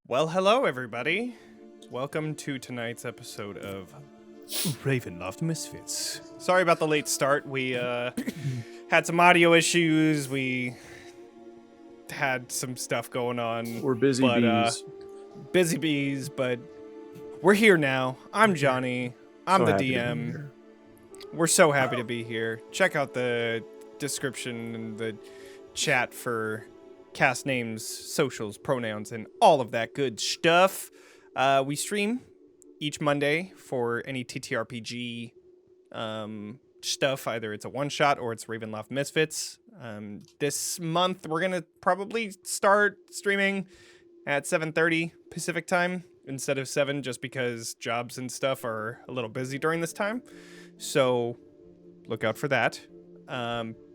Well, hello, everybody. Welcome to tonight's episode of Ravenloft Misfits. Sorry about the late start. We had some audio issues. We had some stuff going on. We're busy bees. Busy bees, but we're here now. I'm Jonny. I'm the DM. We're so happy to be here. Check out the description and the chat for cast names, socials, pronouns, and all of that good stuff. We stream each Monday for any TTRPG stuff. Either it's a one-shot or it's Ravenloft Misfits. This month, we're going to probably start streaming at 7:30 Pacific time instead of 7, just because jobs and stuff are a little busy during this time. So look out for that.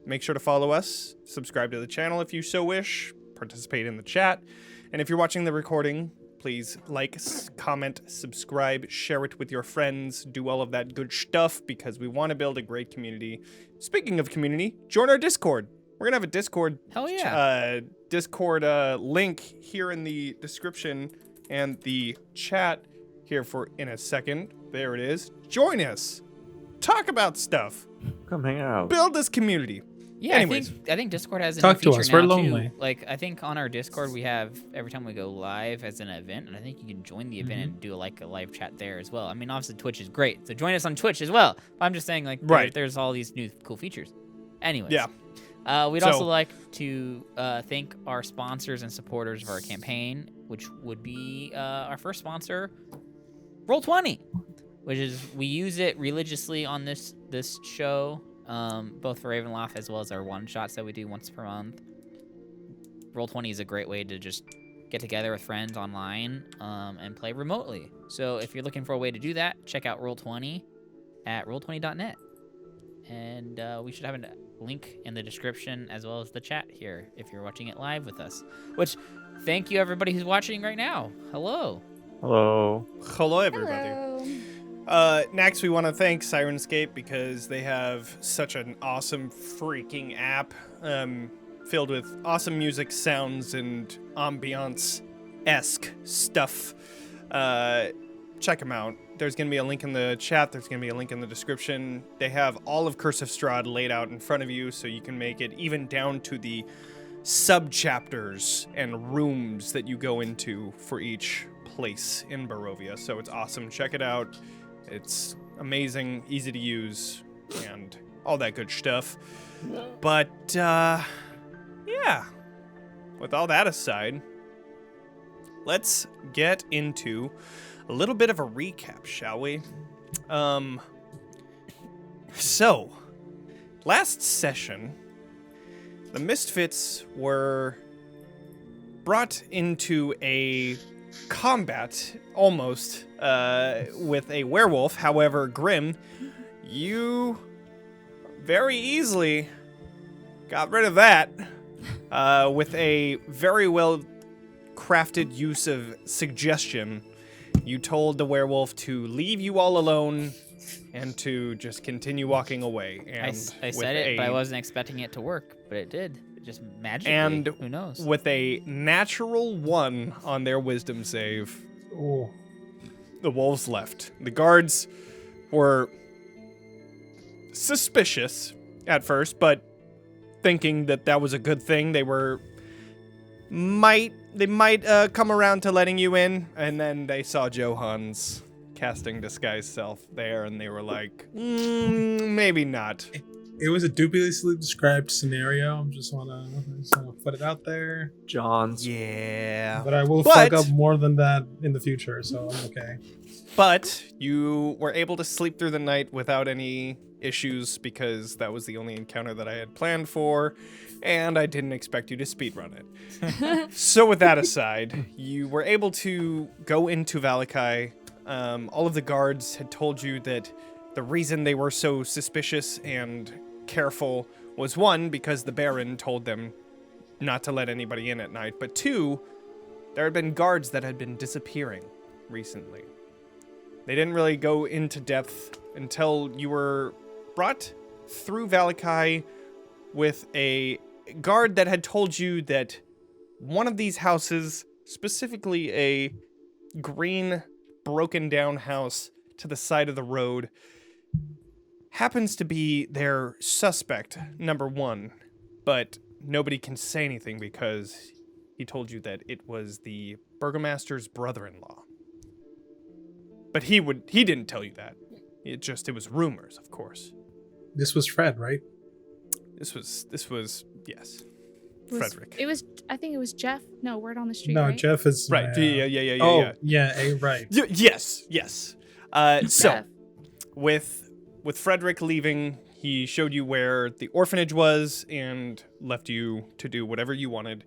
Make sure to follow us, subscribe to the channel if you so wish, participate in the chat, and if you're watching the recording, please like, comment, subscribe, share it with your friends, do all of that good stuff because we want to build a great community. Speaking of community, join our Discord. We're gonna have a Discord. Hell yeah. Discord link here in the description and the chat here in a second. There it is. Join us. Talk about stuff. Come hang out. Build this community. Yeah, Anyways. I think Discord has a Talk new to feature us, now we're lonely. too. Like I think on our Discord we have every time we go live as an event, and I think you can join the event and do a live chat there as well. I mean, obviously Twitch is great, so join us on Twitch as well. But I'm just saying, there's all these new cool features. Anyways, yeah. We'd also like to thank our sponsors and supporters of our campaign, which would be our first sponsor, Roll20, which is we use it religiously on this show. Both for Ravenloft as well as our one-shots that we do once per month. Roll20 is a great way to just get together with friends online and play remotely. So if you're looking for a way to do that, check out Roll20 at roll20.net. And we should have a link in the description as well as the chat here if you're watching it live with us. Which, thank you everybody who's watching right now. Hello. Hello. Hello, everybody. Hello. Next, we want to thank Sirenscape because they have such an awesome freaking app filled with awesome music, sounds, and ambiance-esque stuff. Check them out. There's going to be a link in the chat. There's going to be a link in the description. They have all of Curse of Strahd laid out in front of you so you can make it even down to the sub-chapters and rooms that you go into for each place in Barovia. So it's awesome. Check it out. It's amazing, easy to use, and all that good stuff. But, yeah. With all that aside, let's get into a little bit of a recap, shall we? So, last session, the Misfits were brought into a combat, almost, with a werewolf. However, Grimm, you very easily got rid of that with a very well crafted use of suggestion. You told the werewolf to leave you all alone and to just continue walking away. And I said it, but I wasn't expecting it to work, but it did. Just magically. And who knows? with a natural 1 on their wisdom save, Oh. the wolves left. The guards were suspicious at first, but thinking that was a good thing, they might come around to letting you in, and then they saw Johan's casting disguise self there, and they were like, maybe not. It was a dubiously described scenario. I just wanna put it out there. John's. Yeah. But I will fuck up more than that in the future, so I'm okay. But you were able to sleep through the night without any issues because that was the only encounter that I had planned for, and I didn't expect you to speedrun it. So with that aside, you were able to go into Valakai. All of the guards had told you that the reason they were so suspicious and careful was 1, because the Baron told them not to let anybody in at night, but 2, there had been guards that had been disappearing recently. They didn't really go into depth until you were brought through Valakai with a guard that had told you that one of these houses specifically a green, broken down house to the side of the road, happens to be their suspect, number one, but nobody can say anything because he told you that it was the burgomaster's brother-in-law. But he didn't tell you that. It was rumors, of course. This was Fred, right? This was yes. Frederick. I think it was Jeff. No, word on the street. No, right? Jeff is Right. Oh, yeah, right. Yes. So Jeff. with Frederick leaving, he showed you where the orphanage was and left you to do whatever you wanted.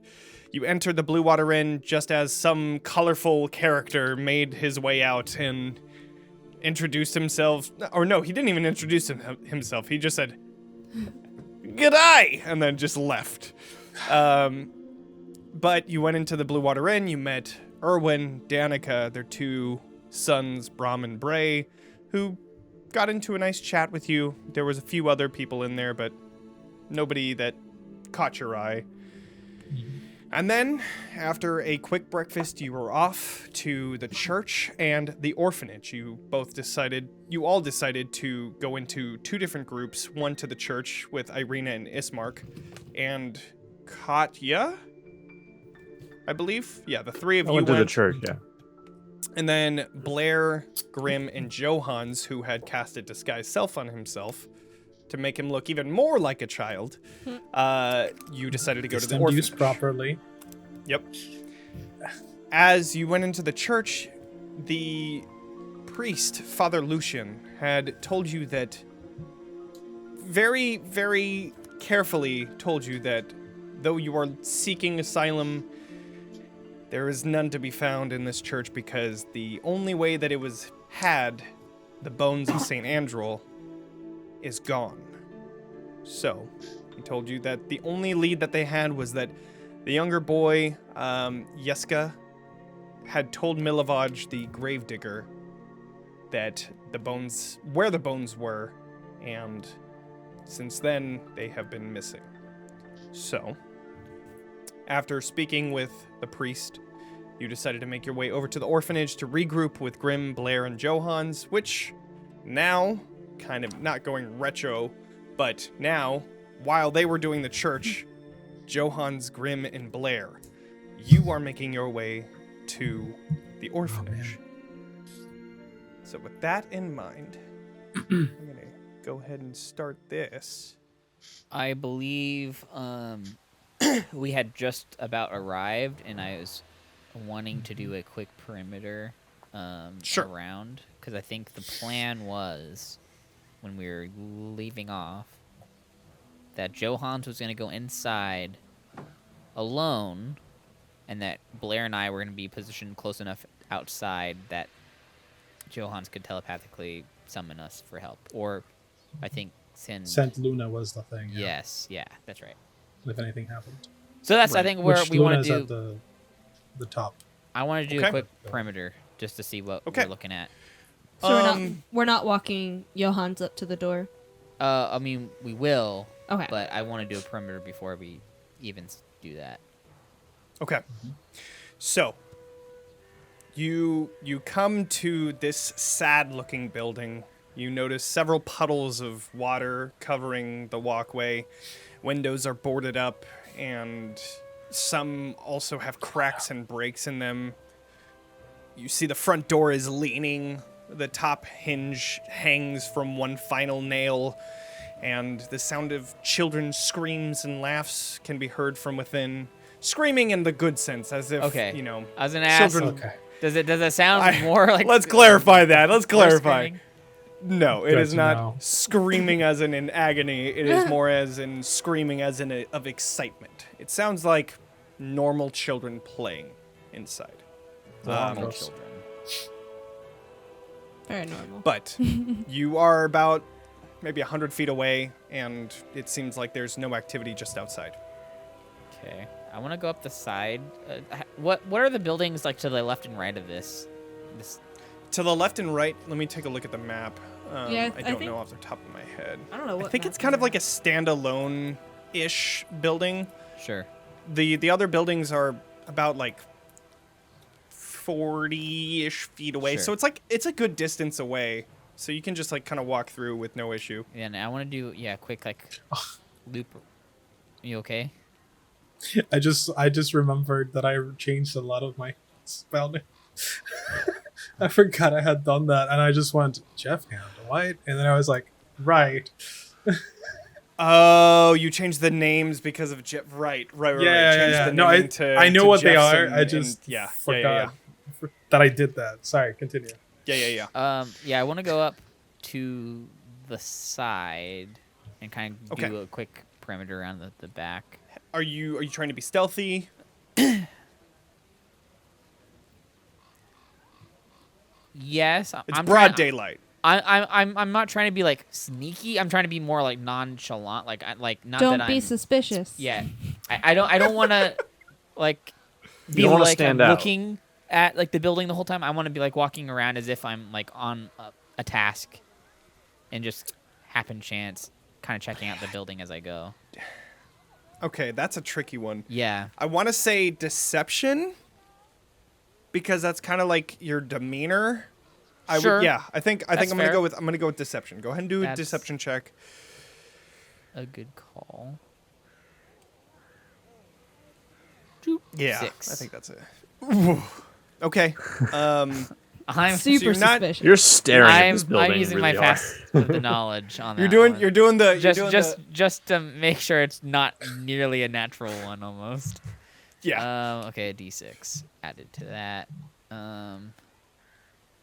You entered the Blue Water Inn just as some colorful character made his way out and introduced himself. Or no, he didn't even introduce himself. He just said, "G'day," and then just left. But you went into the Blue Water Inn, you met Erwin, Danica, their two sons, Bram and Bray, who got into a nice chat with you. There was a few other people in there, but nobody that caught your eye. And then, after a quick breakfast, you were off to the church and the orphanage. You all decided to go into two different groups, one to the church with Ireena and Ismark, and Katya, I believe. Yeah, the three of you went to the church, yeah. And then Blaire, Grimm, and Johans, who had casted Disguise Self on himself to make him look even more like a child, you decided to go to the orphanage. Used properly. Yep. As you went into the church, the priest, Father Lucian, had told you that very, very carefully told you that though you are seeking asylum, there is none to be found in this church because the only way that it was had, the bones of St. Andrew, is gone. So, he told you that the only lead that they had was that the younger boy, Jeska, had told Milovaj, the gravedigger, that where the bones were, and since then, they have been missing. So, after speaking with the priest, you decided to make your way over to the orphanage to regroup with Grimm, Blaire, and Johans, which now, kind of not going retro, but now, while they were doing the church, Johans, Grimm, and Blaire, you are making your way to the orphanage. So with that in mind, I'm going to go ahead and start this. I believe we had just about arrived, and I was wanting to do a quick perimeter around, because I think the plan was, when we were leaving off, that Johans was going to go inside alone, and that Blaire and I were going to be positioned close enough outside that Johans could telepathically summon us for help. Or, I think, Sent Luna was the thing. Yeah. Yes, yeah, that's right. If anything happened. So that's, I think, where we want to do... at the top. I want to do a quick perimeter, just to see what we're looking at. So we're not walking Johans up to the door? I mean, we will. Okay. But I want to do a perimeter before we even do that. Okay. So, you come to this sad-looking building. You notice several puddles of water covering the walkway. Windows are boarded up, and some also have cracks and breaks in them. You see the front door is leaning. The top hinge hangs from one final nail, and the sound of children's screams and laughs can be heard from within. Screaming in the good sense, as if, you know, I was gonna ask, children... Does it sound more like... Let's clarify that. Let's clarify. Screaming? No, it is not screaming as in agony. It is more as in screaming as in of excitement. It sounds like normal children playing inside. Normal children. Very normal. But you are about maybe 100 feet away, and it seems like there's no activity just outside. Okay. I want to go up the side. What are the buildings like to the left and right of this? To the left and right, let me take a look at the map. Yeah, I don't know off the top of my head. I don't know what I think it's kind of like a standalone-ish building. Sure. The other buildings are about like 40-ish feet away. Sure. So it's like it's a good distance away. So you can just like kind of walk through with no issue. Yeah, and I want to do quick like loop. You okay? I just remembered that I changed a lot of my spelling. I forgot I had done that, and I just went Jeff Hand White, and then I was like, right. Oh, you changed the names because of right. Yeah. Changed the No, naming to, I know to what they Jeff's are. and- I just and- forgot that I did that. Sorry, continue. Yeah. I want to go up to the side and kind of do Okay. a quick perimeter around the back. Are you trying to be stealthy? Yes, It's I'm broad trying- daylight. I'm not trying to be like sneaky. I'm trying to be more like nonchalant. Like not Don't that be I'm. suspicious. Yeah, I don't want to like be don't wanna like stand I'm out. looking at like the building the whole time. I want to be like walking around as if I'm like on a task, and just happen chance kind of checking out the building as I go. Okay, that's a tricky one. Yeah. I want to say deception because that's kind of like your demeanor. Sure. I think That's I'm fair. gonna go with deception. Go ahead and do a That's- deception check. A good call. Yeah, 6. I think that's it. Okay. I'm Super you're not- suspicious. You're staring at this building. I'm using really my hard. fast with the knowledge on that. You're doing the just to make sure it's not nearly a natural one almost. yeah. Okay, a d6 added to that.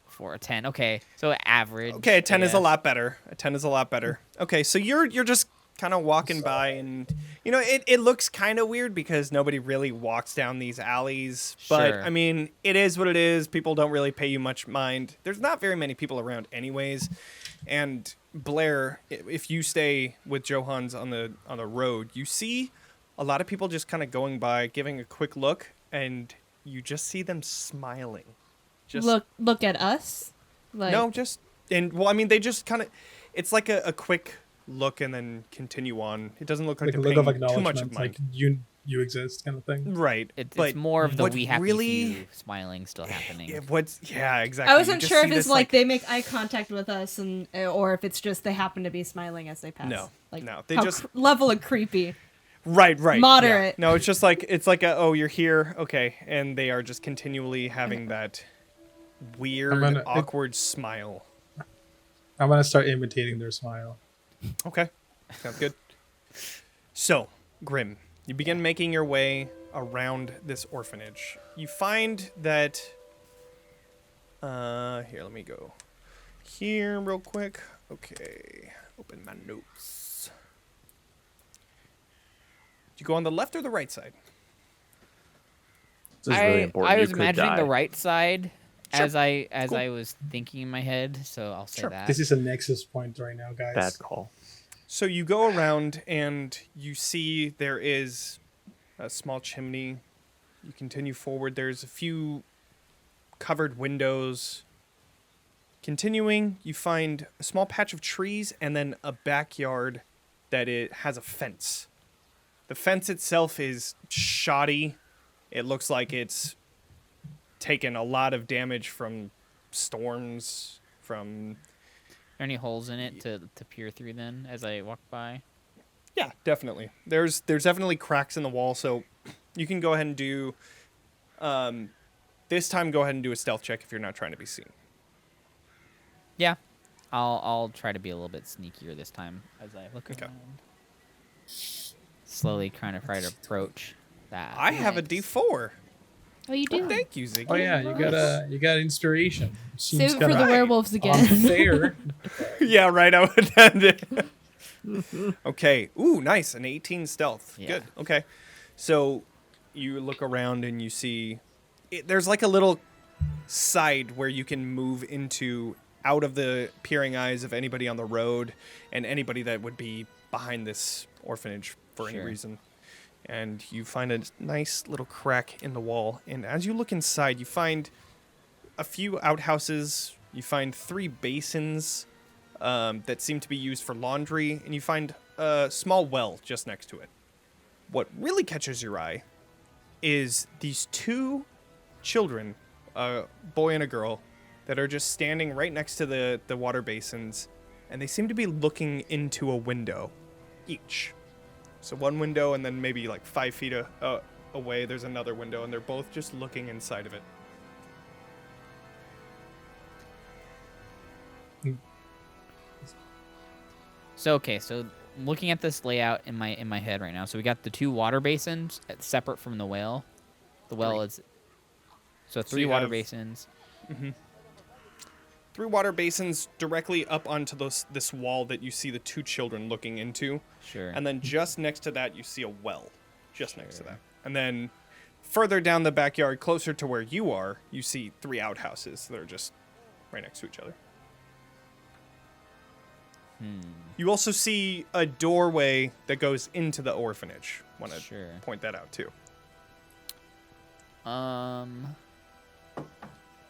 For a 10. Okay, so average. Okay, a 10 I is a guess. lot better. A 10 is a lot better. Okay, so you're just kind of walking by, and it looks kind of weird because nobody really walks down these alleys. But Sure. I mean, it is what it is. People don't really pay you much mind. There's not very many people around, anyways. And Blaire, if you stay with Johans on the road, you see a lot of people just kind of going by, giving a quick look, and you just see them smiling. Just Look at us. Like, no, just I mean, they just kind of. It's like a quick look and then continue on. It doesn't look like Like a they're look of paying too acknowledgement, much of mind. like you exist, kind of thing. Right, It's but more of the what we happy really, few smiling still happening. exactly. I You wasn't just sure see if it's this, like they make eye contact with us, or if it's just they happen to be smiling as they pass. No, like no, they how just- level of creepy. right, yeah. moderate. No, it's just like oh, you're here, okay, and they are just continually having that weird, awkward smile. I'm gonna start imitating their smile. Okay, sounds good. So, Grimm, you begin making your way around this orphanage. You find that... here, let me go here real quick. Okay, open my notes. Do you go on the left or the right side? This is really important. I You was could imagining die. the right side Sure. as I Cool. was thinking in my head, so I'll say Sure. that. This is a nexus point right now, guys. Bad call. So you go around and you see there is a small chimney. You continue forward. There's a few covered windows. Continuing, you find a small patch of trees and then a backyard that it has a fence. The fence itself is shoddy. It looks like it's taken a lot of damage from storms, from... Are there any holes in it to peer through then as I walk by? Yeah, definitely. There's definitely cracks in the wall, so you can go ahead and do... this time, go ahead and do a stealth check if you're not trying to be seen. Yeah. I'll try to be a little bit sneakier this time as I look Okay. around. Slowly trying to try to approach that. I have a Nice. D4. Oh, you do? Thank you, Ziggy. Oh yeah, you got inspiration. Save Seems it for the kinda werewolves again. unfair. Yeah, right. I would end it. Okay. Ooh, nice. An 18 stealth. Yeah. Good. Okay. So you look around and you see there's like a little side where you can move into out of the peering eyes of anybody on the road and anybody that would be behind this orphanage for any Sure. reason. And you find a nice little crack in the wall. And as you look inside, you find a few outhouses. You find 3 basins that seem to be used for laundry. And you find a small well just next to it. What really catches your eye is these 2 children a boy and a girl that are just standing right next to the water basins, and they seem to be looking into a window each. So one window, and then maybe like 5 feet away, there's another window, and they're both just looking inside of it. So okay, so looking at this layout in my head right now, so we got the 2 water basins separate from the well. The well is so 3 you water have- basins. 3 water basins directly up onto this wall that you see the 2 children looking into. Sure. And then just next to that, you see a well. Just next to that. And then further down the backyard, closer to where you are, you see 3 outhouses that are just right next to each other. You also see a doorway that goes into the orphanage. Want to Sure. point that out, too.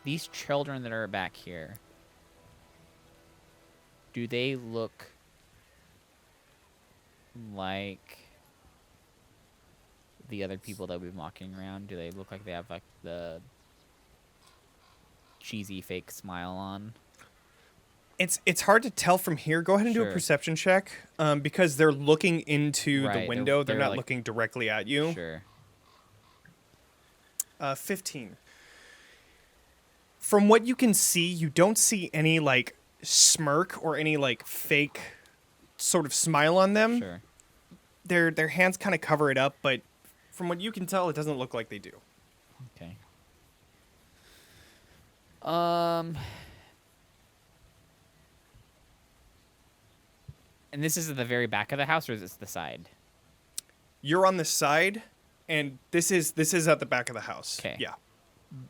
These children that are back here, do they look like the other people that we've been walking around? Do they look like they have like the cheesy fake smile on? It's hard to tell from here. Go ahead and do a Sure. perception check, because they're looking into Right, the they're- window. They're they're not like- looking directly at you. Sure. 15. From what you can see, you don't see any like smirk or any like fake sort of smile on them. Sure. Their hands kind of cover it up, but from what you can tell, it doesn't look like they do. Okay. And this is at the very back of the house, or is this the side? You're on the side, and this is at the back of the house. 'Kay. Yeah.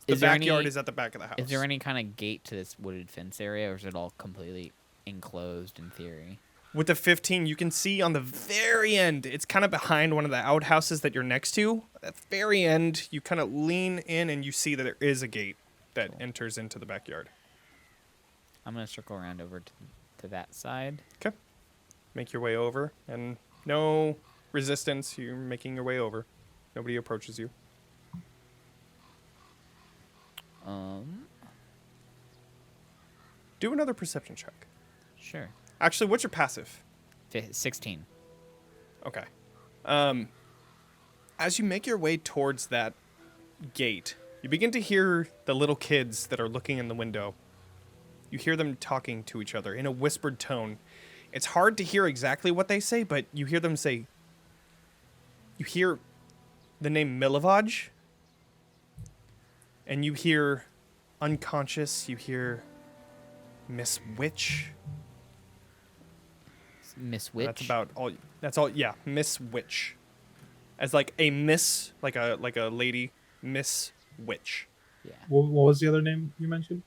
The Is there backyard any- is at the back of the house. Is there any kind of gate to this wooded fence area, or is it all completely enclosed in theory? With the 15, you can see on the very end, it's kind of behind one of the outhouses that you're next to. At the very end, you kind of lean in and you see that there is a gate that enters into the backyard. I'm going to circle around over to that side. Okay. Make your way over, and no resistance. You're making your way over. Nobody approaches you. Do another perception check. Sure. Actually, what's your passive? 16. Okay. As you make your way towards that gate, you begin to hear the little kids that are looking in the window. You hear them talking to each other in a whispered tone. It's hard to hear exactly what they say, but you hear them say... You hear the name Malevolent, and you hear unconscious, you hear Miss Witch. Miss Witch? That's about all. That's all. Yeah, Miss Witch, as like a miss, like a lady, Miss Witch. Yeah. What was the other name you mentioned?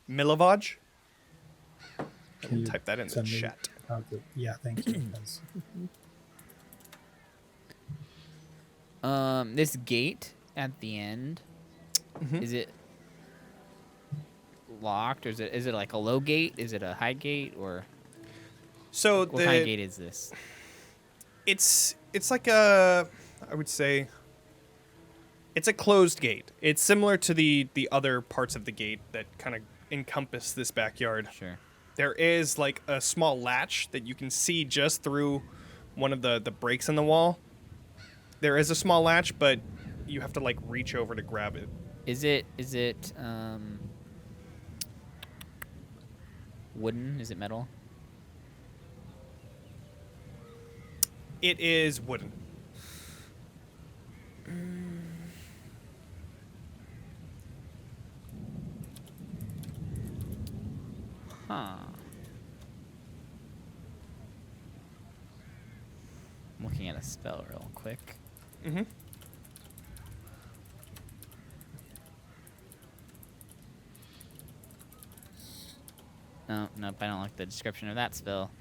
Malevolent. Can you Type that in the send me chat. how to- yeah, thank you. That's- This gate at the end, is it locked, or is it like a low gate? Is it a high gate, or So what kind of gate is this? it's like a, I would say, it's a closed gate. It's similar to the other parts of the gate that kind of encompass this backyard. Sure. There is like a small latch that you can see just through one of the breaks in the wall. There is a small latch, but you have to like reach over to grab it. Is it wooden? Is it metal? It is wooden. Huh. I'm looking at a spell real quick. Mm-hmm. No, nope, I don't like the description of that spell.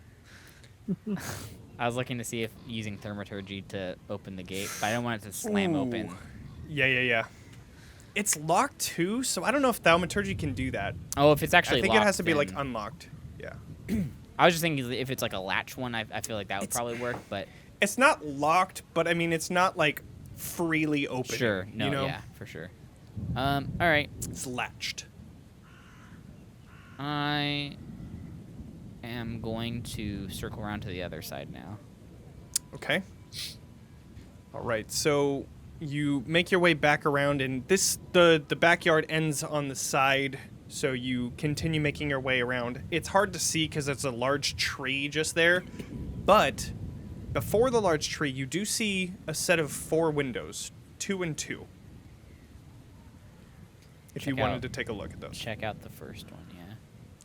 I was looking to see if using thaumaturgy to open the gate, but I don't want it to slam open. Yeah. It's locked too, so I don't know if thaumaturgy can do that. Oh, if it's actually I think locked, it has to be like then- unlocked. Yeah. I was just thinking if it's like a latch one, I feel like that would probably work, but It's not locked, but I mean it's not like freely open. sure. No, you know? yeah, for sure. All right. It's latched. I am going to circle around to the other side now. Okay. All right. So you make your way back around, and the backyard ends on the side. So you continue making your way around. It's hard to see because it's a large tree just there, but before the large tree, you do see a set of 4 windows, 2 and 2. If you wanted to take a look at those. Check out the first one, yeah.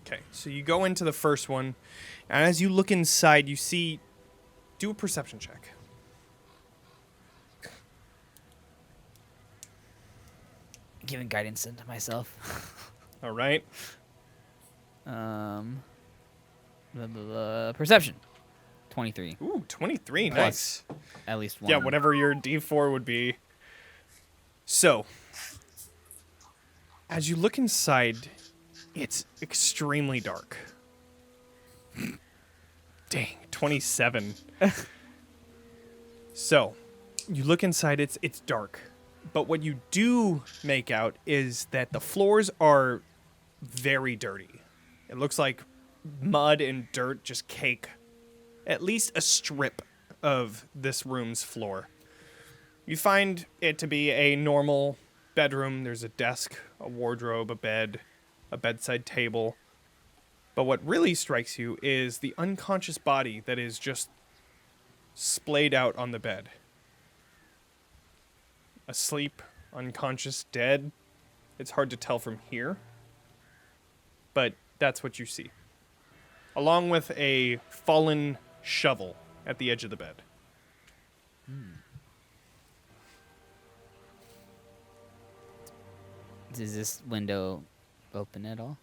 Okay, so you go into the first one, and as you look inside, you see... Do a perception check. Giving guidance into myself. All right. Perception. 23. Ooh, 23. Plus Nice. At least one. Yeah, whatever your D4 would be. So, as you look inside, it's extremely dark. Dang, 27. So, you look inside, it's dark. But what you do make out is that the floors are very dirty. It looks like mud and dirt just cake at least a strip of this room's floor. You find it to be a normal bedroom. There's a desk, a wardrobe, a bed, a bedside table. But what really strikes you is the unconscious body that is just splayed out on the bed. Asleep, unconscious, dead. It's hard to tell from here. But that's what you see. Along with a fallen shovel at the edge of the bed. Is this window open at all?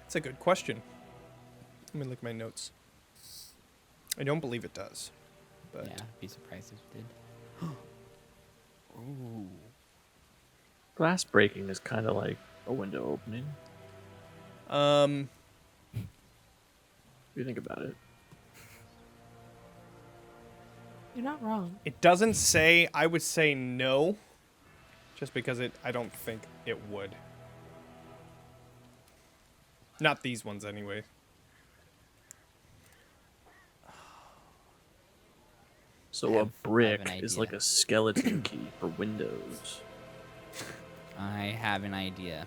That's a good question. Let me look at my notes. I don't believe it does. But Yeah, I'd be surprised if it did. Ooh. Glass breaking is kind of like a window opening. If you think about it. You're not wrong. It doesn't say. I would say no. Just because I don't think it would. Not these ones anyway. So a brick an is idea. like a skeleton key for windows. I have an idea.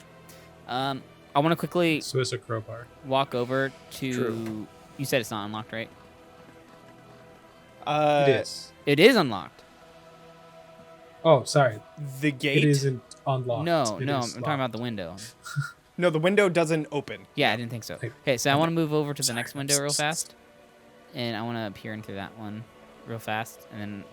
I want to quickly So it's a crowbar. walk over to... True. You said it's not unlocked, right? It is. It is unlocked. Oh, sorry. The gate. It isn't unlocked. No, It no, I'm is talking about locked. the window. No, the window doesn't open. Yeah, I didn't think so. Hey, Okay, so I want to move over to the sorry, next I'm window so real fast. And I want to peer into that one real fast. And then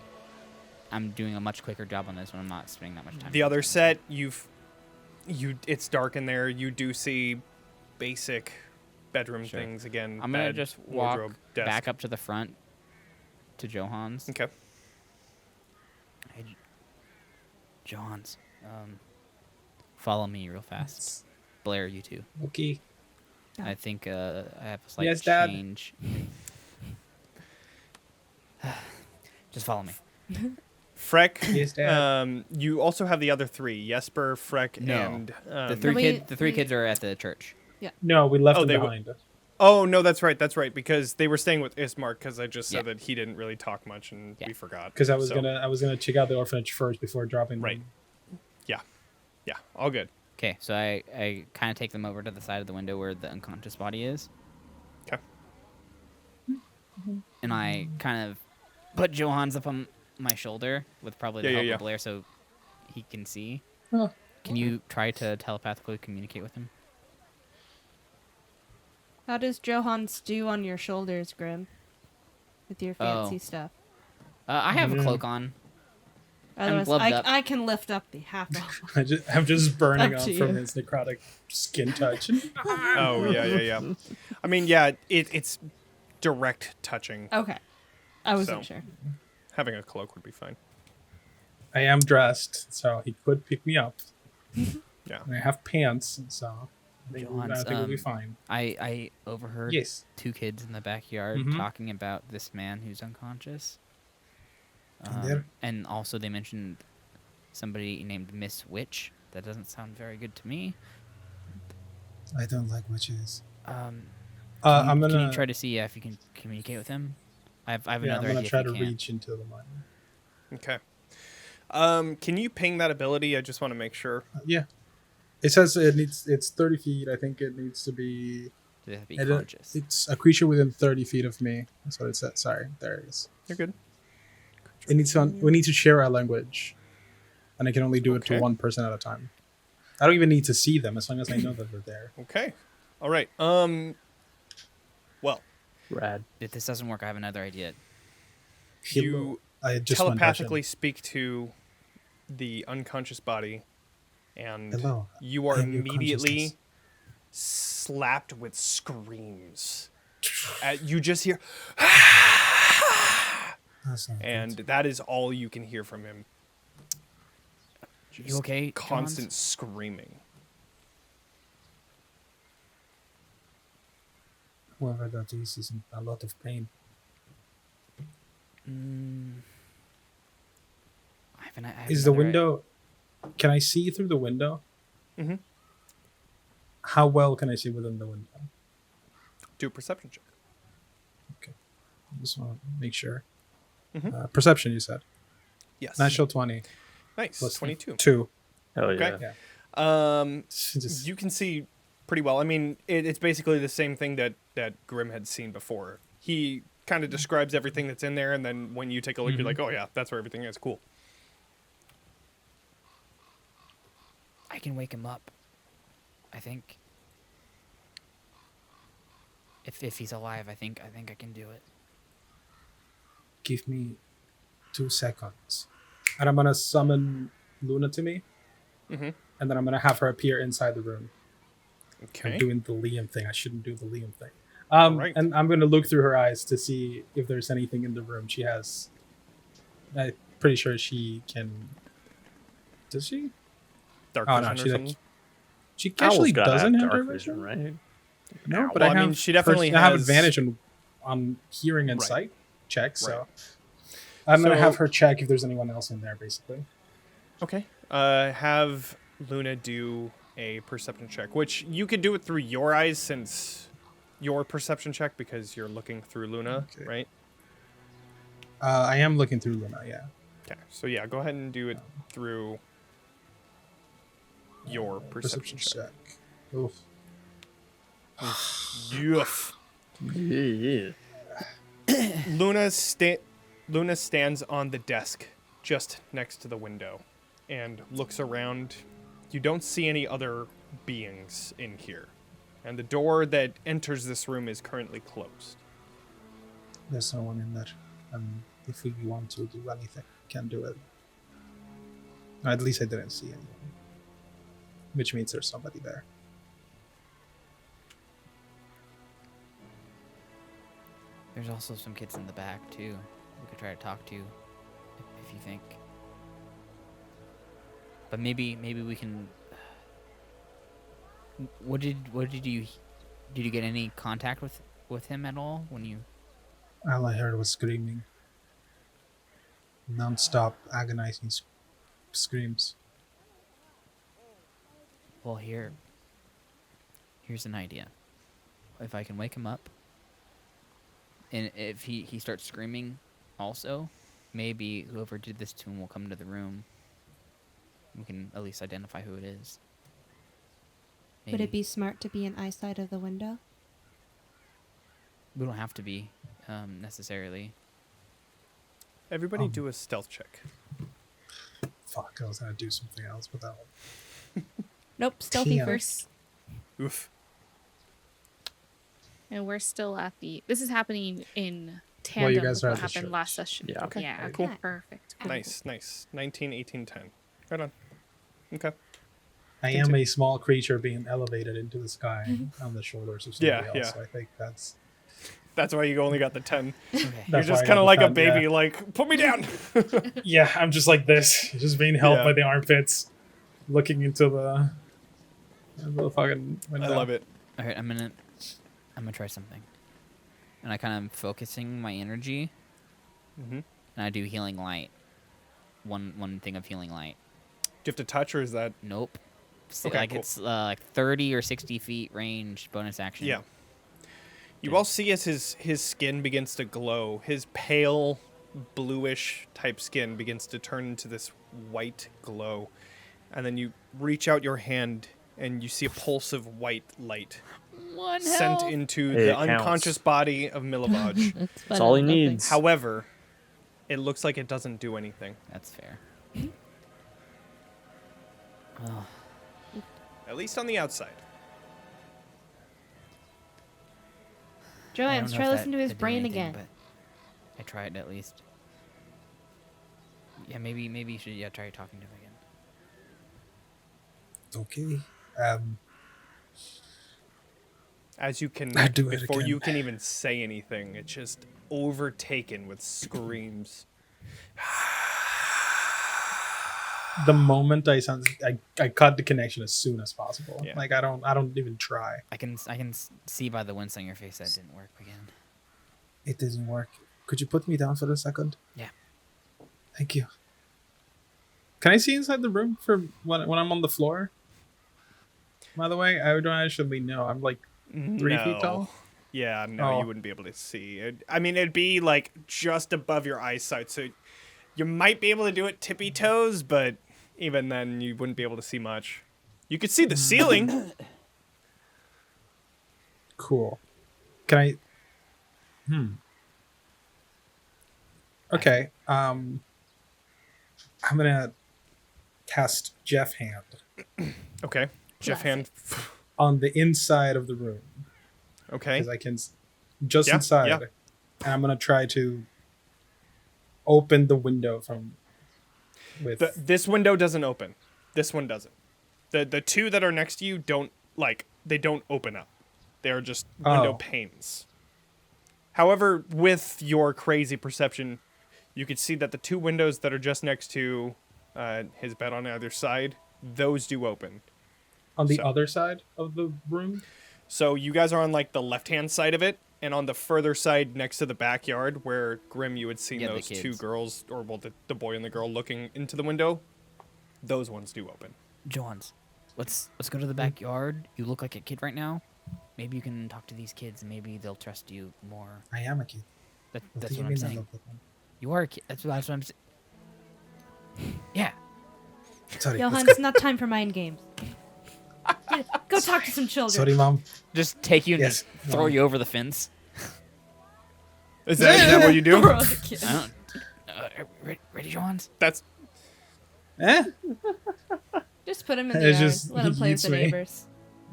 I'm doing a much quicker job on this one. I'm not spending that much time. The other set, it's dark in there. You do see basic bedroom Sure. things again. I'm going to bed, just walk wardrobe, desk. back up to the front to Johan's. Okay. Hey, Johan's. Follow me real fast. Blaire, you too. Okay. I think I have a slight Yes, Dad. change. Just follow me. Freck. Yes, Dad. You also have the other 3. Jesper, Freck, No. and... The we- three kids are at the church. No, we left Oh, them they were- behind. Oh, no, that's right, because they were staying with Ismark, because I just said Yeah. that he didn't really talk much, and Yeah. we forgot. Because I was So, gonna check out the orphanage first before dropping Right. them. Yeah, all good. Okay, so I kind of take them over to the side of the window where the unconscious body is. Okay. And I kind of put Johan's up on my shoulder with probably the Yeah, help yeah, of Blaire so he can see. Oh. Can you try to telepathically communicate with him? How does Johan stew on your shoulders, Grimm? With your fancy stuff. I have a Yeah. cloak on. Otherwise, gloved up. I can lift up the half. I'm just burning Up up to from you. his necrotic skin touch. Oh, yeah. I mean, yeah, it's direct touching. Okay. I wasn't So. sure. Having a cloak would be fine. I am dressed, so he could pick me up. Yeah. And I have pants, so I think Johan's, we'll be fine. I overheard Yes. 2 kids in the backyard Mhm. talking about this man who's unconscious. And there- And also they mentioned somebody named Miss Witch. That doesn't sound very good to me. I don't like witches. Can I'm you gonna try to see if you can communicate with him? I have I'm another gonna idea try if to you can. reach into the mine. Okay. Can you ping that ability? I just want to make sure. Yeah. It says it's 30 feet. I think it needs to be. Do they have to be It, conscious? it's a creature within 30 feet of me. That's what it said. Sorry, there it is. You're good. We need to share our language, and I can only do it Okay. to one person at a time. I don't even need to see them as long as I know that they're there. Okay. All right. Well, Rad. If this doesn't work, I have another idea. you I just went telepathically speak to the unconscious body, and Hello, you are I am your immediately consciousness. slapped with screams. You just hear, That's not and good. that is all you can hear from him. You okay, Constant Johns? screaming. Whoever that is in a lot of pain. I have Is the another window? Can I see through the window? Mm-hmm. How well can I see within the window? Do a perception check. I just want to make sure. Mhm. Perception, you said. Yes. Natural 20 Nice. plus 22. 2. Hell Okay. yeah. Just, You can see pretty well. I mean, it's basically the same thing that Grimm had seen before. He kind of describes everything that's in there, and then when you take a look, you're like, oh yeah, that's where everything is. Cool. I can wake him up. I think. If he's alive, I think I can do it. give me 2 seconds. And I'm going to summon Luna to me. Mm-hmm. And then I'm going to have her appear inside the room. Okay. I'm doing the Liam thing. I shouldn't do the Liam thing. Right. And I'm going to look through her eyes to see if there's anything in the room. She has... I'm pretty sure she can... Does she? Dark Oh, vision no, or she something. She Owl's actually gotta doesn't have dark dark vision, vision, right? No, but Well, I I mean, have. she definitely I have has- advantage on hearing and Right. sight checks. So Right. I'm gonna So- have her check if there's anyone else in there, basically. Okay. Have Luna do a perception check, which you could do it through your eyes since your perception check because you're looking through Luna, Okay. right? I am looking through Luna. Yeah. Okay. So yeah, go ahead and do it through your perception check. Oof. Yuff. Yeah. Luna stands on the desk just next to the window and looks around. You don't see any other beings in here. And the door that enters this room is currently closed. There's no one in there. If we want to do anything, can do it. At least I didn't see anyone. Which means there's somebody there. There's also some kids in the back too. We could try to talk to, if you think. But maybe we can. What did you get any contact with him at all when you? All I heard was screaming. Non-stop, agonizing screams. Well, here's an idea. If I can wake him up, and if he starts screaming also, maybe whoever did this to him will come to the room. We can at least identify who it is. Would it Maybe. be smart to be in eyesight of the window? We don't have to be, necessarily. Everybody do a stealth check. Fuck, I was gonna do something else with that one. Nope, stealthy Yeah. first. Oof. And we're still at the. This is happening in Well, tandem you guys with are what at the happened church. last session. Yeah. Okay, Yeah. cool. Perfect. Nice. 19, 18, 10. Right on. Okay. I am a small creature being elevated into the sky on the shoulders of somebody Yeah, else. yeah. So I think that's That's why you only got the 10. Okay. You're That's just why I kind of got like the a 10, baby, yeah. like, put me down. yeah. I'm just like this, just being held Yeah. by the armpits, looking into the fucking I window. love it. All right, I'm gonna try something. And I kind of focusing my energy, Mm-hmm. and I do healing light. One thing of healing light. you have to touch, or is that? Nope. Okay, Like cool. it's like 30 or 60 feet range bonus action. Yeah. You all see as his skin begins to glow, his pale, bluish type skin begins to turn into this white glow. And then you reach out your hand and you see a pulse of white light One sent health. into Hey, the it counts. unconscious body of Malevolent. That's all he needs. However, it looks like it doesn't do anything. That's fair. At least on the outside. I Joanne, don't know try if listening to his that did brain anything, again. but I tried at least. Yeah, maybe you should try talking to him again. Okay. As you can, I do it before again. you can even say anything, it's just overtaken with screams. The moment I cut the connection as soon as possible. Yeah. Like I don't even try. I can see by the wince on your face that didn't work again. It didn't work. Could you put me down for a second? Yeah. Thank you. Can I see inside the room for when I'm on the floor? By the way, I don't actually know. I'm like 3 feet tall. Yeah, no, Oh. you wouldn't be able to see. I mean, it'd be like just above your eyesight, so you might be able to do it tippy toes, but even then, you wouldn't be able to see much. You could see the ceiling. Cool. Can I? Okay. I'm gonna cast Jeff Hand Okay, Jeff hand. on the inside of the room Okay, because I can just Yeah, inside, yeah. and I'm gonna try to open the window from with. this window doesn't open. This one doesn't. The two that are next to you don't open up. They are just window Oh. panes. However, with your crazy perception, you could see that the two windows that are just next to his bed on either side, those do open. on the so- other side of the room. So you guys are on like the left-hand side of it, and on the further side next to the backyard where Grimm you had seen Yeah, the those two kids. girls, or well, the boy and the girl looking into the window, those ones do open. Johns, let's go to the backyard. You look like a kid right now. Maybe you can talk to these kids, and maybe they'll trust you more. I am a kid. That's do you what I'm mean I saying. look like one? You are a kid. That's what I'm saying. Yeah. Sorry. Johan, it's not time for mind games. Go talk to some children. Sorry, mom. Just take you and Yes. just throw you over the fence. Is that what you do? Throw the kid. I don't. Ready, Johns? That's Just put him in the It's yard. just- Let him he play with eats the me. neighbors.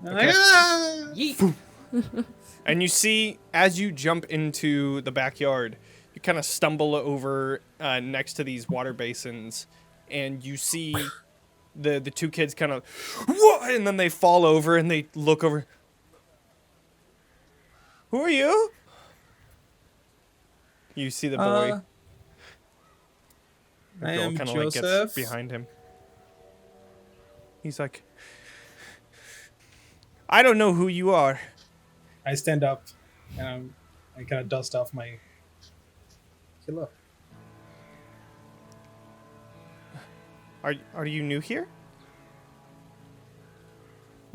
Yeet. and you see as you jump into the backyard, you kind of stumble over next to these water basins, and you see the two kids kind of, and then they fall over and they look over. Who are you? You see the boy. The I girl am kind of like gets Joseph. behind him. He's like, I don't know who you are. I stand up and I kind of dust off my. Hello. Are you new here?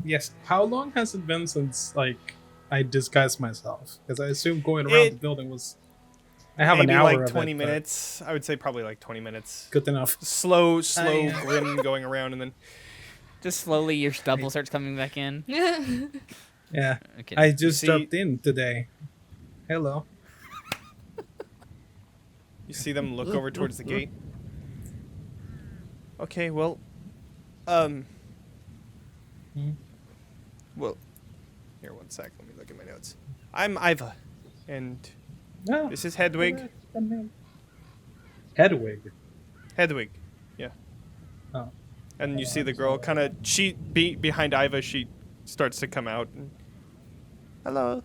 Yes. How long has it been since like I disguised myself? Because I assume going around the building was. I have Maybe an hour like of 20 it, but minutes. I would say probably like 20 minutes. Good enough. Slow I- Grimm going around, and then Just slowly, your stubble starts coming back in. Yeah. Okay. I just see- dropped in today. Hello. you see them look over towards the gate. Okay, well, Hmm? well, here, one sec. Let me look at my notes. I'm Iva, and No. this is Hedwig. Hedwig. Hedwig, yeah. Oh. And you see the girl kind of behind Iva. She starts to come out. And, hello.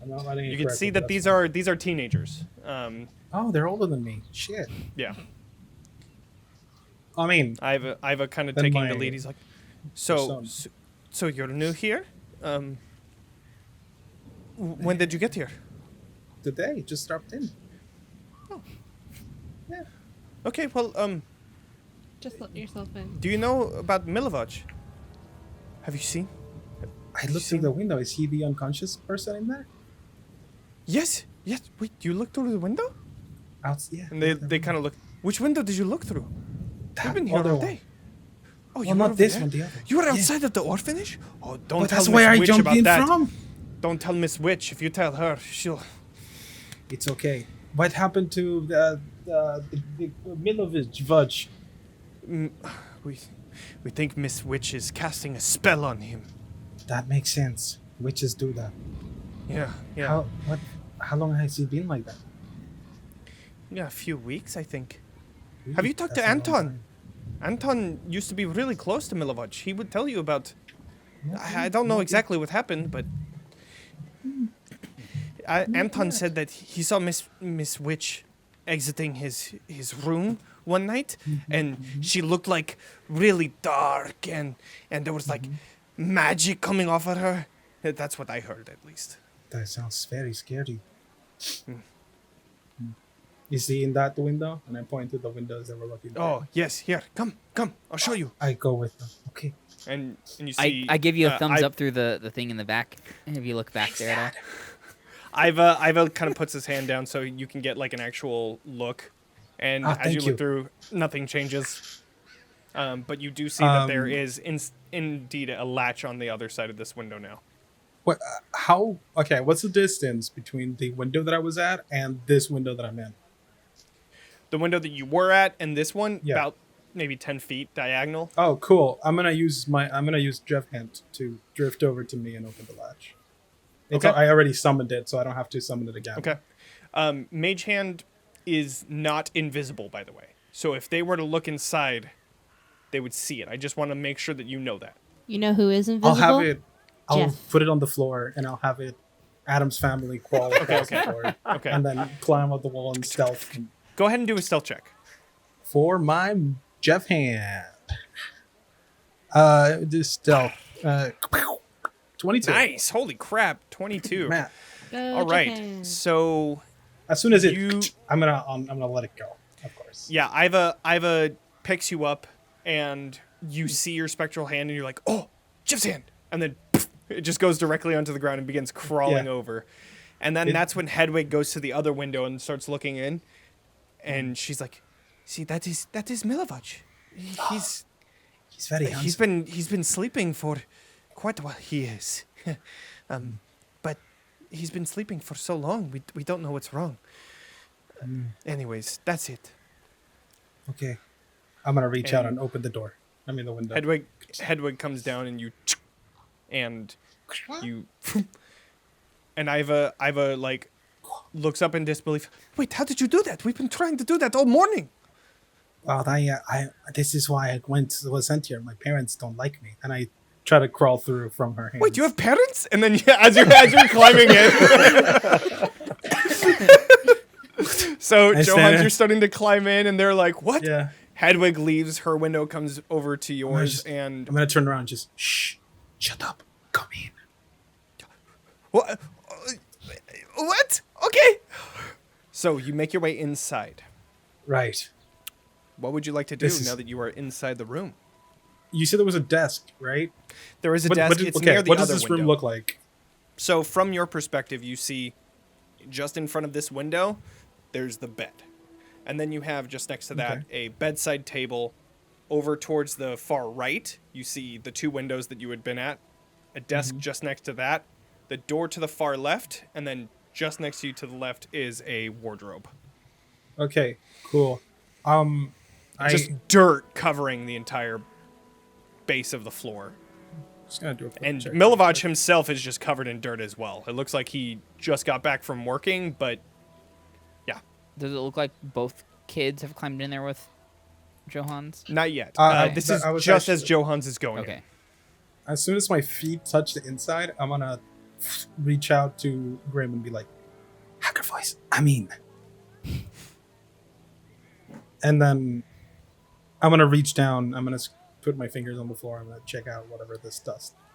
I'm not letting You correct can see me, that but these that's are teenagers. Oh, they're older than me. Shit. Yeah. I mean, Iva kind of Then taking the my lead. He's like, so son. you're new here? When did you get here? today just dropped in. Okay, well, Just let yourself in. Do you know about Malevolent? Have you seen? I looked through the window. Is he the unconscious person in there? Yes. Yes. Wait, you looked through the window? Yeah. And they kind of look. Which window did you look through? That We've been here other all one. day. Oh, you Well, were not over this there? one, the other. You were Yeah. outside of the orphanage? Oh, don't But tell that's Miss where I Witch jumped about in that. from. Don't tell Miss Witch. If you tell her, she'll. It's okay. What happened to the Milovich Vudge? We think Miss Witch is casting a spell on him. That makes sense. Witches do that. Yeah, yeah. How long has he been like that? Yeah, a few weeks, I think. Really? Have you talked to That's a long Anton? time. Anton used to be really close to Malevolent. He would tell you about. I don't know exactly what happened, but Anton said that he saw Miss Witch exiting his room one night, and she looked like really dark, and there was like magic coming off of her. That's what I heard, at least. That sounds very scary. Is he in that window? And I point to the windows that we're looking at. Oh yes, here, come, I'll show you. I go with them. Okay. And you see, I give you a thumbs I've- up through the thing in the back. If you look back there at all. Iva kind of puts his hand down so you can get like an actual look, and as thank you you. look through, nothing changes. But you do see that there is indeed a latch on the other side of this window now. What? How? Okay. What's the distance between the window that I was at and this window that I'm in? The window that you were at and this one, Yeah. about maybe 10 feet diagonal. Oh, cool. I'm gonna use Jeff Hand to drift over to me and open the latch. Okay. I already summoned it, so I don't have to summon it again. Okay. Mage Hand is not invisible, by the way. So if they were to look inside, they would see it. I just want to make sure that you know that. You know who is invisible? I'll have it. I'll Jeff. put it on the floor, and I'll have it. Adam's family crawl across the floor, Okay. and then climb up the wall and stealth Go ahead and do a stealth check. for my Jeff Hand. This stealth. 22. Nice. Holy crap. 22. Man, Go All right. Japan. So as soon as it, You- I'm gonna let it go. Of course. yeah, Iva picks you up, and you see your spectral hand, and you're like, "Oh, Jeff's hand!" And then it just goes directly onto the ground and begins crawling Yeah. over. And then that's when Hedwig goes to the other window and starts looking in, and she's like, "See, that is Milovich. He's He's very handsome. he's been sleeping for quite a while. He is, but he's been sleeping for so long. We don't know what's wrong. Anyways, that's it." Okay. I'm gonna reach out And- and open the door. I mean the window. Hedwig comes down, and you and Iva like looks up in disbelief. Wait, how did you do that? We've been trying to do that all morning. Well, this is why I was sent here. My parents don't like me, and I try to crawl through from her hands. Wait, you have parents? And then as you're climbing in. So I stand Johan's, there. you're starting to climb in, and they're like, "What?" Yeah. Hedwig leaves. Her window comes over to yours, just- and I'm gonna turn around. And just shh. Shut up. Come in. what? What? Okay. So you make your way inside. Right. What would you like to do This is- now that you are inside the room? You said there was a desk, right? There is a desk. It's okay. near the What does other this window. room look like? So from your perspective, you see just in front of this window, there's the bed. And then you have just next to that Okay. a bedside table. Over towards the far right, you see the two windows that you had been at. A desk just next to that. The door to the far left, and then just next to you to the left is a wardrobe. Okay. Cool. Just dirt covering the entire base of the floor. Just gonna do a quick And check. Milovich himself is just covered in dirt as well. It looks like he just got back from working, but yeah, Does it look like both kids have climbed in there with Johans? not yet. Okay. This I is was just actually- as Johans is going in. Okay. As soon as my feet touch the inside, I'm gonna reach out to Grimm and be like, "Hacker voice. I mean." And then I'm gonna reach down. I'm gonna put my fingers on the floor. I'm gonna check out whatever this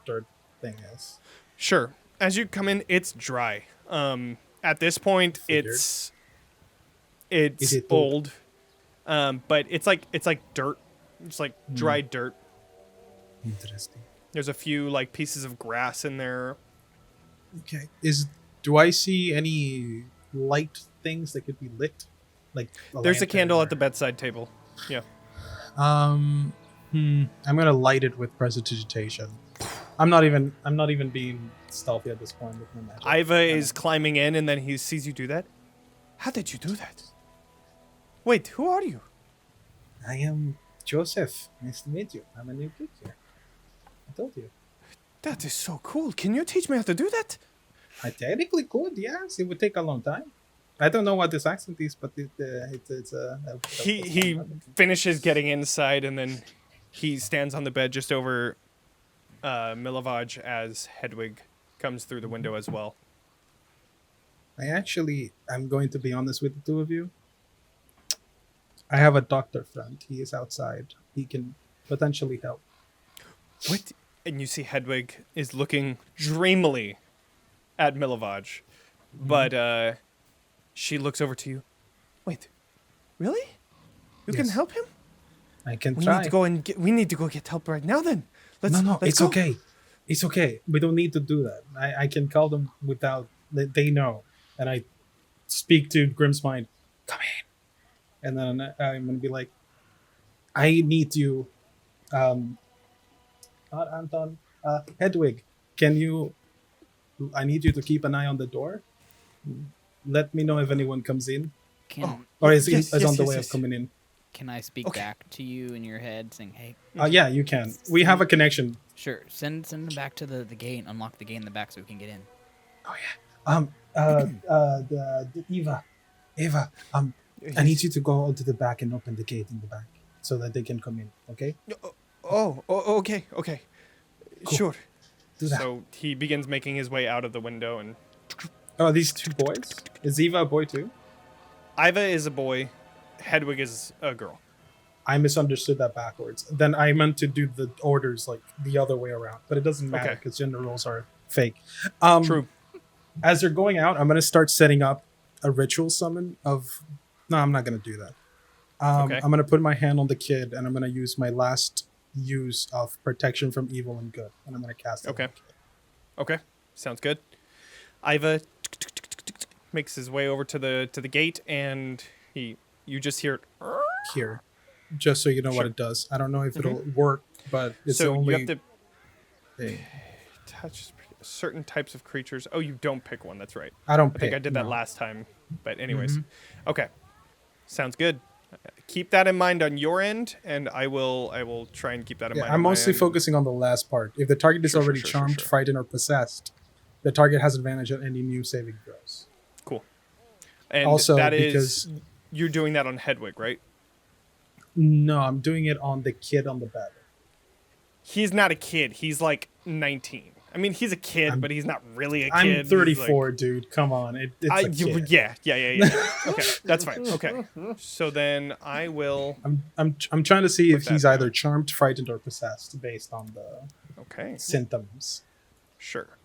dirt thing is. Sure. As you come in, it's dry. At this point, Figured. it's Is it old, but it's like dirt It's like dry dirt. Interesting. There's a few like pieces of grass in there. Okay. Do I see any light things that could be lit? Like There's a candle lantern at the bedside table. Yeah. I'm gonna light it with prestidigitation. I'm not even being stealthy at this point with my magic. Iva is climbing in, and then he sees you do that. How did you do that? Wait, who are you? I am Joseph. Nice to meet you. I'm a new kid here. I told you. That is so cool. Can you teach me how to do that? I technically could, yes. It would take a long time. I don't know what this accent is, but it's He finishes getting inside, and then he stands on the bed just over Malevolent as Hedwig comes through the window as well. I'm going to be honest with the two of you. I have a doctor friend. He is outside. He can potentially help. What? And you see Hedwig is looking dreamily at Malevolent, but she looks over to you. Wait, really? You can Yes. help him? I can We try. need to go and we need to go get help right now. Then let's. No, let's it's go. okay. It's okay. We don't need to do that. I can call them without they know. And I speak to Grimm's mind. Come in. And then I'm gonna be like, I need you, not Anton, Hedwig. Can you? I need you to keep an eye on the door. Let me know if anyone comes in, Can or is Yes, on yes, the yes, way yes. of coming in. can I speak Okay. back to you in your head, saying, "Hey, Yeah, you can. We have a connection. sure, send them back to the gate, unlock the gate in the back so we can get in." Oh yeah. The Eva, I need you to go to the back and open the gate in the back so that they can come in. Okay? Okay. Cool. Sure. Do that. So he begins making his way out of the window, and Oh, these two boys? Is Eva a boy too? Iva is a boy, Hedwig is a girl. I misunderstood that backwards. Then I meant to do the orders like the other way around, but it doesn't matter Okay. because gender roles are fake. True. As they're going out, I'm gonna start setting up a ritual summon of. No, I'm not gonna do that. Okay. I'm gonna put my hand on the kid, and I'm gonna use my last use of protection from evil and good, and I'm gonna cast it. Okay. on the kid. Okay, sounds good. Iva makes his way over to the gate, and you just hear. Here, just so you know what Sure. it does. I don't know if it'll work, but it's So only. you have to thing. touch certain types of creatures. Oh, you don't pick one. That's right. I don't I think pick, I did that no. last time. But anyways, okay, sounds good. Keep that in mind on your end, and I will try and keep that in Yeah, mind. I'm on my mostly end. focusing on the last part. If the target is Sure, already sure, charmed, sure. frightened, or possessed, the target has advantage on any new saving throws. Cool. And Also, that is because- you're doing that on Hedwig, right? No, I'm doing it on the kid on the bed. He's not a kid. He's like 19. I mean, he's a kid, but he's not really a kid. I'm He's 34, dude. Come on, it's a kid. Yeah. Okay, that's fine. Okay, so then I will. I'm trying to see if Put he's that either down. charmed, frightened, or possessed based on the Okay, symptoms. sure.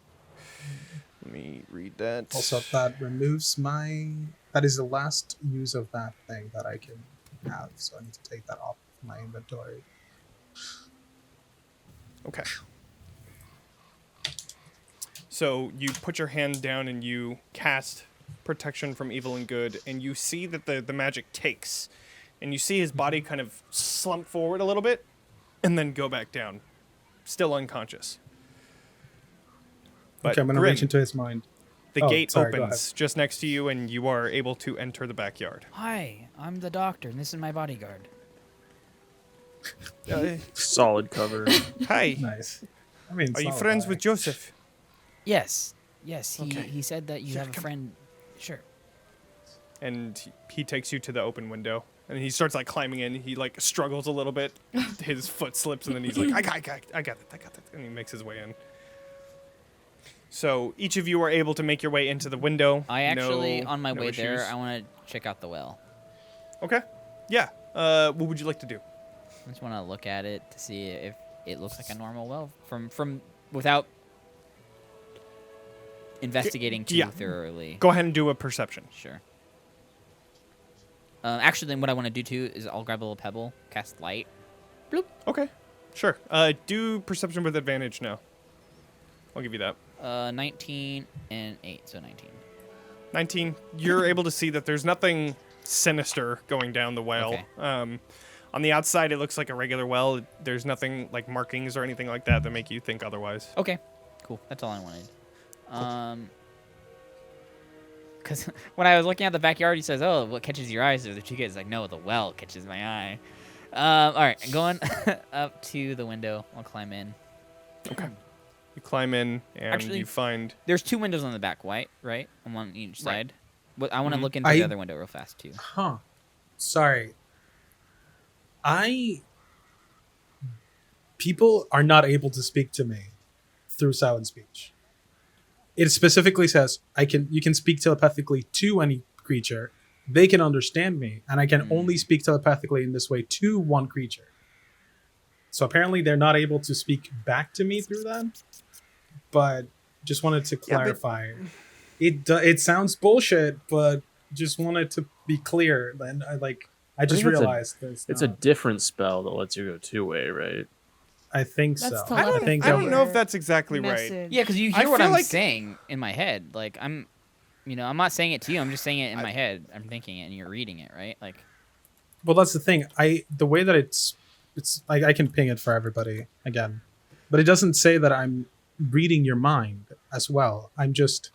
Let me read that. Also, that removes my. That is the last use of that thing that I can have, so I need to take that off my inventory. Okay. So you put your hand down and you cast protection from evil and good, and you see that the magic takes, and you see his body kind of slump forward a little bit, and then go back down, still unconscious. But Okay, I'm gonna Grimm, reach into his mind. the Oh, gate sorry, go opens just next to you, and you are able to enter the backyard. Hi, I'm the doctor, and this is my bodyguard. Solid cover. Hi, Nice. I mean, it's are you not friends bad. with Joseph? Yes, he Okay. he said that you Sure, have a come- friend. Sure. And he takes you to the open window, and he starts like climbing in. He like struggles a little bit, his foot slips, and then he's like, I got it, and he makes his way in. So each of you are able to make your way into the window. I actually, No- on my no way there, issues. I want to check out the well. Okay, yeah. What would you like to do? I just want to look at it to see if it looks like a normal well from without investigating too yeah. thoroughly. Go ahead and do a perception. Sure. Actually, then what I want to do too is I'll grab a little pebble, cast light, Okay, sure. Do perception with advantage now. I'll give you that. 19 and 8, so 19. 19. You're able to see that there's nothing sinister going down the well. Okay. On the outside, it looks like a regular well. There's nothing like markings or anything like that make you think otherwise. Okay, cool. That's all I wanted. Because when I was looking at the backyard, he says, "Oh, what catches your eyes?" Are the two kids like, "No, the well catches my eye." All right, I'm going up to the window. I'll climb in. Okay. You climb in and Actually, you find. There's 2 windows on the back, right? On one each Right. side. But I want to Mhm. look into the other window real fast too. Huh. Sorry. People are not able to speak to me through silent speech. It specifically says you can speak telepathically to any creature. They can understand me, and I can only speak telepathically in this way to one creature. So apparently they're not able to speak back to me through that. But just wanted to clarify. It sounds bullshit, but just wanted to be clear. And I just realized it's a different spell that lets you go 2-way, right? I think That's so. telepathy. I don't know if that's exactly right. Message. Yeah, because you I hear what feel I'm like- saying in my head. Like I'm not saying it to you. I'm just saying it in my head. I'm thinking it, and you're reading it, right? Like. Well, that's the thing. The way that it's like I can ping it for everybody again, but it doesn't say that I'm reading your mind as well. I'm just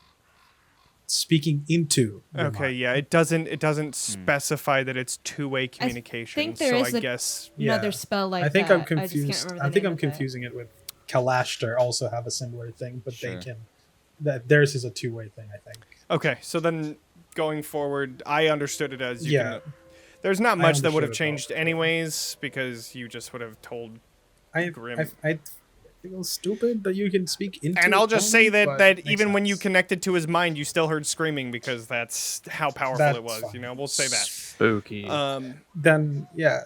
speaking into. Your Okay, mind. yeah, it doesn't specify that it's two-way communication. think there so is I guess Another spell like I think that. I'm confused. I just can't remember I the think name I'm of it. confusing it with Kalashtar. Also have a similar thing, but Sure. they can. That theirs is a 2-way thing. I think. Okay, so then going forward, I understood it as Yeah. There's not I much that would have understood it changed anyways because you just would have told. I Grimm. I feel stupid that you can speak into. And I'll it just only, say that but that makes even when you sense. connected to his mind, you still heard screaming because that's how powerful That's it was. fine. You know, we'll say that. Spooky. Then yeah.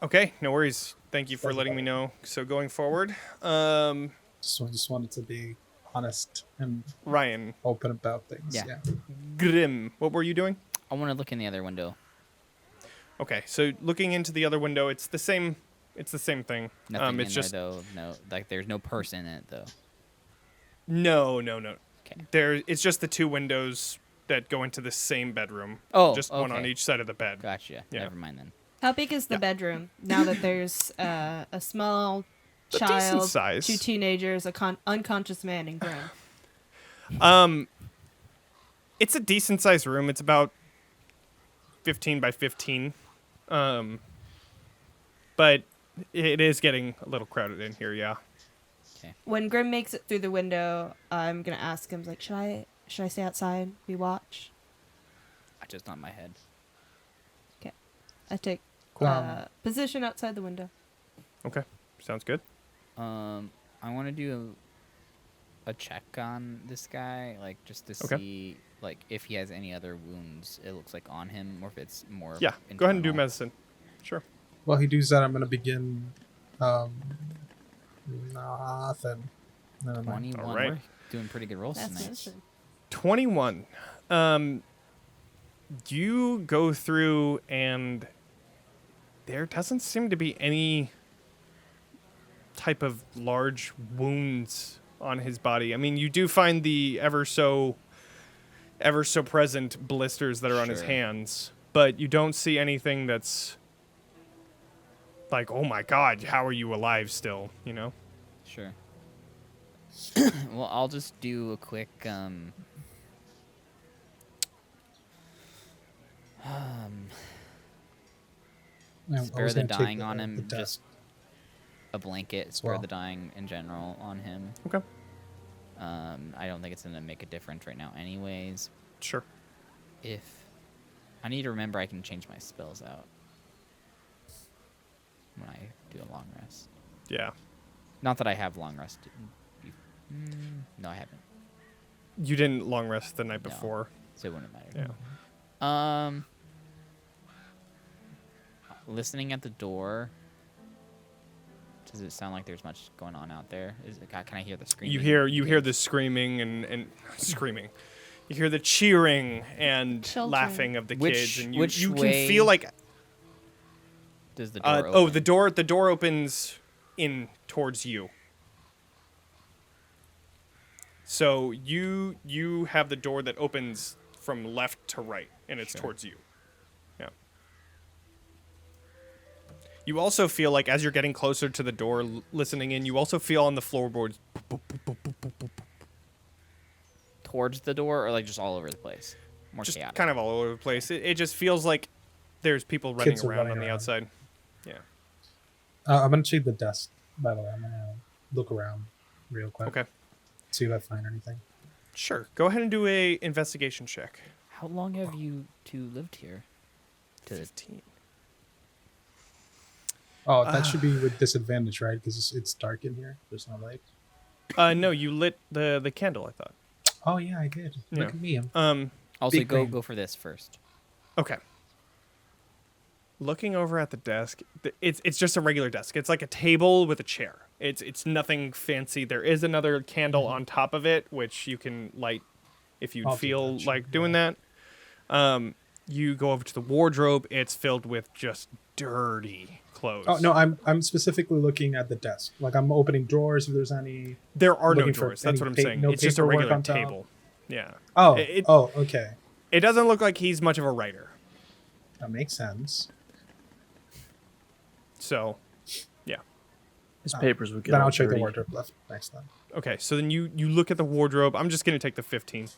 Okay, no worries. Thank you for letting me know. So going forward, Just wanted to be honest and Ryan, open about things. Yeah. Yeah. Grimm, what were you doing? I want to look in the other window. Okay, so looking into the other window, it's the same. It's the same thing. Nothing It's in just there though. No, like there's no person in it though. no. Okay. It's just the two windows that go into the same bedroom. Oh, just one on okay. each side of the bed. Gotcha. Yeah. Never mind then. How big is the Yeah. bedroom now that there's a small A decent child, size. 2 teenagers, a unconscious man, and Grimm? It's a decent sized room. It's about 15 by 15. But it is getting a little crowded in here, yeah. When Grimm makes it through the window, I'm gonna ask him like, should I stay outside? We watch. I just not in my head. I take position outside the window. Okay, sounds good. I want to do a check on this guy, like just to Okay. see like if he has any other wounds. It looks like on him, or if it's more. Yeah, go ahead and do internal. medicine. Sure. While he does that, I'm gonna begin. Nothing. Never mind. 21. All right. We're doing pretty good rolls That's tonight. medicine. 21. You go through and there doesn't seem to be any type of large wounds on his body. I mean, you do find the ever so present blisters that are on his Sure. hands, but you don't see anything that's like, oh my god, how are you alive still, you know? Sure. Well, I'll just do a quick I spare was the gonna take dying on him, the death. just a blanket, spare well. the dying in general on him. Okay. I don't think it's gonna make a difference right now anyways. Sure. If I need to remember I can change my spells out when I do a long rest. Yeah. Not that I have long rest. No, I haven't. You didn't long rest the night No. before. So it wouldn't matter. Yeah. Listening at the door. Does it sound like there's much going on out there? Can I hear the screaming? You hear the screaming and screaming. You hear the cheering and Children. laughing of the Which- kids, and which you way- can feel like does the door open? The door opens in towards you. So you have the door that opens from left to right, and it's towards you. Yeah. You also feel like as you're getting closer to the door, listening in, you also feel on the floorboards. Towards the door, or like just all over the place? More Just chaotic. kind of all over the place. It just feels like there's people running Kids are around running on the around. outside. Yeah. I'm gonna check the desk. By the way, I'm gonna look around real quick. Okay. See if I find anything. Sure. Go ahead and do a investigation check. How long have you two lived here? 15. Oh, that should be with disadvantage, right? Because it's dark in here. There's no light. No, you lit the candle, I thought. Oh yeah, I did. Yeah. Look at me. Also, Big brain. go for this first. Okay. Looking over at the desk, it's just a regular desk. It's like a table with a chair. It's nothing fancy. There is another candle on top of it, which you can light if you I'll do feel that, sure, like doing that. You go over to the wardrobe. It's filled with just dirty clothes. Oh no, I'm specifically looking at the desk. Like I'm opening drawers if there's any. There are no looking for drawers. That's any what I'm saying. no It's just a paperwork regular on top. table. Yeah. Oh, It- okay. It doesn't look like he's much of a writer. That makes sense. So, yeah. His papers would get Then all I'll check the dirty. wardrobe left next time. Okay, so then you look at the wardrobe. I'm just going to take the 15.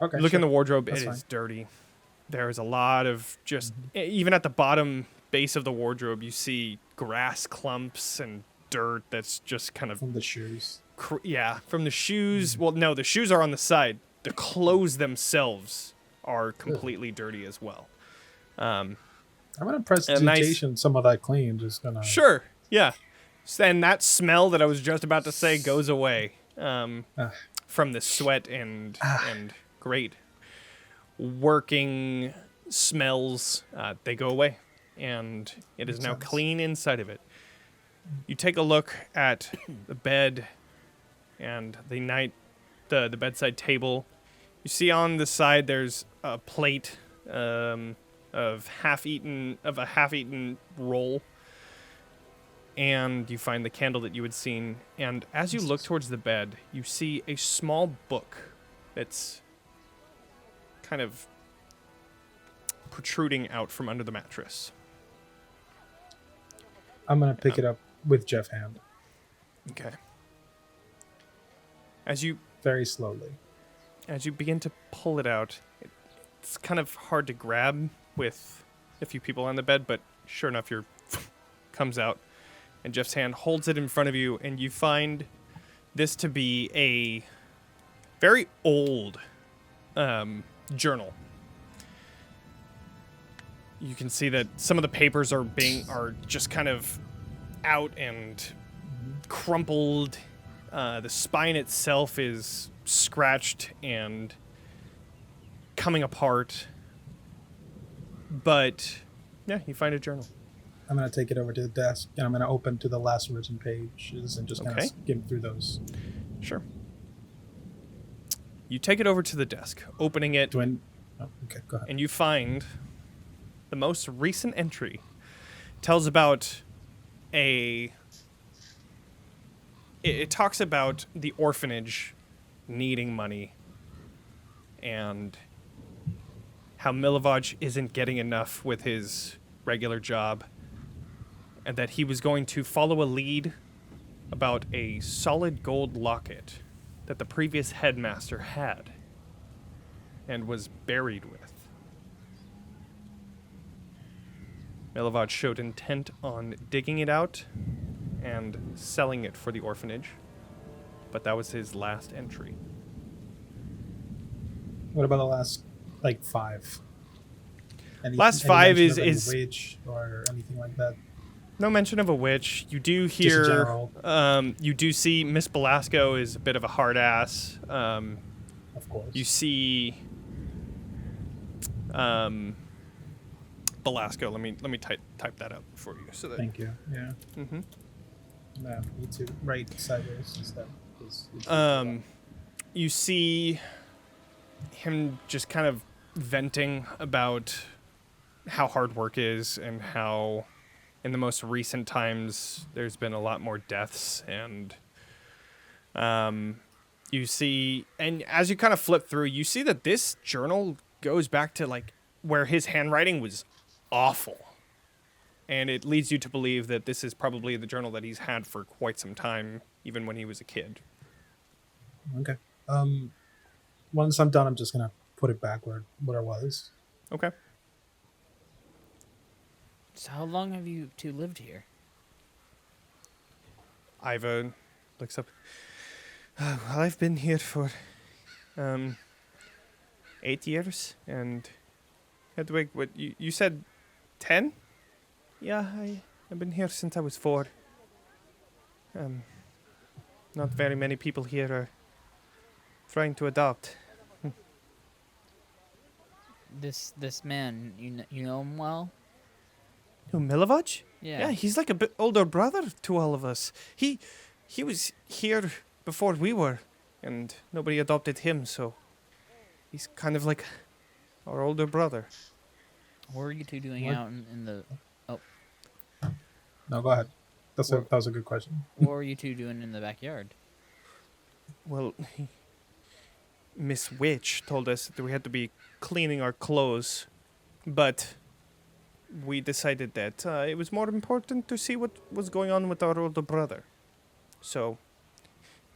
Okay. You look in the wardrobe, That's it fine. is dirty. There's a lot of just, even at the bottom base of the wardrobe, you see grass clumps and dirt that's just kind of, From the shoes. from the shoes. Well, no, the shoes are on the side. The clothes themselves are completely dirty as well. I'm gonna press A nice- digitation some of that clean. Just gonna. Sure, yeah. And that smell that I was just about to say goes away from the sweat and great working smells. They go away, and it is Makes now sense. clean inside of it. You take a look at the bed and the bedside table. You see on the side there's a plate of a half-eaten roll. And you find the candle that you had seen. And as you look towards the bed, you see a small book that's kind of protruding out from under the mattress. I'm gonna pick it up with Jeff hand Okay. As you very slowly. begin to pull it out, it's kind of hard to grab with a few people on the bed, but sure enough, your comes out. And Jeff's hand holds it in front of you, and you find this to be a very old journal. You can see that some of the papers are just kind of out and crumpled. The spine itself is scratched and coming apart. But yeah, you find a journal. I'm gonna take it over to the desk and I'm gonna open to the last written pages and just kind Okay. of skim through those. Sure. You take it over to the desk, opening it, Oh, okay, go ahead. and you find the most recent entry tells about it talks about the orphanage needing money and how Malevolent isn't getting enough with his regular job, and that he was going to follow a lead about a solid gold locket that the previous headmaster had and was buried with. Malevolent showed intent on digging it out and selling it for the orphanage, but that was his last entry. What about the last, like, 5? Last any 5 mention of any is wage or anything like that. no mention of a witch. You do a hear, general. you do see Miss Belasco is a bit of a hard ass. Of course. You see, Belasco. Let me type that up for you so that. Thank you. Yeah. Mhm. No, need to write sideways instead. 'cause You see him just kind of venting about how hard work is and how in the most recent times, there's been a lot more deaths, and you see, and as you kind of flip through, you see that this journal goes back to like where his handwriting was awful, and it leads you to believe that this is probably the journal that he's had for quite some time, even when he was a kid. Okay. Once I'm done, I'm just gonna put it back where it was. Okay. So how long have you two lived here? Iva looks up. Well, I've been here for 8 years, and Hedwig, what you said 10? Yeah, I've been here since I was 4. Not very many people here are trying to adopt. This man, you know him well? Who, Malevolent? Yeah. Yeah, he's like a bit older brother to all of us. He was here before we were, and nobody adopted him, so he's kind of like our older brother. What were you two doing What? out in the? No, go ahead. That was a good question. What were you two doing in the backyard? Well, Miss Witch told us that we had to be cleaning our clothes, but we decided that it was more important to see what was going on with our older brother. So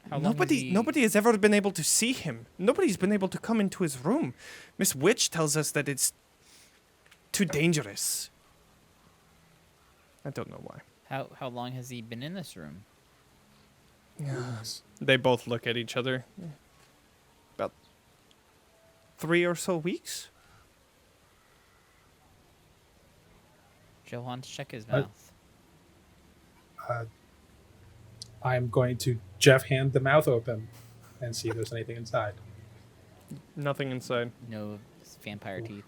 How long has he- nobody has ever been able to see him. Nobody's been able to come into his room. Miss Witch tells us that it's too dangerous. I don't know why. How long has he been in this room? They both look at each other. About 3 or so weeks. Joe wants to check his I- mouth. I'm going to Jeff hand the mouth open and see if there's anything inside. Nothing inside. No vampire teeth.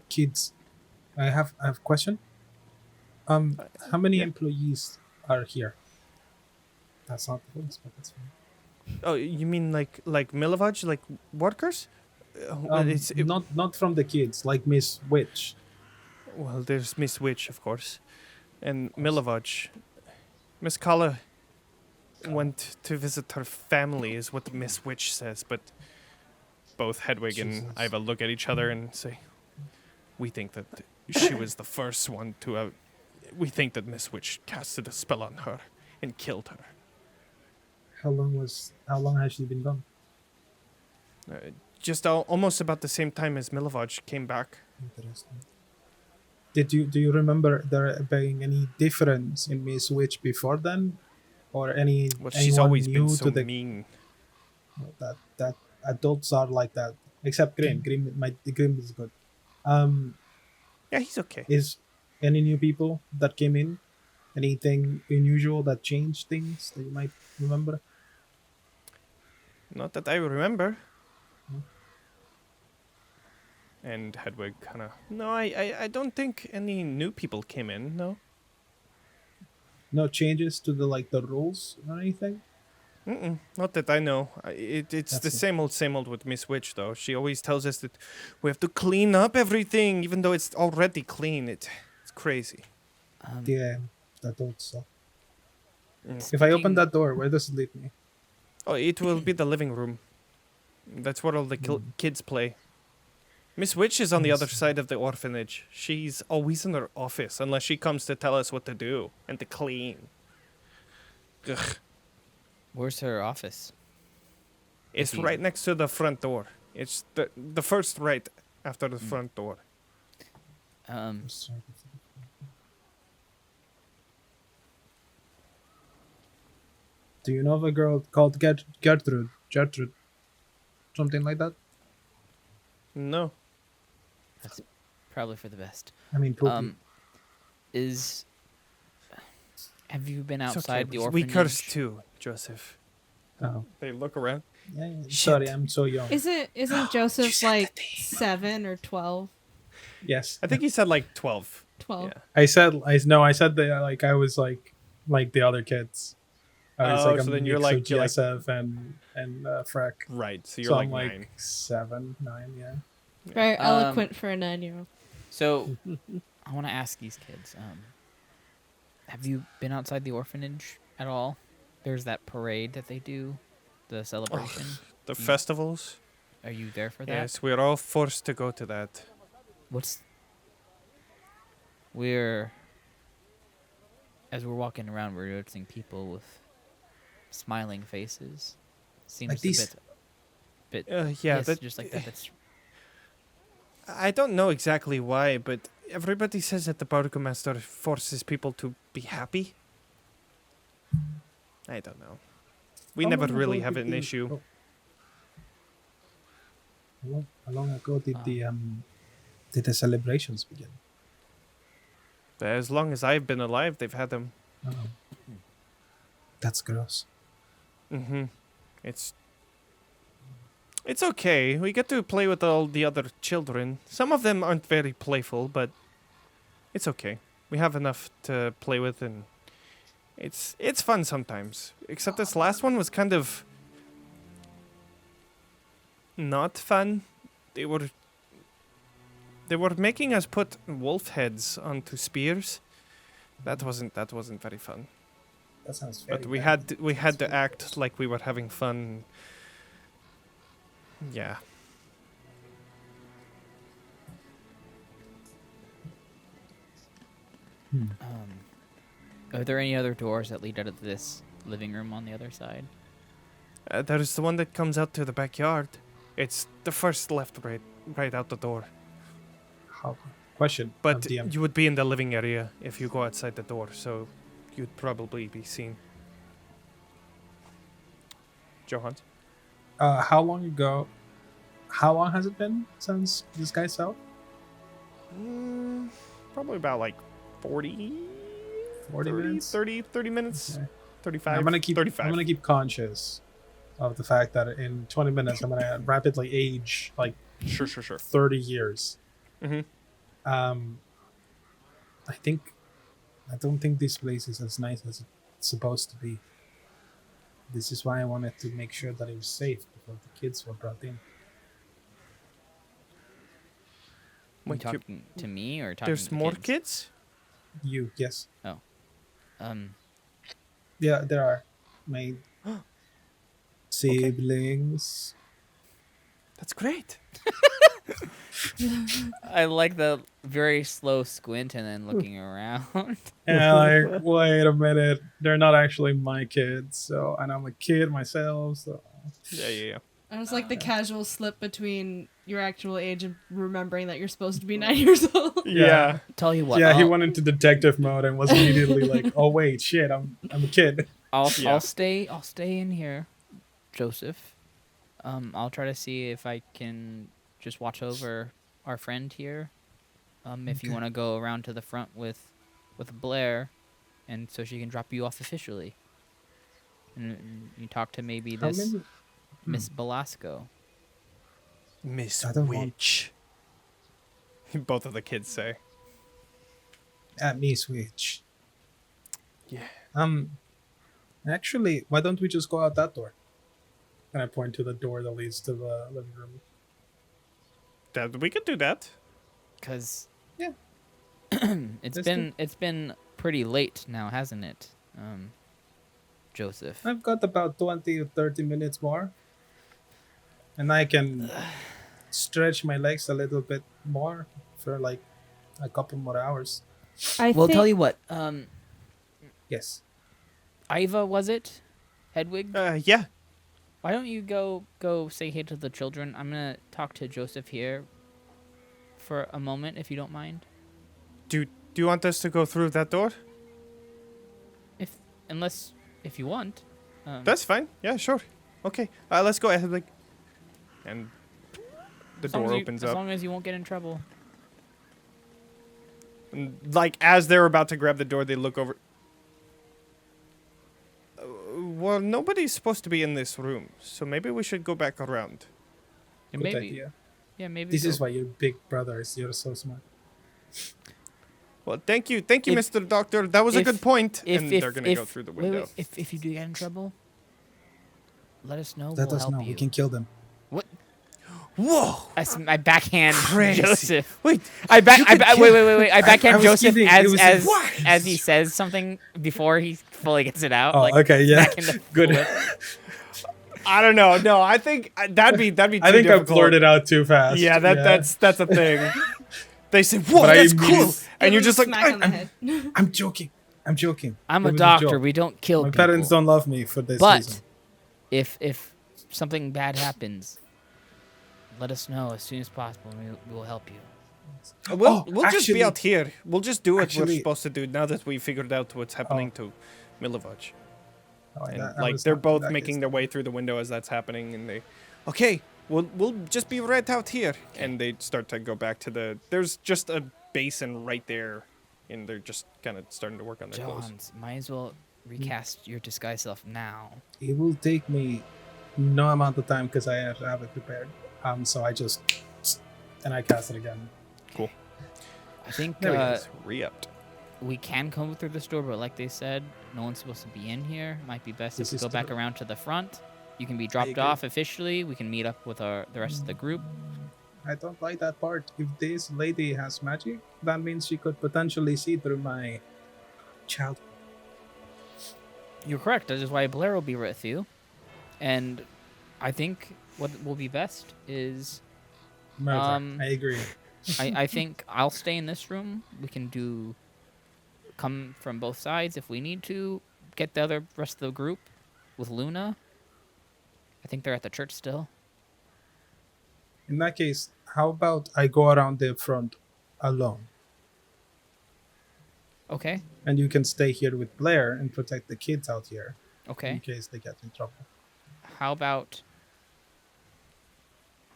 Kids, I have a question. How many employees are here? That's not the voice, but that's fine. Oh, you mean like Milovaj, like workers? Well, Not from the kids, like Miss Witch. well, there's Miss Witch, of course, and Milovaj. Miss Kala went to visit her family, is what Miss Witch says. But both Hedwig and Jesus. Iva look at each other and say, "We think that she was the first one to have. We think that Miss Witch casted a spell on her and killed her." How long has she been gone? Just almost about the same time as Milovaj came back. Interesting. Do you remember there being any difference in Miss Witch before then, or any? Well, she's anyone always been new so to the mean. that adults are like that, except Grimm. Grimm is good. Yeah, he's okay. Is any new people that came in? Anything unusual that changed things that you might remember? Not that I remember. And Hedwig kind of... No, I don't think any new people came in, no. No changes to the rules or anything? Not that I know. It's That's the it. same old with Miss Witch, though. She always tells us that we have to clean up everything, even though it's already clean. It's crazy. Yeah, adults. So. Mm. If I open that door, where does it lead me? Oh, it will be the living room. That's where all the kids play. Miss Witch is on the other side of the orphanage. She's always in her office, unless she comes to tell us what to do and to clean. Ugh. Where's her office? It's you- right next to the front door. It's the first right after the front door. Do you know of a girl called Gertrude? Gertrude? Something like that? No. That's probably for the best. I mean, Pookie. Have you been It's outside okay. the orphanage? We curse too, Joseph. Oh. They look around. Yeah, Shit. sorry, I'm so young. Isn't Joseph like 7 or 12? Yes. I think he said like 12. 12. Yeah. I said that I was like the other kids. I was Oh, like so a then you're mix of like- you're like- GSF and Freck. Right. So you're So like I'm like 9. 7, 9, yeah. Very Um, eloquent for a 9-year-old. So, I want to ask these kids. Have you been outside the orphanage at all? There's that parade that they do, the celebration. The festivals. Are you there for that? Yes, we're all forced to go to that. As we're walking around, we're noticing people with smiling faces. Seems Like a these? bit. Yeah, Yes, that, just like that. That's I don't know exactly why, but everybody says that the Burgomaster forces people to be happy. I don't know. We How never long really ago have did an the- issue. oh. How long ago did the celebrations begin? As long as I've been alive, they've had them. Oh. That's gross. Mm-hmm. It's okay. We get to play with all the other children. Some of them aren't very playful, but it's okay. We have enough to play with, and it's fun sometimes. Except this last one was kind of not fun. They were making us put wolf heads onto spears. That wasn't very fun. That sounds very But we bad. had to act like we were having fun. Yeah. Are there any other doors that lead out of this living room on the other side? There's the one that comes out to the backyard. It's the first left right out the door. Question. But DM. you would be in the living area if you go outside the door, so you'd probably be seen. Johan? How long has it been since this guy's out? Probably about like 40 minutes? 30 minutes. Okay. 35. I'm gonna keep 35. I'm gonna keep conscious of the fact that in 20 minutes I'm gonna rapidly age like Sure. 30 years. Mhm. I don't think this place is as nice as it's supposed to be. This is why I wanted to make sure that it was safe before the kids were brought in. You Wait, talking to me or talking There's to more kids? kids? You, yes. Um, Yeah, there are. My siblings. That's great. I like the very slow squint and then looking around. And like, wait a minute, they're not actually my kids. So, and I'm a kid myself. So, Yeah. And it's like the casual slip between your actual age and remembering that you're supposed to be 9 years old. Yeah. Tell you what. yeah, he I'll- went into detective mode and was immediately like, "Oh wait, shit, I'm a kid." I'll Yeah. stay in here, Joseph. I'll try to see if I can just watch over our friend here. If you Okay. want to go around to the front with Blaire, and so she can drop you off officially. And you talk to maybe How this many? Miss Belasco. Miss I don't want- Witch. Both of the kids say. At me, switch. Yeah. Actually, why don't we just go out that door? And I point to the door that leads to the living room. We could do that. Cause Yeah. it's Let's been pretty late now, hasn't it, Joseph? I've got about 20 or 30 minutes more. And I can stretch my legs a little bit more for like a couple more hours. Well, tell you what. Yes. Iva, was it? Hedwig? Yeah. Why don't you go say hey to the children? I'm gonna talk to Joseph here for a moment, if you don't mind. Do you want us to go through that door? If you want. That's fine. Yeah, sure. Okay. Let's go ahead. And the door opens As up. long as you won't get in trouble. And, as they're about to grab the door, they look over. Well, nobody's supposed to be in this room, so maybe we should go back around. Yeah, Good maybe. idea. Yeah, maybe. This is go. why you're big brothers. You're so smart. Well, thank you, If- Mr. Doctor. That was a if- good point. If, And if, they're gonna if, go through the wait, window. wait, if you do get in trouble, let us know. Let we'll us help know. you. We can kill them. Whoa! I backhand Crazy. Joseph. Wait, Wait. I I backhand was Joseph kidding. It was as he says something before he fully gets it out. Oh, like, okay, yeah. backhand the Good. flip. I don't know. No, I think that'd be too I think difficult. I blurted out too fast. Yeah, that's a thing. They say, "Whoa, But I that's immediately- cool," and you're just like, smack on the head. I'm joking. I'm joking. I'm It a was doctor. joke. We don't kill My people. parents don't love me for this But reason. if something bad happens, let us know as soon as possible, and we will help you. "We'll Oh, just be actually- out here. We'll just do what we're actually- supposed to do now that we figured out what's happening to Malevolent." Oh, And I like was they're not- both that making is- their way through the window as that's happening, and they, okay, we'll just be right out here, and they start to go back to the. There's just a basin right there, and they're just kind of starting to work on their clothes. Johns, might as well recast your disguise self now. It will take me no amount of time because I have to have it prepared. So I just and I cast it again. Cool. I think There he is. Re-upped. we can come through this door, but like they said, no one's supposed to be in here. Might be best This if we is go back true. around to the front. You can be dropped agree. off officially. We can meet up with the rest of the group. I don't like that part. If this lady has magic, that means she could potentially see through my child. You're correct. That is why Blaire will be with you. And I think what will be best is Murder. I agree. I think I'll stay in this room. We can come from both sides if we need to. Get the other rest of the group with Luna. I think they're at the church still. In that case, how about I go around the front alone, Okay. and you can stay here with Blaire and protect the kids out here in Okay. case they get in trouble. How about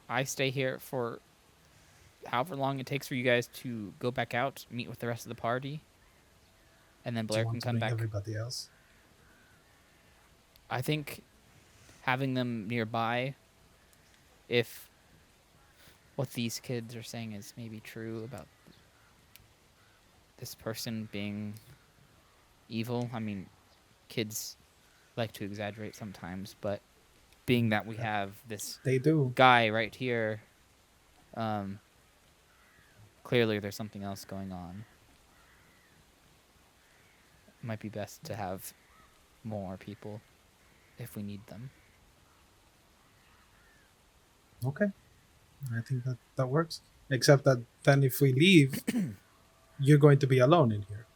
I stay here for however long it takes for you guys to go back out, meet with the rest of the party, and then Do Blaire you can want to come bring back. everybody else? I think having them nearby, if what these kids are saying is maybe true about this person being evil. I mean, kids like to exaggerate sometimes, but being that we have this They do. guy right here, clearly there's something else going on. Might be best to have more people if we need them. Okay. I think that works. Except that then if we leave, you're going to be alone in here.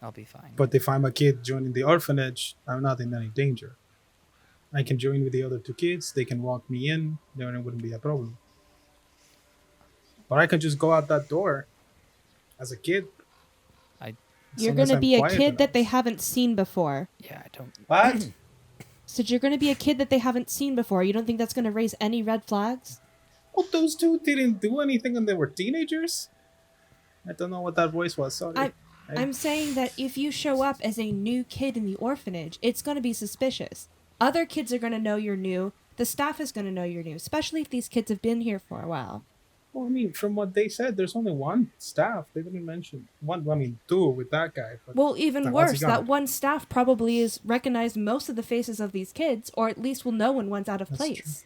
I'll be fine. But if I'm a kid joining the orphanage, I'm not in any danger. I can join with the other two kids. They can walk me in. Then it wouldn't be a problem. But I can just go out that door as a kid. You're Unless gonna I'm be a quiet kid that enough. they haven't seen before. Yeah, I don't. What? So you're gonna be a kid that they haven't seen before. You don't think that's gonna raise any red flags? Well, those two didn't do anything when they were teenagers. I don't know what that voice was. Sorry. I'm saying that if you show up as a new kid in the orphanage, it's gonna be suspicious. Other kids are gonna know you're new. The staff is gonna know you're new, especially if these kids have been here for a while. Well, I mean, from what they said, there's only one staff. They didn't mention one. I mean, two with that guy. But Well, even Then what's he worse, gonna that do? one staff probably is recognized most of the faces of these kids, or at least will know when one's out of That's place.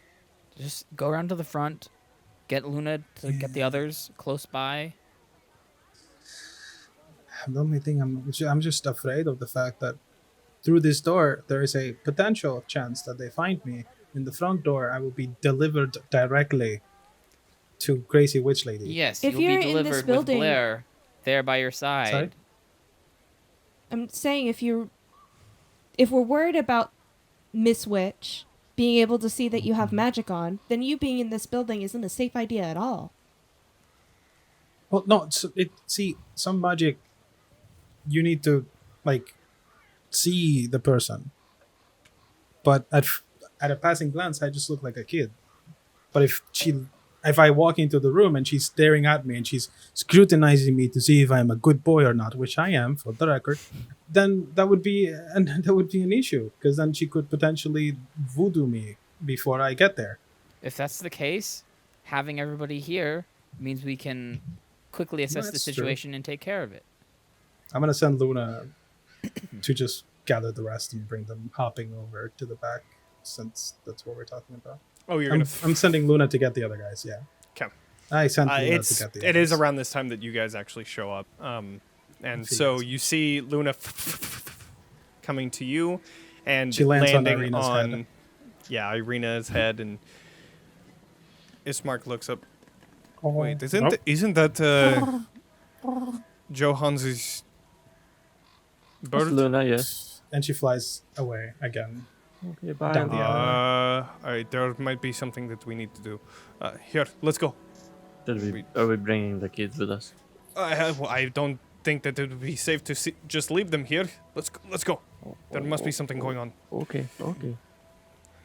Just go around to the front, get Luna to get the others close by. the only thing I'm just afraid of the fact that through this door there is a potential chance that they find me. In the front door, I will be delivered directly to Crazy Witch Lady. Yes, If you'll you're be in this delivered with building- Blaire there by your side. Sorry? I'm saying if we're worried about Miss Witch being able to see that you have magic on, then you being in this building isn't a safe idea at all. Well, no. See, some magic, you need to like see the person. But at a passing glance, I just look like a kid. But if I walk into the room and she's staring at me and she's scrutinizing me to see if I'm a good boy or not, which I am, for the record, then that would be an issue, because then she could potentially voodoo me before I get there. If that's the case, having everybody here means we can quickly assess the That's true. situation and take care of it. I'm gonna send Luna to just gather the rest and bring them hopping over to the back, since that's what we're talking about. Oh, you're I'm, gonna. I'm sending Luna to get the other guys. Yeah. Okay. I sent Luna to It's get the it is others. around this time that you guys actually show up. And so you see Luna coming to you, and She lands on landing Ireena's on head. yeah, Ireena's head, and Ismark looks up. Oh, Wait, isn't nope. isn't that Johan's It's bird? Luna, yes. And she flies away again. Okay, bye. Down the Luna. Alright, there might be something that we need to do. Here, let's go. Are we bringing the kids with us? I don't think that it would be safe to just leave them here. Let's go. There must be something going on. Okay.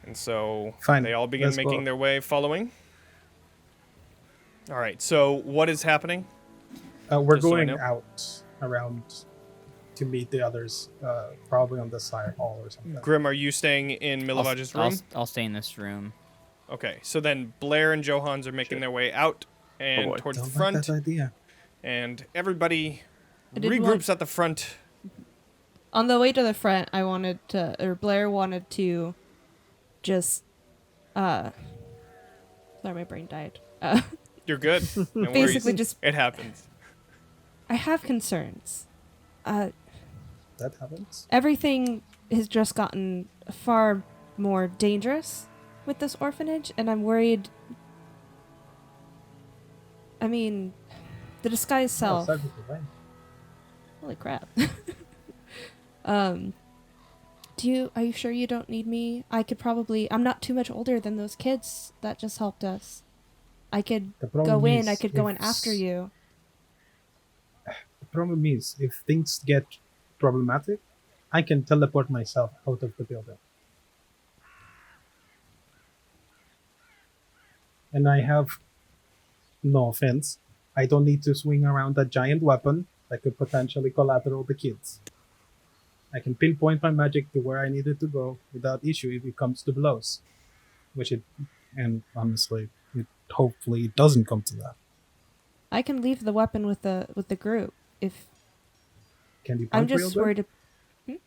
And so Fine, they all begin let's making go. their way, following. All right. So what is happening? We're Just so I going know. out around to meet the others, probably on this side hall or something. Grim, are you staying in Milovaj's room? I'll stay in this room. Okay. So then Blaire and Johans are making their way out and boy. towards Don't the front, like that idea. and everybody I did regroups at the front. On the way to the front, Blaire wanted to just, sorry, my brain died. You're good. No Basically worries. just- It happens. I have concerns. That happens. Everything has just gotten far more dangerous with this orphanage, and I'm worried. I mean, the disguise self. Oh, start with the rain. Holy crap. Are you sure you don't need me? I'm not too much older than those kids that just helped us. I could The problem go in, is I could go in if after you. The problem is, if things get problematic, I can teleport myself out of the building. And I have, no offense, I don't need to swing around a giant weapon that could potentially collateral the kids. I can pinpoint my magic to where I needed to go without issue if it comes to blows. And honestly, it hopefully doesn't come to that. I can leave the weapon with the group if Can you punch I'm real just good? worried. Can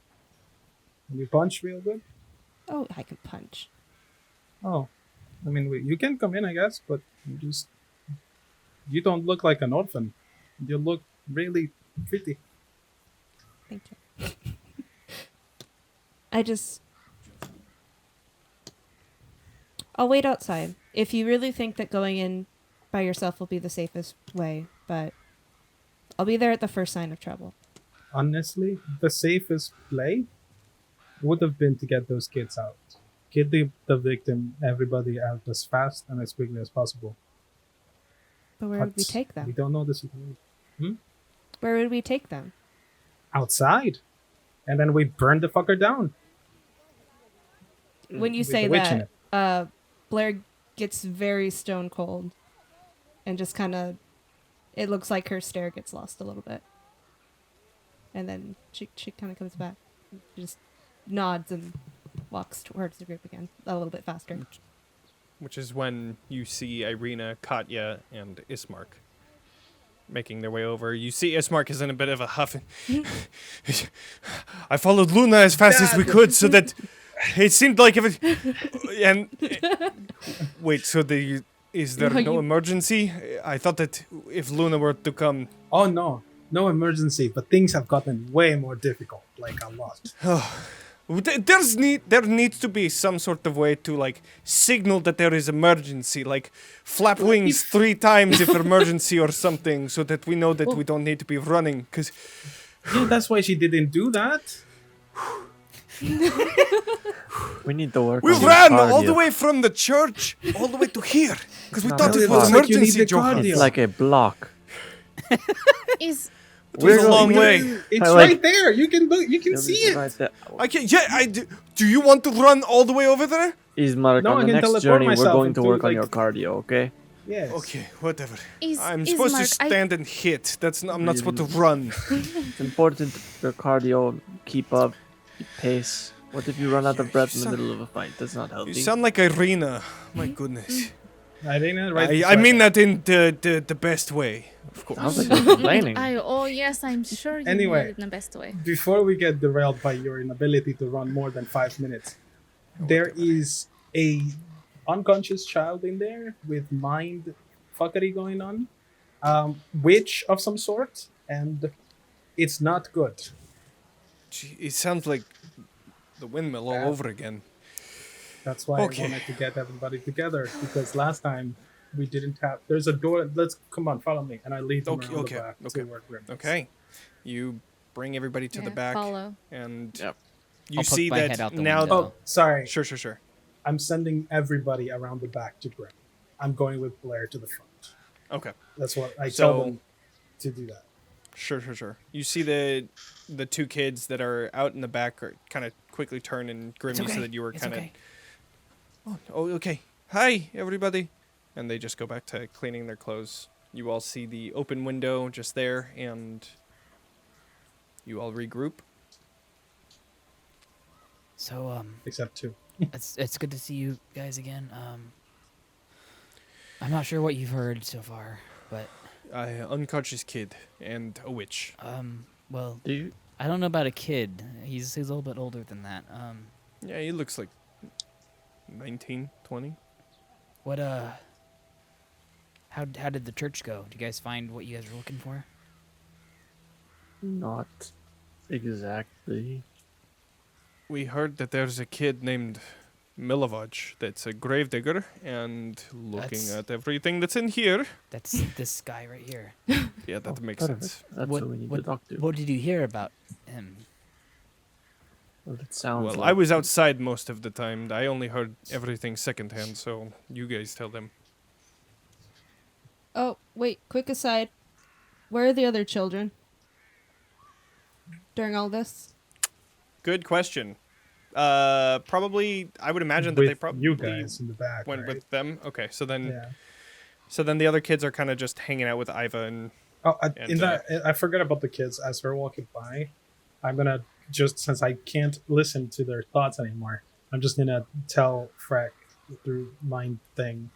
you punch real good? Oh, I can punch. Oh, I mean, you can come in, I guess, but you don't look like an orphan. You look really pretty. Thank you. I'll wait outside. If you really think that going in by yourself will be the safest way, but I'll be there at the first sign of trouble. Honestly, the safest play would have been to get those kids out. Get the victim, everybody out as fast and as quickly as possible. But where would we But take We them? don't know the situation. Where would we take them? Outside. And then we burn the fucker down. When you With say the witch in that, Blaire gets very stone cold and just kind of, it looks like her stare gets lost a little bit. And then she kind of comes back, just nods and walks towards the group again a little bit faster. Which is when you see Ireena, Katya, and Ismark making their way over. You see Ismark is in a bit of a huff. I followed Luna as fast as we could so that it seemed like if it... And... Wait, so is there No, no you- emergency? I thought that if Luna were to come... Oh no, no emergency, but things have gotten way more difficult, like a lot. There needs to be some sort of way to like signal that there is emergency, like flap wings 3 times if emergency or something, so that we know that we don't need to be running. Cause Yeah, that's why she didn't do that. We need to work we on your ran all the cardio. way from the church all the way to here, because we No, thought really, it was it looks like you need emergency, the Johan. cardio. It's like a block. Is It was a We're long going- way. It's I like- right there. You can look. You can Yeah, see it's it. right there. I can. Yeah, I do. Do you want to run all the way over there? Ismark, No, I on the can next teleport journey, we're myself going to into, work on like- your cardio, okay? Yes. Okay, whatever. Is I'm supposed to Ismark, stand and hit. I'm not supposed to run. It's important your cardio, keep up, pace. What if you run out of breath in the middle of a fight? That's not You healthy. sound like Ireena. My goodness. Ireena, right? I mean that in the best way, of course. Sounds like you're complaining. Oh yes, I'm sure you Anyway. did it in the best way. Before we get derailed by your inability to run more than 5 minutes, there is a unconscious child in there with mind fuckery going on, witch of some sort, and it's not good. Gee, it sounds like the windmill all Bad. over again. That's why I Okay. wanted to get everybody together, because last time we didn't have. There's a door. Let's come on, follow me, and I lead them around the back to where Grimm is. Okay. You bring everybody to the Yeah, back, follow. and Yep. you I'll poke see my that head out the now. window. Oh, sorry. Sure. I'm sending everybody around the back to Grimm. I'm going with Blaire to the front. Okay. That's what I So- tell them to do that. Sure. You see the two kids that are out in the back are kind of quickly turn, and Grimm, It's you okay. said that you were It's kind of. okay. Oh, okay. Hi, everybody. And they just go back to cleaning their clothes. You all see the open window just there, and you all regroup. So Except two. it's good to see you guys again. I'm not sure what you've heard so far, but Unconscious kid and a witch. well, Do you? I don't know about a kid. He's a little bit older than that. Yeah, he looks like 19, 20. What how did the church go? Did you guys find what you guys were looking for? Not exactly. We heard that there's a kid named Malevolent that's a gravedigger and looking That's- at everything that's in here. That's this guy right here. Yeah, that Oh, makes perfect. sense. That's What- what we need what- to talk to. What did you hear about him? Well, it sounds Well, like I was outside most of the time. I only heard everything secondhand, so you guys tell them. Oh, wait, quick aside. Where are the other children? During all this? Good question. Probably, I would imagine that With they probably you guys in the back. went right? with them. Okay, so then, Yeah. so then the other kids are kind of just hanging out with Iva and. Oh, And, I forgot about the kids as we're walking by. I'm gonna just, since I can't listen to their thoughts anymore, I'm just gonna tell Freck through mind thing.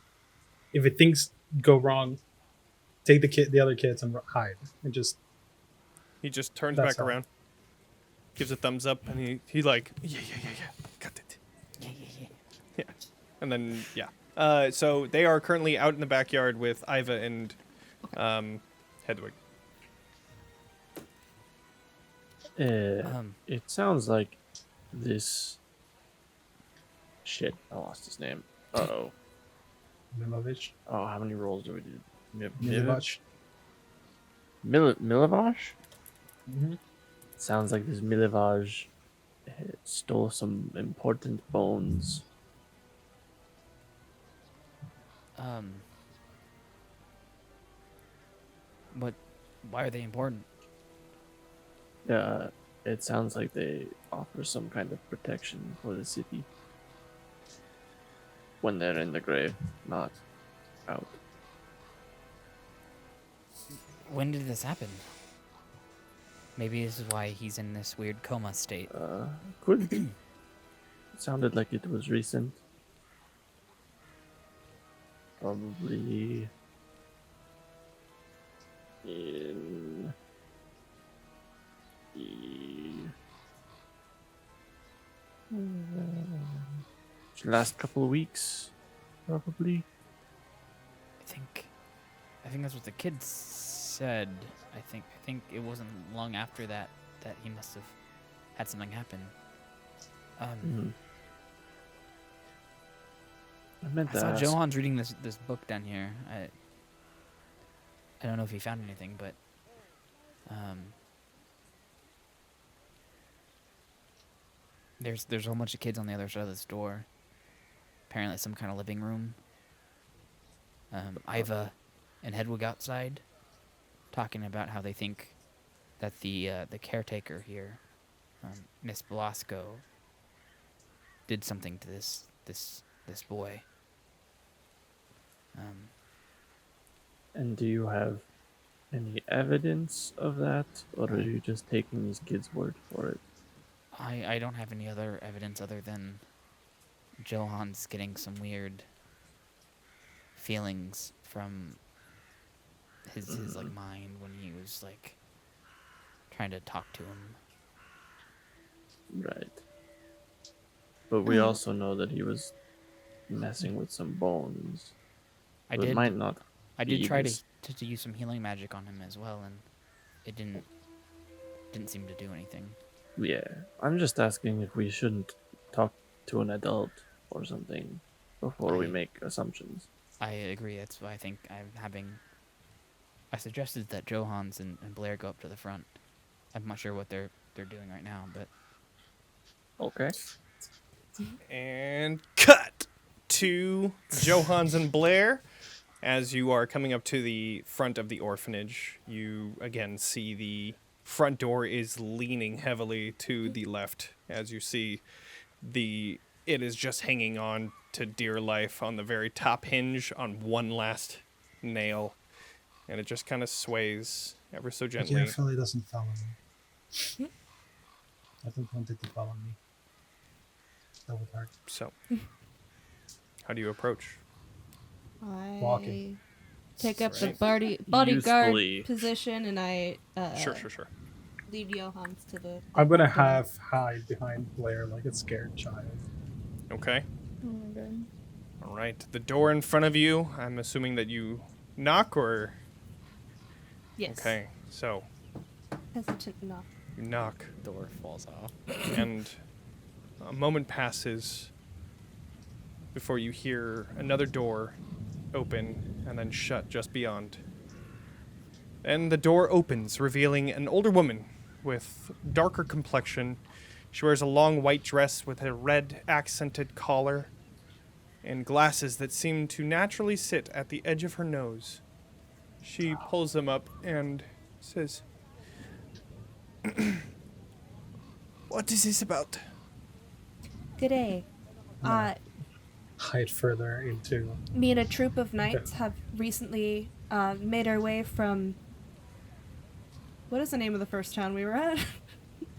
If it things go wrong, take the other kids and hide, and just He just turns That's back all. around, gives a thumbs up, and he like, yeah, got it. Yeah. And then, yeah. So they are currently out in the backyard with Iva and Hedwig. It sounds like this. Shit, I lost his name. Uh-oh. Milovich, Oh, how many rolls do we do? Milovich. Milivage? Mm-hmm. Sounds like this Milivage stole some important bones. What? Why are they important? It sounds like they offer some kind of protection for the city when they're in the grave, not out. When did this happen? Maybe this is why he's in this weird coma state. Could be. It sounded like it was recent. Probably in the last couple of weeks, probably. I think that's what the kids said. I think it wasn't long after that he must have had something happen. I meant I to saw ask. Johan's reading this book down here. I don't know if he found anything, but there's a whole bunch of kids on the other side of this door. Apparently, some kind of living room. Iva and Hedwig outside, talking about how they think that the caretaker here, Miss Velasco, did something to this boy. And do you have any evidence of that, or are you just taking these kids' word for it? I don't have any other evidence other than Johan's getting some weird feelings from his like mind when he was like trying to talk to him. Right. But we also know that he was messing with some bones. I So did. It might not. I did be try this- to use some healing magic on him as well, and it didn't seem to do anything. Yeah, I'm just asking if we shouldn't talk to an adult or something before we I- make assumptions. I agree. That's why I think I suggested that Johans and Blaire go up to the front. I'm not sure what they're doing right now, but Okay. And cut to Johans and Blaire. As you are coming up to the front of the orphanage, you again see the front door is leaning heavily to the left. As you see, it is just hanging on to dear life on the very top hinge on one last nail, and it just kind of sways ever so Be gently. careful it doesn't follow me. I don't want it to follow me. That would hurt. So, how do you approach? I Walking. take up the Right. bodyguard Usefully. position and I Sure. lead Johans to the. I'm gonna front door. half hide behind Blaire like a scared child. Okay. Oh my god. All right. The door in front of you. I'm assuming that you knock or. Yes. Okay. So Hesitant enough. you knock, door falls off. and a moment passes before you hear another door open and then shut just beyond. And the door opens, revealing an older woman with darker complexion. She wears a long white dress with a red accented collar and glasses that seem to naturally sit at the edge of her nose. She pulls them up and says, "What is this about?" Good day. Hide further into. Me and a troop of knights have recently made our way from. What is the name of the first town we were at?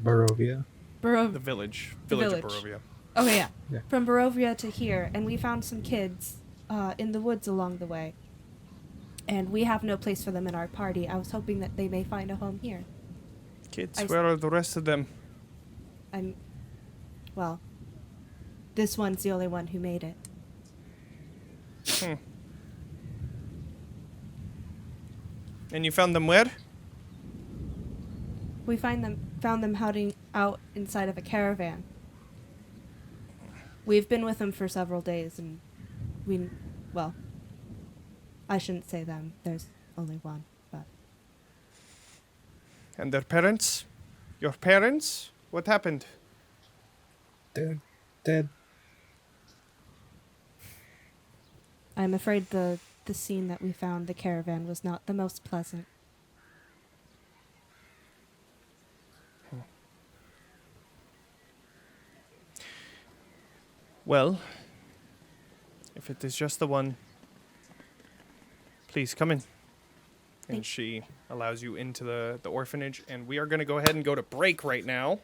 Barovia. The village. Village of village. Barovia. Oh yeah. Yeah. From Barovia to here, and we found some kids in the woods along the way. And we have no place for them in our party. I was hoping that they may find a home here. Kids, I- where are the rest of them? Well, this one's the only one who made it. And you found them where? We found them hiding out inside of a caravan. We've been with them for several days, and well, I shouldn't say them. There's only one, but And their parents? Your parents? What happened? They're dead. I'm afraid the scene that we found the caravan was not the most pleasant. Well, if it is just the one, please come in. And Thank- she allows you into the orphanage, and we are going to go ahead and go to break right now.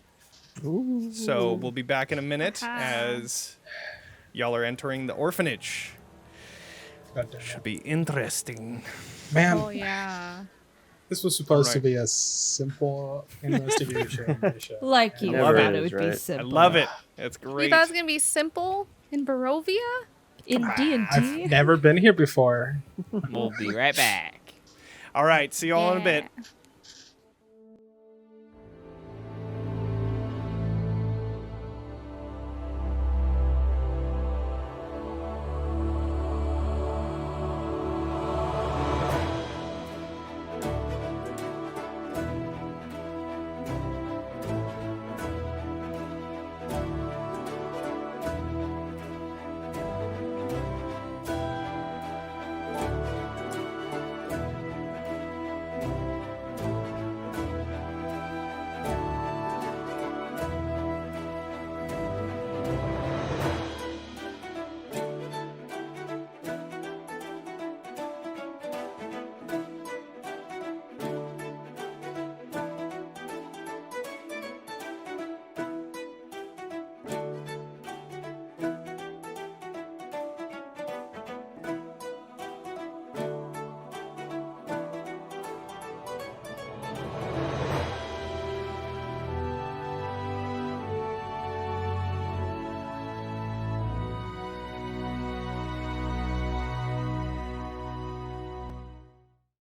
So we'll be back in a minute as y'all are entering the orphanage. God damn Should it. be interesting. Man, Oh yeah. this was supposed to Alright. be a simple investigation mission. Like you I love thought it. it would be Right? I I simple. love it. It's You great. thought it was gonna be simple in Barovia? In D&D? I've never been here before. We'll be right back. All right, see y'all in a bit. Yeah.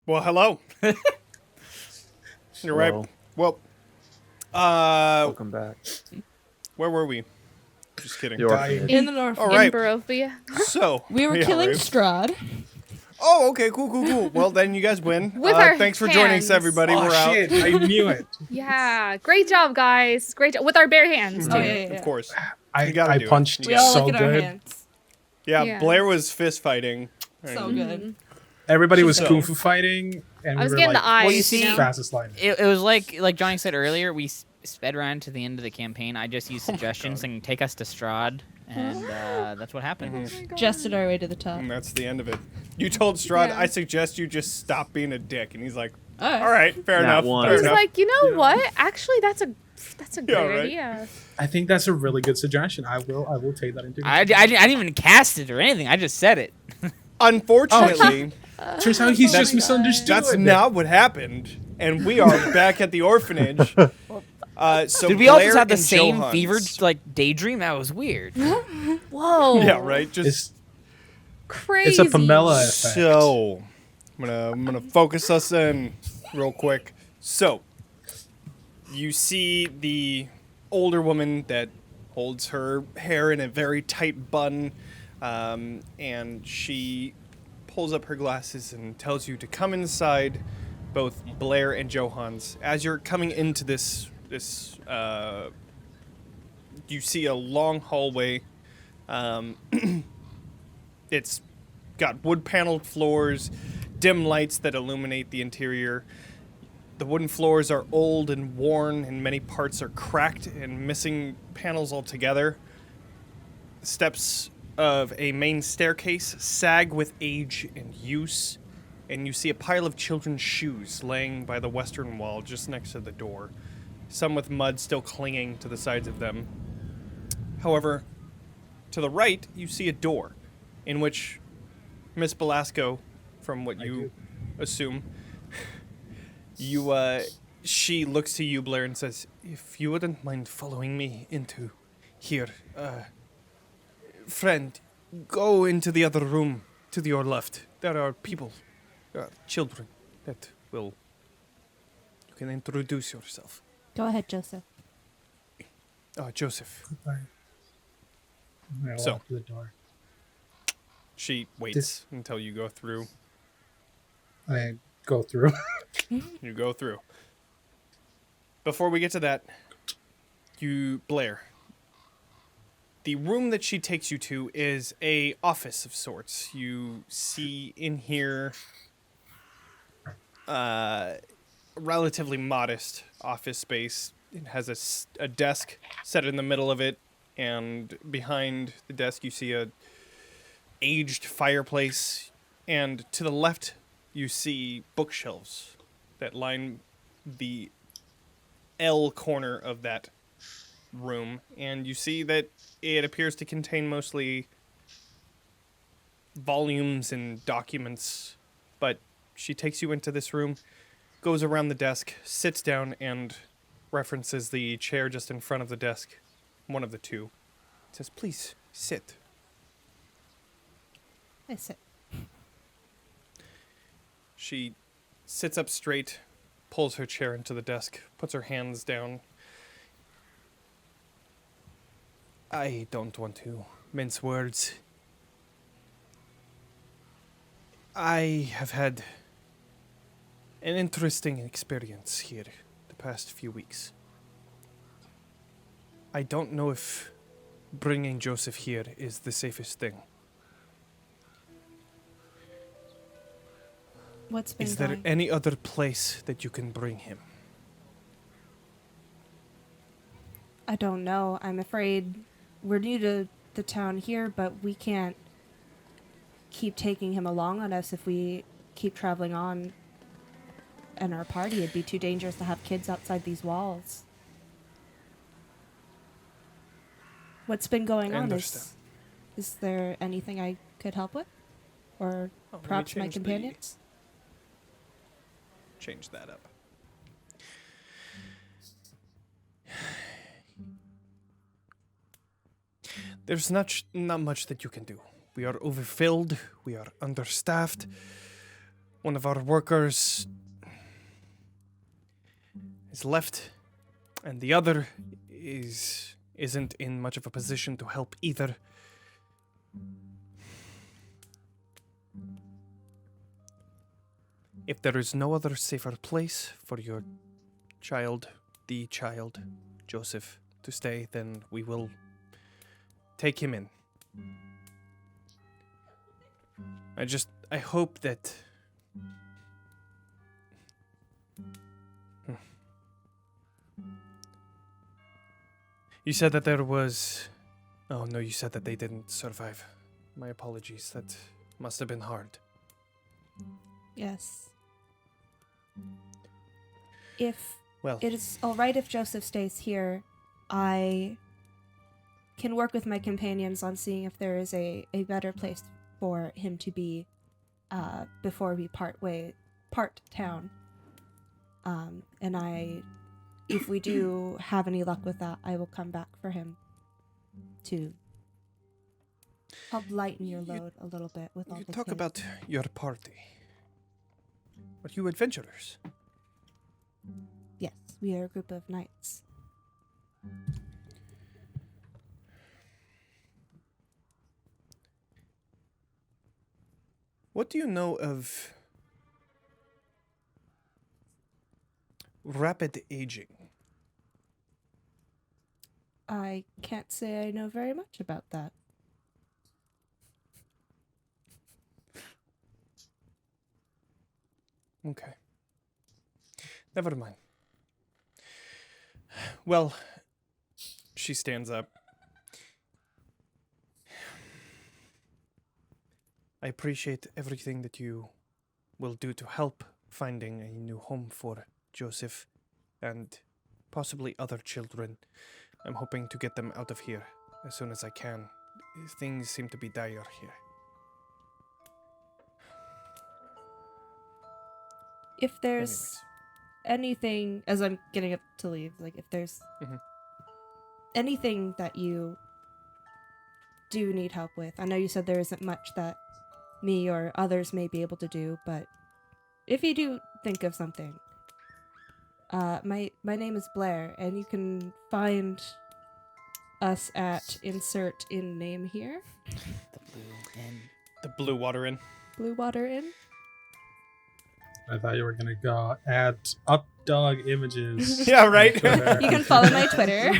Well, hello. You're right. Hello. Well, Welcome back. where were we? Just kidding. The orphanage. In the north. All right. In Barovia. So We were yeah, killing right. Strahd. Oh, okay, cool. Well, then you guys win. With our thanks for joining us, hands. everybody. Oh We're out. shit! I knew it. Yeah. Great job, guys. Great job. With our bare hands, too. Oh, yeah. Of course. I You gotta do it. punched We all so look at our good. hands. Yeah, Yeah. Blaire was fist fighting. So good. Everybody was So- kung fu fighting, and I was we were getting like the eyes. Well, you you see- know? fastest line. It was like Johnny said earlier, we sped around to the end of the campaign. I just used suggestions and take us to Strahd, and that's what happened. Jested our way to the top. And that's the end of it. You told Strahd, Yeah. I suggest you just stop being a dick. And he's like, All right. all right, fair Not enough. one. Fair I was enough. like, you know what? Actually, that's a great Yeah, right. idea. I think that's a really good suggestion. I will take that into I didn't even cast it or anything. I just said it. Unfortunately, Turns out he's Oh just my misunderstood. that's not what happened. And we are back at the orphanage. So Did we all just Blaire have the and same Johans- fever daydream? That was weird. Whoa. Yeah, right. Just It's Crazy. a Pamela effect. so. I'm gonna focus us in real quick. So, you see the older woman that holds her hair in a very tight bun, and she pulls up her glasses and tells you to come inside, both Blaire and Johans. As you're coming into this, you see a long hallway. It's got wood-paneled floors, dim lights that illuminate the interior. The wooden floors are old and worn, and many parts are cracked and missing panels altogether. Steps of a main staircase sag with age and use, and you see a pile of children's shoes laying by the western wall just next to the door, some with mud still clinging to the sides of them. However, to the right, you see a door in which Miss Belasco, from what you assume, she looks to you, Blaire, and says, "If you wouldn't mind following me into here, friend, go into the other room to your left. There are people, children, that will... You can introduce yourself. Go ahead, Joseph. Joseph." I So- walk to the door. She waits This- until you go through. I go through. You go through. Before we get to that, Blaire, the room that she takes you to is a office of sorts. You see in here relatively modest office space. It has a desk set in the middle of it, and behind the desk you see a aged fireplace, and to the left you see bookshelves that line the L corner of that room, and you see that it appears to contain mostly volumes and documents. But she takes you into this room, goes around the desk, sits down, and references the chair just in front of the desk, one of the two. Says, "Please sit." I sit. She sits up straight, pulls her chair into the desk, puts her hands down. "I don't want to mince words. I have had an interesting experience here the past few weeks. I don't know if bringing Joseph here is the safest thing. What's been Is there going? any other place that you can bring him?" I don't know. I'm afraid we're new to the town here, but we can't keep taking him along on us if we keep traveling on in our party. It'd be too dangerous to have kids outside these walls. What's been going I on? understand. Is there anything I could help with? Or Let me perhaps my change companions? Change that up. There's not much that you can do. We are overfilled. We are understaffed. One of our workers is left, and the other isn't in much of a position to help either. If there is no other safer place for your child, the child, Joseph, to stay, then we will take him in. I hope that... You said that there was... Oh, no, you said that they didn't survive. My apologies. That must have been hard. Yes. If Well, it is all right if Joseph stays here, I can work with my companions on seeing if there is a better place for him to be before we part town. And if we do have any luck with that, I will come back for him to help lighten your load a little bit with all you the talk kids. about your party. Are you adventurers? Yes, we are a group of knights. What do you know of rapid aging? I can't say I know very much about that. Okay. Never mind. Well, she stands up. I appreciate everything that you will do to help finding a new home for Joseph and possibly other children. I'm hoping to get them out of here as soon as I can. Things seem to be dire here. If there's anything, as I'm getting up to leave, like if there's anything that you do need help with, I know you said there isn't much that me or others may be able to do, but if you do think of something, my name is Blaire, and you can find us at insert in name here. The Blue Water Inn. Blue Water Inn. I thought you were gonna go add up dog images. Yeah, right. You can follow my Twitter.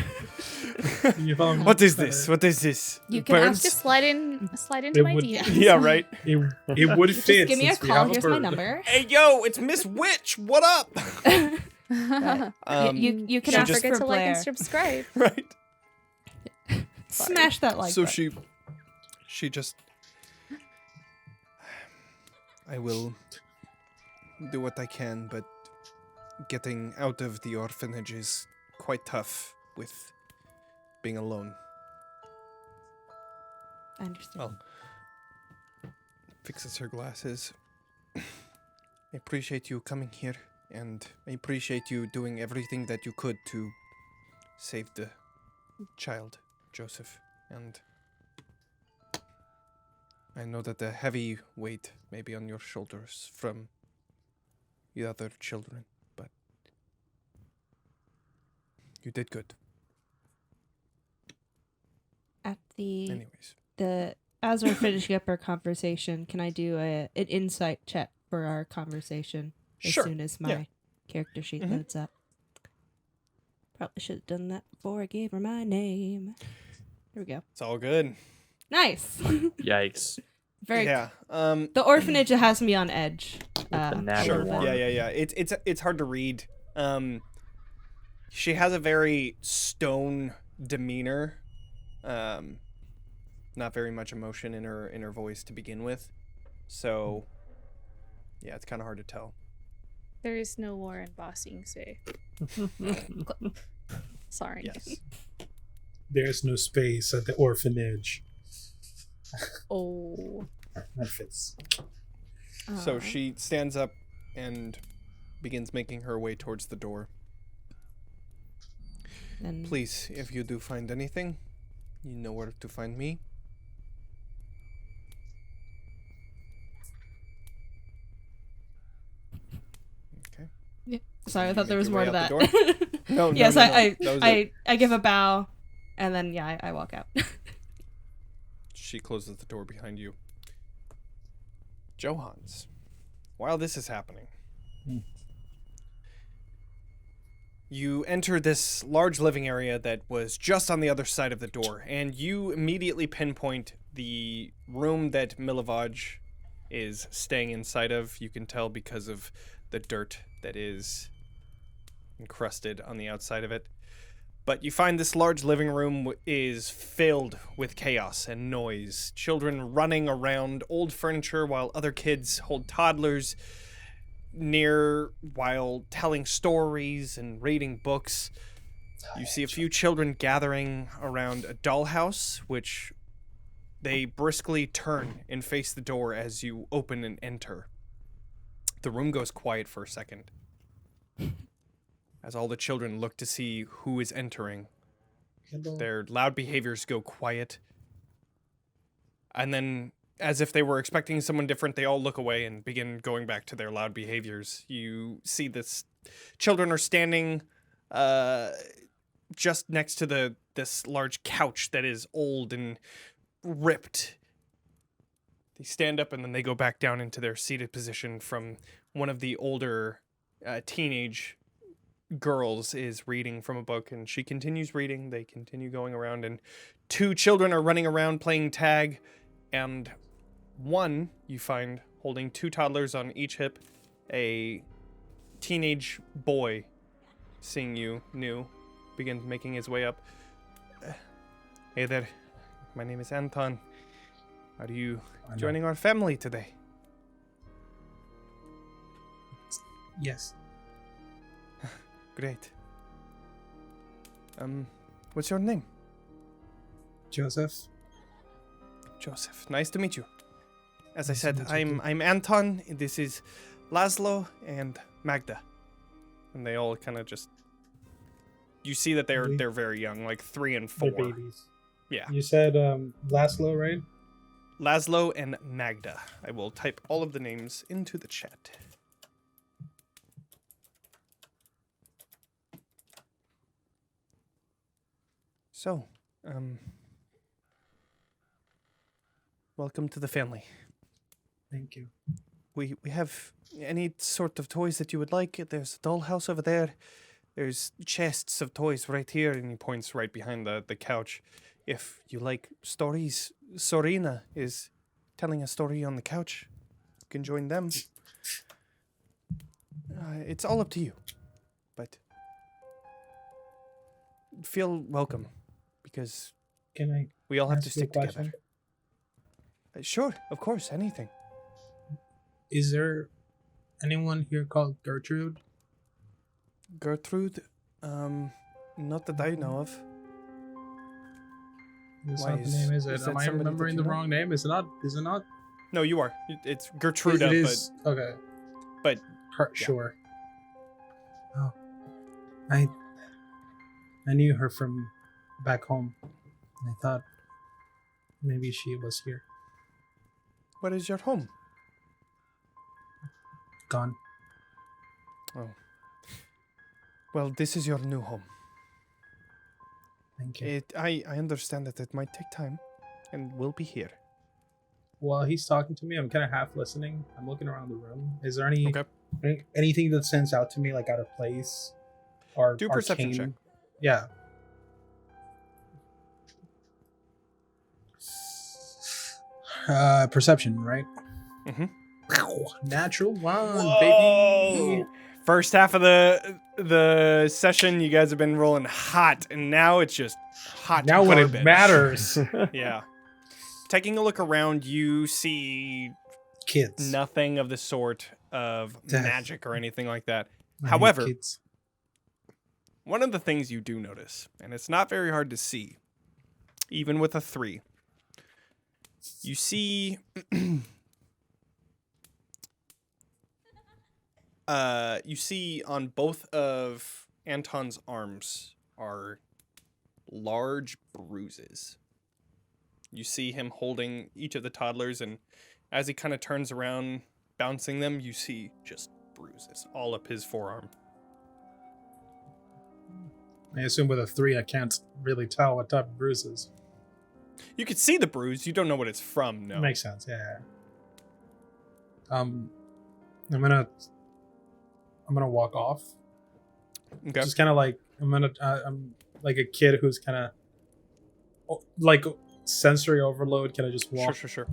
What is this? What is this? You can Birds? just slide into It my would- DM. Yeah, right. It would fit. Just give me a since we call. have Here's my bird. number. Hey, yo, it's Miss Witch. What up? You can Don't ask forget for to like and Blaire. subscribe. Right. Smash that like So button. she just... I will do what I can, but getting out of the orphanage is quite tough with being alone. I understand. Fixes her glasses. I appreciate you coming here, and I appreciate you doing everything that you could to save the child, Joseph. And I know that the heavy weight may be on your shoulders from the other children, but you did good. At the Anyways. as we're finishing up our conversation, can I do an insight check for our conversation as Sure. soon as my Yeah. character sheet Mhm. loads up? Probably should have done that before I gave her my name. Here we go. It's all good. Nice. Yikes. Very. Yeah. The orphanage has me on edge. the nat Sure. one. Yeah. It's hard to read. She has a very stone demeanor. Not very much emotion in her voice to begin with. So yeah, it's kind of hard to tell. There is no war in Bossing Say. Sorry. Yes. There's no space at the orphanage. Oh. That fits. So she stands up and begins making her way towards the door. Then Please, if you do find anything, you know where to find me. Sorry, I thought there was Your more way to out the that. door? No, Yes, no. That was it. I give a bow, and then yeah, I walk out. She closes the door behind you. Johans, while this is happening, you enter this large living area that was just on the other side of the door, and you immediately pinpoint the room that Malevolent is staying inside of. You can tell because of the dirt that is encrusted on the outside of it. But you find this large living room is filled with chaos and noise. Children running around old furniture while other kids hold toddlers near while telling stories and reading books. You see a few children gathering around a dollhouse, which they briskly turn and face the door as you open and enter. The room goes quiet for a second, as all the children look to see who is entering. Their loud behaviors go quiet. And then, as if they were expecting someone different, they all look away and begin going back to their loud behaviors. You see this. Children are standing just next to this large couch that is old and ripped. They stand up and then they go back down into their seated position. From one of the older teenage girls is reading from a book, and she continues reading. They continue going around, and two children are running around playing tag, and one you find holding two toddlers on each hip. A teenage boy, seeing you new, begins making his way up. Hey there, my name is Anton. Are you joining our family today? Yes. Great. What's your name? Joseph. Joseph. Nice to meet you. As I Nice to said, meet you I'm too. I'm Anton. This is Laszlo and Magda. And they all kind of just. You see that Really? they're very young, like 3 and 4. They're babies. Yeah. You said Laszlo, right? Laszlo and Magda. I will type all of the names into the chat. So, welcome to the family. Thank you. We have any sort of toys that you would like. There's a dollhouse over there. There's chests of toys right here, and he points right behind the couch. If you like stories, Sabrina is telling a story on the couch. You can join them. It's all up to you, but feel welcome, because Can I we all have to ask you a stick together. question? Sure, of course, anything. Is there anyone here called Gertrude? Gertrude, not that I know of. That's Why not the name, is it? is that Am I somebody that remembering you the know? wrong name? Is it not? Is it not? No, you are. It's Gertrude, It is. Okay. but yeah. Sure. Oh, I knew her from back home. I thought maybe she was here. What is your home? Gone. Oh. Well, this is your new home. Thank you. I understand that it might take time, and we'll be here. While he's talking to me, I'm kind of half listening. I'm looking around the room. Is there Okay. anything that stands out to me, like out of place or Do a perception arcane? check. Yeah. Perception, right? Mhm. Natural one, Whoa! baby. First half of the session, you guys have been rolling hot, and now it's just hot. Now when it garbage. matters, Yeah. Taking a look around, you see kids. nothing of the sort of Death. magic or anything like that. I hate However, kids. one of the things you do notice, and it's not very hard to see, even with a 3, you see you see on both of Anton's arms are large bruises. You see him holding each of the toddlers, and as he kind of turns around, bouncing them, you see just bruises all up his forearm. I assume with a 3, I can't really tell what type of bruises. You could see the bruise. You don't know what it's from. No. Makes sense. Yeah. I'm gonna walk off. Okay. Just kind of like I'm like a kid who's kind of like sensory overload. Can I just walk? Sure.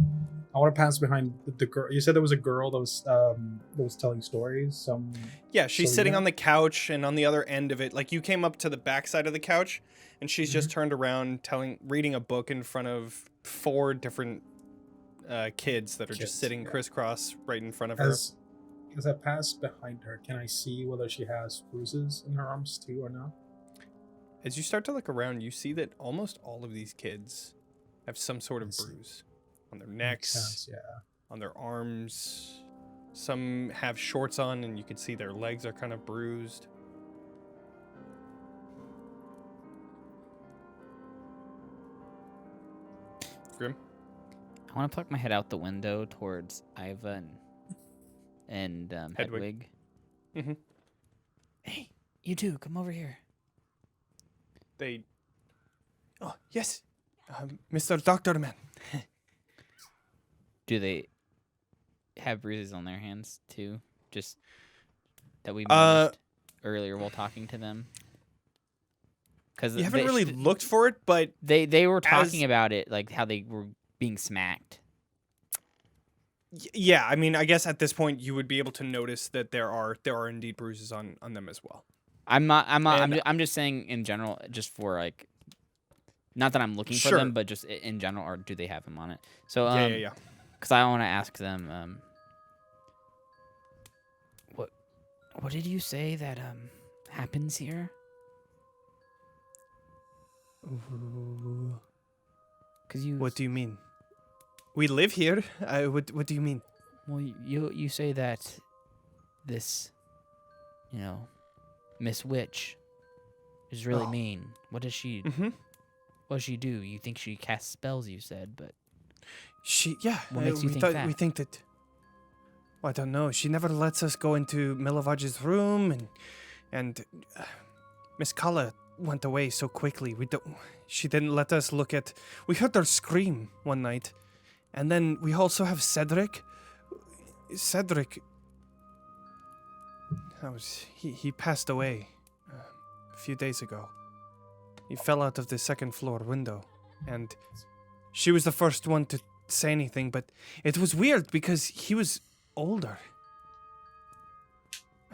I want to pass behind the girl. You said there was a girl that was telling stories. Yeah, she's sitting Sabrina? on the couch, and on the other end of it, like you came up to the backside of the couch, and she's just turned around, reading a book in front of 4 different kids that are just sitting crisscross right in front of her. As I pass behind her, can I see whether she has bruises in her arms too or not? As you start to look around, you see that almost all of these kids have some sort of bruise on their necks, Makes sense, yeah. on their arms. Some have shorts on, and you can see their legs are kind of bruised. Grimm? I want to poke my head out the window towards Iva and Hedwig. Mm-hmm. Hey, you two, come over here. They... Oh, yes. Mr. Doctor Man. Do they have bruises on their hands too? Just that we noticed earlier while talking to them. Because You haven't really looked for it, but they were talking about it, like how they were being smacked. yeah, I mean, I guess at this point you would be able to notice that there are indeed bruises on them as well. I'm just saying in general, just for like, not that I'm looking for Sure. them, but just in general, or do they have them on it? So Yeah. Because I want to ask them, what did you say that happens here? Because you. What do you mean? We live here. What do you mean? Well, you say that this, Miss Witch is really mean. What does she? Mm-hmm. What does she do? You think she casts spells? You said, but What makes you think that? We think that. Well, I don't know. She never lets us go into Milovaj's room, and Miss Kala went away so quickly. She didn't let us look at. We heard her scream one night, and then we also have Cedric. Cedric. He passed away a few days ago. He fell out of the second floor window, and she was the first one to say anything, but it was weird because he was older.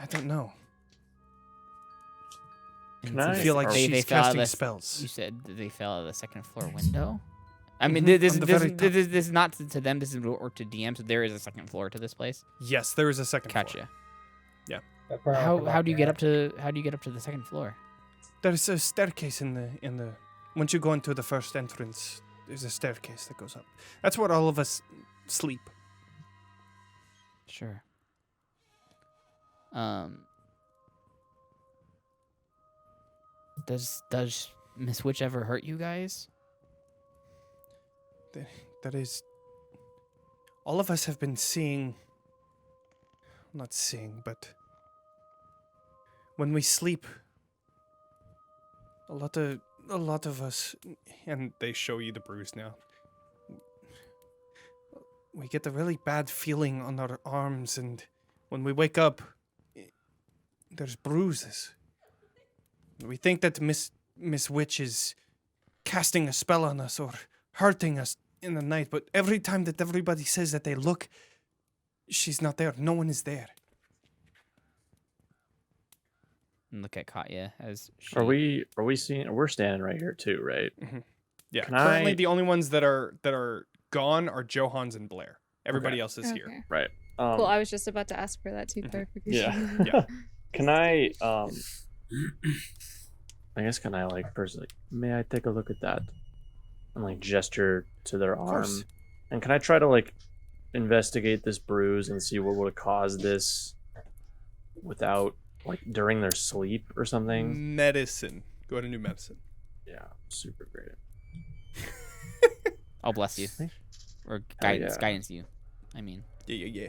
I don't know. I feel like They she's fell out of casting the- spells. You said that they fell out of the second floor window. I mean, Mhm, this on the very top. is not to them. This is or to DM. So there is a second floor to this place. Yes, there is a second floor. Gotcha. That part I How forgot, do you yeah. get up to the second floor? There's a staircase in the. Once you go into the first entrance, there's a staircase that goes up. That's where all of us sleep. Sure. Does Miss Witch ever hurt you guys? That is. All of us have been seeing. Not seeing, but. When we sleep. A lot of us, and they show you the bruise now. We get a really bad feeling on our arms, and when we wake up, there's bruises. We think that Miss Witch is casting a spell on us or hurting us in the night, but every time that everybody says that they look, she's not there. No one is there. And look at Katya as she... Are we seeing? We're standing right here too, right? Yeah. Can Currently, I- the only ones that are gone are Johans and Blaire. Everybody else is here. Okay. Right. Cool. I was just about to ask for that too. Clarification. Yeah. Can I I guess can I like personally may I take a look at that and like gesture to their arm? course. And can I try to like investigate this bruise and see what would have caused this without like during their sleep or something? Medicine. Go ahead and do medicine. Yeah, super great. I'll bless you. Or guidance you. I mean, Yeah.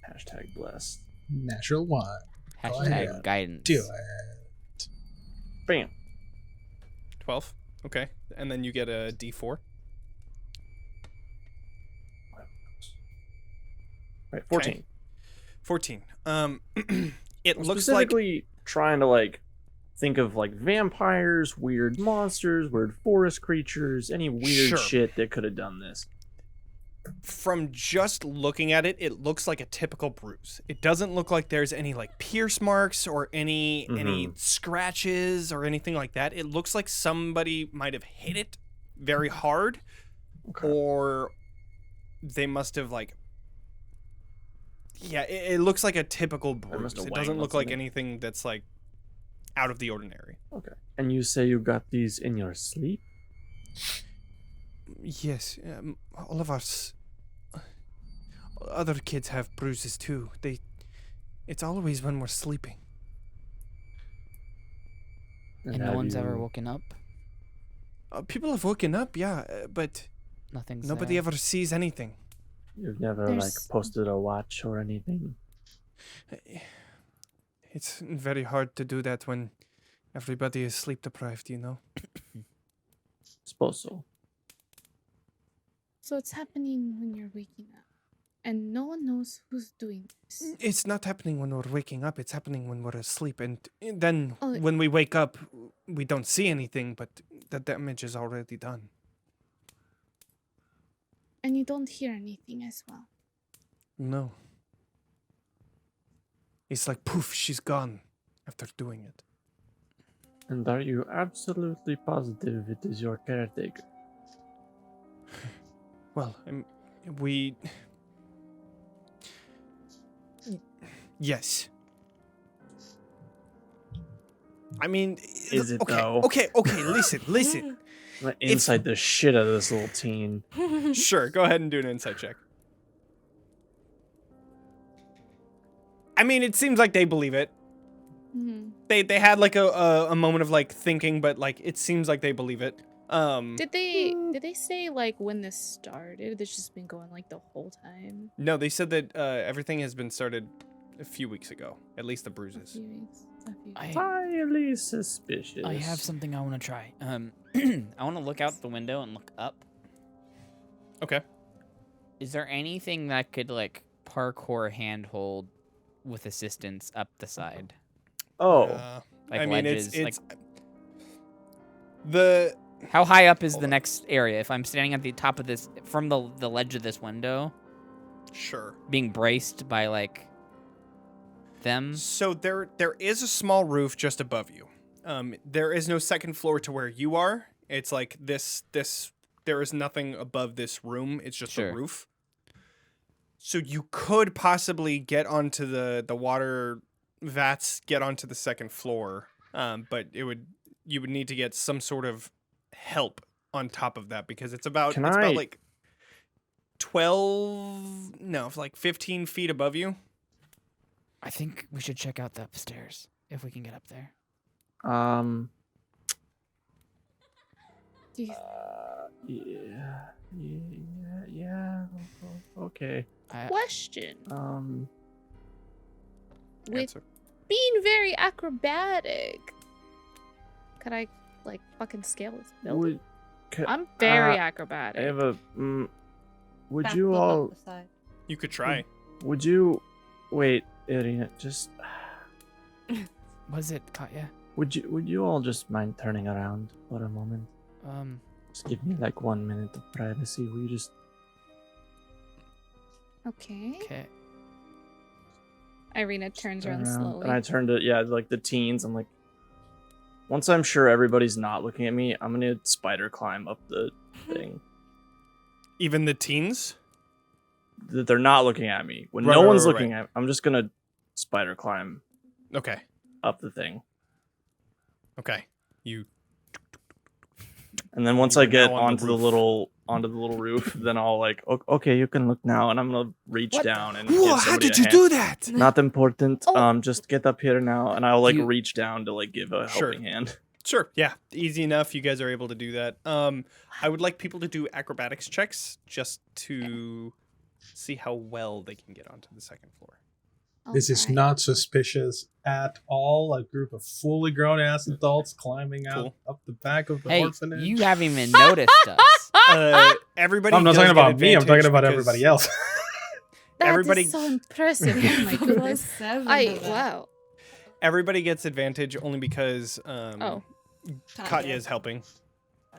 Hashtag blessed. Natural one. hashtag ahead. guidance. Do it. Bam. 12. Okay. And then you get a D4. Right, 14. Okay. 14. It I'm looks like specifically trying to like think of like vampires, weird monsters, weird forest creatures, any weird Sure. shit that could have done this. from just looking at it, it looks like a typical bruise. It doesn't look like there's any like pierce marks or any scratches or anything like that. It looks like somebody might have hit it very hard, or they must have like. Yeah, it looks like a typical bruise. It doesn't look like anything that's like out of the ordinary. Okay. And you say you got these in your sleep? Yes, all of us. Other kids have bruises too. It's always when we're sleeping. And no one's ever woken up? People have woken up, yeah, but Nothing's nobody there. ever sees anything. You've never like posted a watch or anything? It's very hard to do that when everybody is sleep deprived, you know? Suppose so. So it's happening when you're waking up. And no one knows who's doing this. It's not happening when we're waking up, it's happening when we're asleep. And then Oh. when we wake up, we don't see anything, but the damage is already done. And you don't hear anything as well. No. It's like, poof, she's gone after doing it. And are you absolutely positive it is your caretaker? Well, we... Yes. I mean... Is it okay, though? Okay, listen. I'm gonna inside the shit out of this little teen. Sure, go ahead and do an insight check. I mean, it seems like they believe it. Mm-hmm. They had like a moment of like thinking, but like it seems like they believe it. Did they say like when this started? It's just been going like the whole time. No, they said that everything has been started a few weeks ago. At least the A bruises. few weeks. A few I- Highly suspicious. I have something I want to try. I want to look out the window and look up. Okay. Is there anything that could like parkour handhold with assistance up the side? Oh, Like I mean, ledges, it's like the how high up is Hold the on. next area? If I'm standing at the top of this, from the ledge of this window, sure. being braced by like them. So there is a small roof just above you. There is no second floor to where you are. It's like this. There is nothing above this room. It's just Sure. a roof. So you could possibly get onto the water vats, get onto the second floor. But you would need to get some sort of help on top of that because it's about like 15 feet above you. I think we should check out the upstairs if we can get up there. Do you yeah. Okay. question with Answer. being very acrobatic? Could I like fucking scale this building? I'm very acrobatic. I have a. Would Back you flip all? up the side. You could try. Would you? Wait, Ireena, just. Was it Katya? Would you all just mind turning around for a moment? Just give me like 1 minute of privacy. Will you just? Okay. Okay. Ireena turns turn around slowly. And I turn to like the teens. I'm like, once I'm sure everybody's not looking at me, I'm gonna spider climb up the thing. Even the teens? That they're not looking at me. When Right, no right, one's right, looking at me, I'm just gonna spider climb Okay. up the thing. Okay. You And then once You I are get now on the onto the roof. little roof, then I'll like, okay, you can look now, and I'm gonna reach What? down and Whoa, give how somebody did a you hand. do that? Not important. Oh. Just get up here now, and I'll like You- reach down to like give a Sure. helping hand. Sure. Yeah. Easy enough. You guys are able to do that. I would like people to do acrobatics checks just to see how well they can get onto the second floor. This is Alright. not suspicious at all. A group of fully grown ass adults climbing out Cool. up the back of the Hey, orphanage. you haven't even noticed us. Everybody. I'm not does talking get about me. I'm talking advantage about because everybody else. That everybody- is so impressive. Oh my There's goodness. 7 of them. Wow. Everybody gets advantage only because Oh. Katya is helping.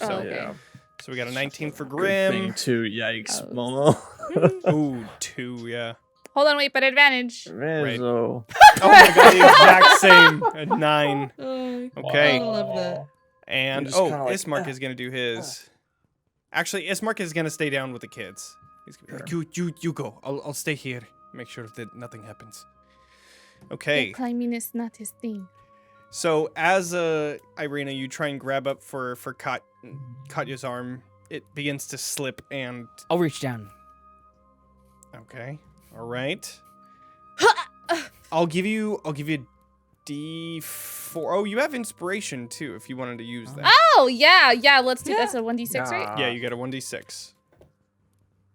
Oh, So okay. Yeah. so we got a 19 for Good thing Grimm. too. Yikes, Oh. Momo. Ooh, 2, yeah. Hold on, wait, but advantage. Rizzo. Oh my god, the exact same. A 9. Oh, Okay. I love that. And You're just kinda like, Ismark is gonna do his. Actually, Ismark is gonna stay down with the kids. He's gonna be like, you go. I'll stay here. Make sure that nothing happens. Okay. Yeah, climbing is not his thing. So as Ireena, you try and grab up for Katya's arm. It begins to slip and I'll reach down. okay. All right. I'll give you D4. Oh, you have inspiration too if you wanted to use that. Oh, yeah, let's do that's a 1d6, right? Yeah, you get a 1d6.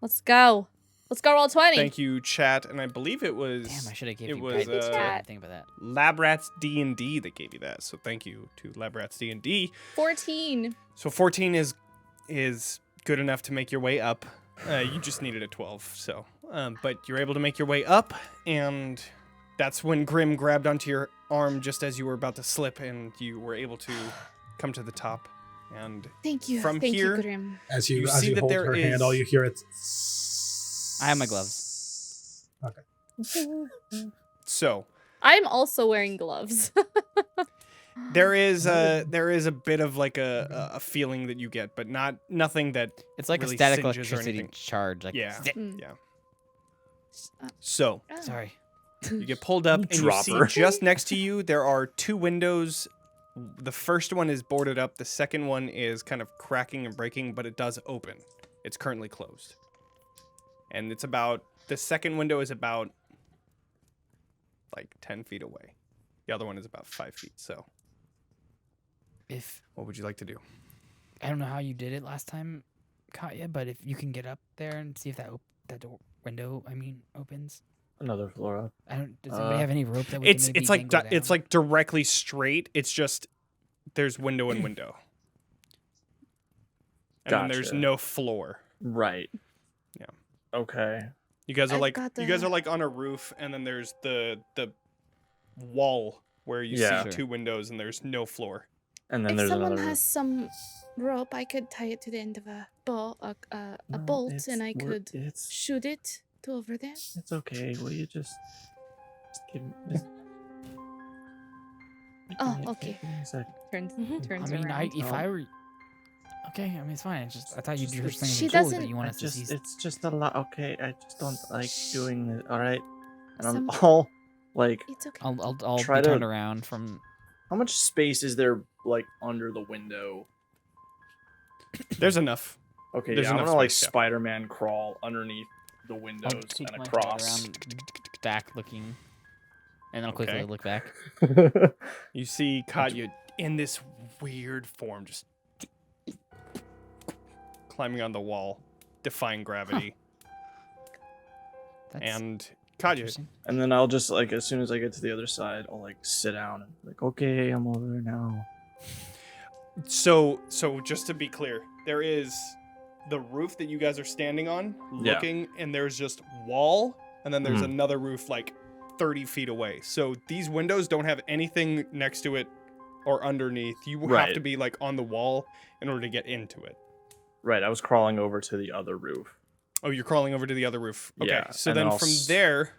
Let's go. Let's go roll 20. Thank you, chat, and I believe it was Damn, I should have it given you was, credit. I chat. didn't think about that. Lab Rats D&D that gave you that. So thank you to Lab Rats D&D. 14. So 14 is good enough to make your way up. You just needed a 12, so but you're able to make your way up, and that's when Grimm grabbed onto your arm just as you were about to slip, and you were able to come to the top. And Thank you. From Thank here- you, Grimm. As You you see that hold there her is- hand, all you hear it's. I have my gloves. so I'm also wearing gloves. there is a bit of like a feeling that you get, but nothing that It's like really a static singes or electricity anything. charge. Like, Yeah. zip. Mm. Yeah. Uh, So Oh. Sorry. you get pulled up, and you see Dropper. just next to you there are 2 windows. The first one is boarded up. The second one is kind of cracking and breaking, but it does open. It's currently closed. And the second window is about like 10 feet away. The other one is about 5 feet. So If what would you like to do? I don't know how you did it last time, Katya, but if you can get up there and see if that door window, opens. Another floor up. I don't. Does anybody have any rope that we It's can maybe it's like dangle it's down? like directly straight. It's just there's window and window. And then there's Gotcha. no floor. Right. Yeah. Okay. You guys are I've like got you guys the- are like on a roof, and then there's the wall where you Yeah. see Sure. 2 windows, and there's no floor. And then If there's someone another. has some rope, I could tie it to the end of a No, bolt, it's- and I we're- could It's shoot it to over there. it's okay. Will you just give me? Just, Oh, give me- okay. give me a sec. Turns Mhm. turns I mean, around. if Oh. I were. Okay, it's fine. It's just I thought you Just were it's- saying She something cool doesn't- that you want us to see. It's just a lot. Okay, I just don't like doing it. All right, and I'm Some- all like, It's okay. I'll Try be to- turned around from. how much space is there like under the window? There's enough. Okay, There's yeah, I'm enough gonna like space, yeah. Spider-Man crawl underneath the I'll windows take and my head across. around, back looking, and then I'll quickly Okay. look back. You see Katya in this weird form, just climbing on the wall, defying gravity. That's And Katya, interesting. And then I'll just like as soon as I get to the other side, I'll like sit down and like, okay, I'm over there now. so just to be clear, there is the roof that you guys are standing on, Yeah. looking, and there's just wall, and then there's Mhm. another roof like 30 feet away. So these windows don't have anything next to it or underneath. You have Right. to be like on the wall in order to get into it. Right, I was crawling over to the other roof. Oh, you're crawling over to the other roof. Okay, Yeah, so and then then I'll from s- there,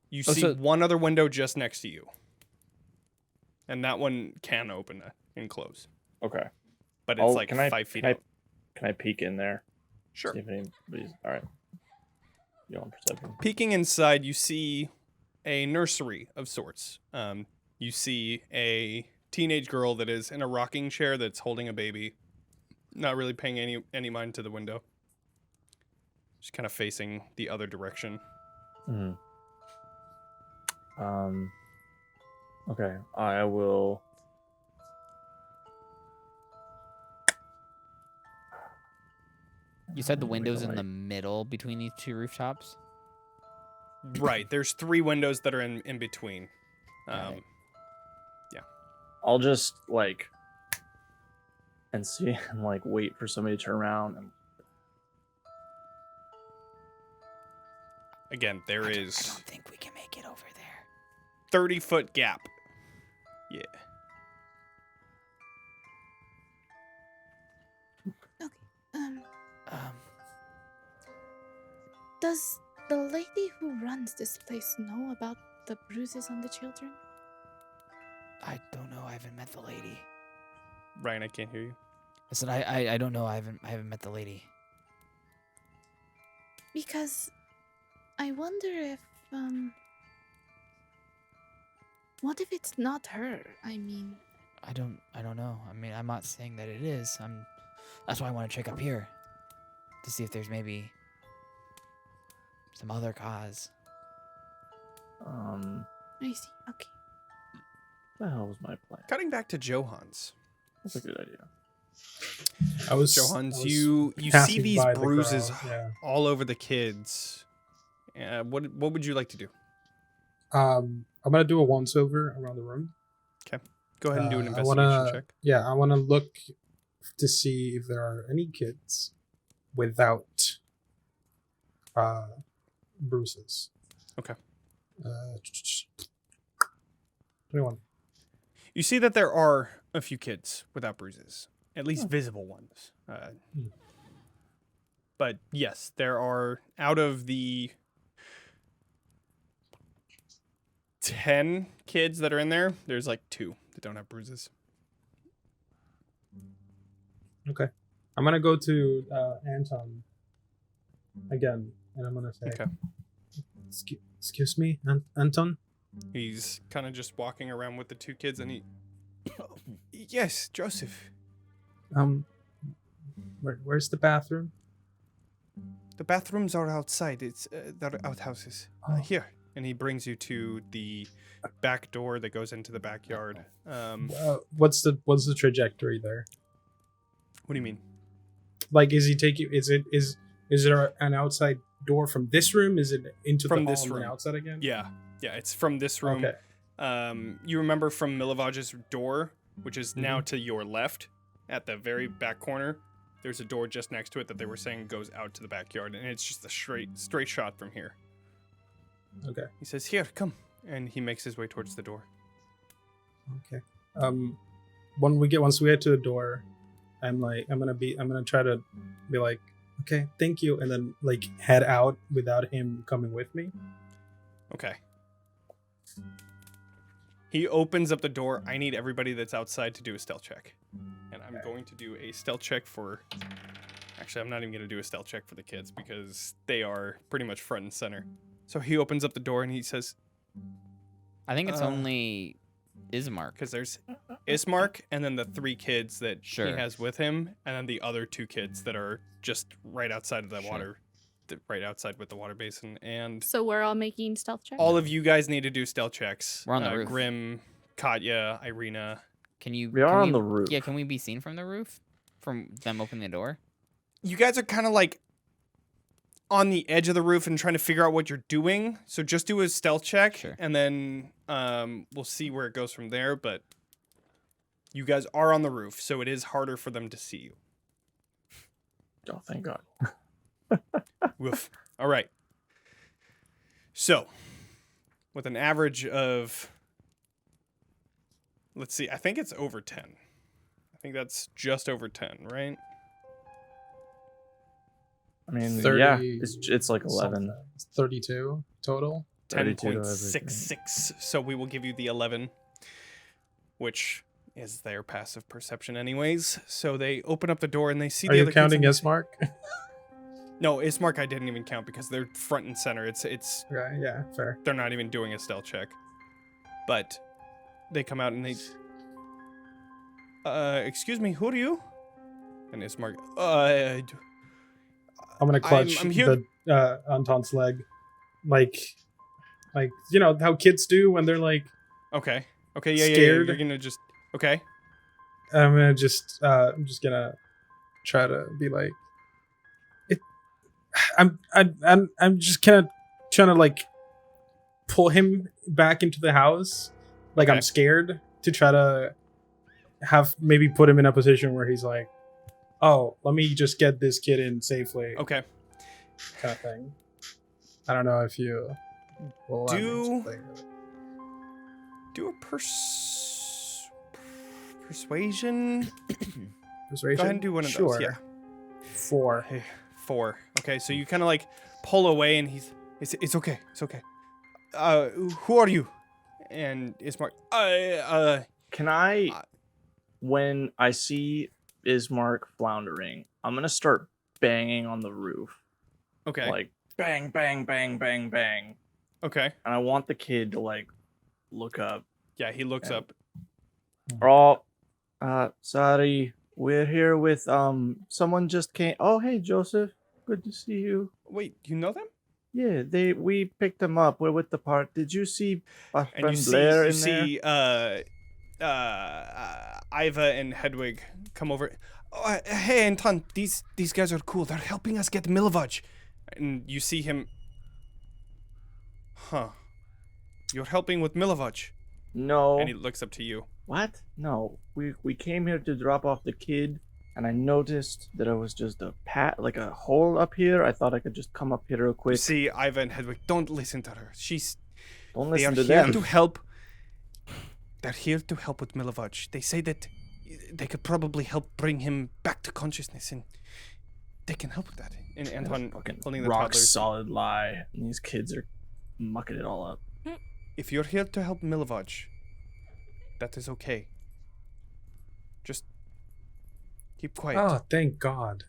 you Oh, see so- one other window just next to you. And that one can open and close. Okay. But it's I'll- like 5 feet out. Can I peek in there? Sure. See if anybody's all right. You on perception? Peeking inside, you see a nursery of sorts. You see a teenage girl that is in a rocking chair that's holding a baby, not really paying any mind to the window. Just kind of facing the other direction. Hmm. Okay, I will. You said the Wait, window's in like- the middle between these 2 rooftops. Right. There's 3 windows that are in between. Got it. I'll just and see and wait for somebody to turn around and Again, there I is don't think we can make it over there. 30-foot gap. Yeah. Okay. Um, Does the lady who runs this place know about the bruises on the children? I don't know. I haven't met the lady. Ryan, I can't hear you. I said I don't know. I haven't met the lady. Because I wonder if what if it's not her? I mean, I don't know. I mean, I'm not saying that it is. That's why I want to check up here to see if there's maybe some other cause. I see. Okay. what the hell was my plan? Cutting back to Johans. That's a good idea. Johans, you see passing these by the bruises crowd, yeah. all over the kids. What would you like to do? I'm gonna do a once over around the room. Go ahead and do an I investigation wanna- check. Yeah, I want to look to see if there are any kids without bruises. Okay. 21. You see that there are a few kids without bruises, at least visible ones. But yes, there are, out of the 10 kids that are in there, there's 2 that don't have bruises. Okay. I'm gonna go to Anton again, and I'm gonna say, Okay. Excuse me, Anton? He's kind of just walking around with the 2 kids, and he... Yes, Joseph. Where's the bathroom? The bathrooms are outside. It's they're outhouses. Oh. Here. And he brings you to the back door that goes into the backyard. What's the trajectory there? What do you mean? Is he taking? Is there an outside door from this room? Is it into From the this hall and room. then outside again? Yeah, it's from this room. Okay. You remember from Milivaj's door, which is now Mhm. to your left, at the very back corner. There's a door just next to it that they were saying goes out to the backyard, and it's just a straight shot from here. Okay. He says, "Here, come," and he makes his way towards the door. Okay. Once we get to the door, I'm gonna try to be like, okay, thank you, and then head out without him coming with me. Okay. He opens up the door. I need everybody that's outside to do a stealth check. And I'm going to do a stealth check for... Actually, I'm not even going to do a stealth check for the kids because they are pretty much front and center. So he opens up the door and he says... I think it's only Ismark. Because there's Ismark and then the 3 kids that Sure. he has with him. And then the other 2 kids that are just right outside of the Sure. water... Right outside with the water basin. And... So we're all making stealth checks. all of you guys need to do stealth checks. We're on the roof. Grimm, Katya, Ireena. Can you? We are can on we- the roof. Yeah, can we be seen from the roof? From them opening the door? You guys are kind of on the edge of the roof and trying to figure out what you're doing. So just do a stealth check, Sure. and then we'll see where it goes from there. But you guys are on the roof, so it is harder for them to see you. Oh, thank God. Woof. All right. So, with an average of, let's see, I think it's over 10. I think that's just over 10, right? I mean, 30 yeah, it's 11. something. 32 total. 32 to 10.66. So we will give you the 11, which is their passive perception anyways. So they open up the door and they see Are the you other kids counting and- Ismark? No, Ismark I didn't even count because they're front and center. It's Okay, yeah, fair. they're not even doing a stealth check. But they come out and they excuse me, who are you? And Ismark I'm gonna clutch I'm here- the Anton's leg, like you know how kids do when they're like. Okay, yeah, Scared? you're gonna just okay. I'm just gonna try to be like, I'm just kind of trying to pull him back into the house. Like, Okay. I'm scared to try to maybe put him in a position where he's like, oh, let me just get this kid in safely. Okay. Kind of thing. I don't know if you will let me Do- play. Do a persuasion. Persuasion? Go ahead and do one of Sure. those. Yeah. 4. Hey, 4. Okay, so you kind of like pull away, and it's okay. It's okay. Who are you? And Ismark. Can I, when I see Ismark floundering, I'm gonna start banging on the roof, Okay. like bang, bang, bang, bang, bang, Okay. and I want the kid to like look up. Yeah, he looks up. Oh, sorry, we're here with someone just came. Oh, hey, Joseph, good to see you. Wait, you know them? Yeah, we picked them up. We're with the part. Did you see our And friend Blaire in there? see Iva and Hedwig come over. Oh, hey, Anton, these guys are cool. They're helping us get Malevolent. And you see him. Huh. You're helping with Malevolent. No. And he looks up to you. What? No. We came here to drop off the kid, and I noticed that it was just a like a hole up here. I thought I could just come up here real You quick. see Iva and Hedwig. Don't listen to her. Don't They are listen to here them. to help. They're here to help with Malevolent. They say that they could probably help bring him back to consciousness, and they can help with that. And Anton Fucking holding the rock toddlers. solid lie. And these kids are mucking it all up. If you're here to help Malevolent, that is okay. Just keep quiet. Oh, thank God.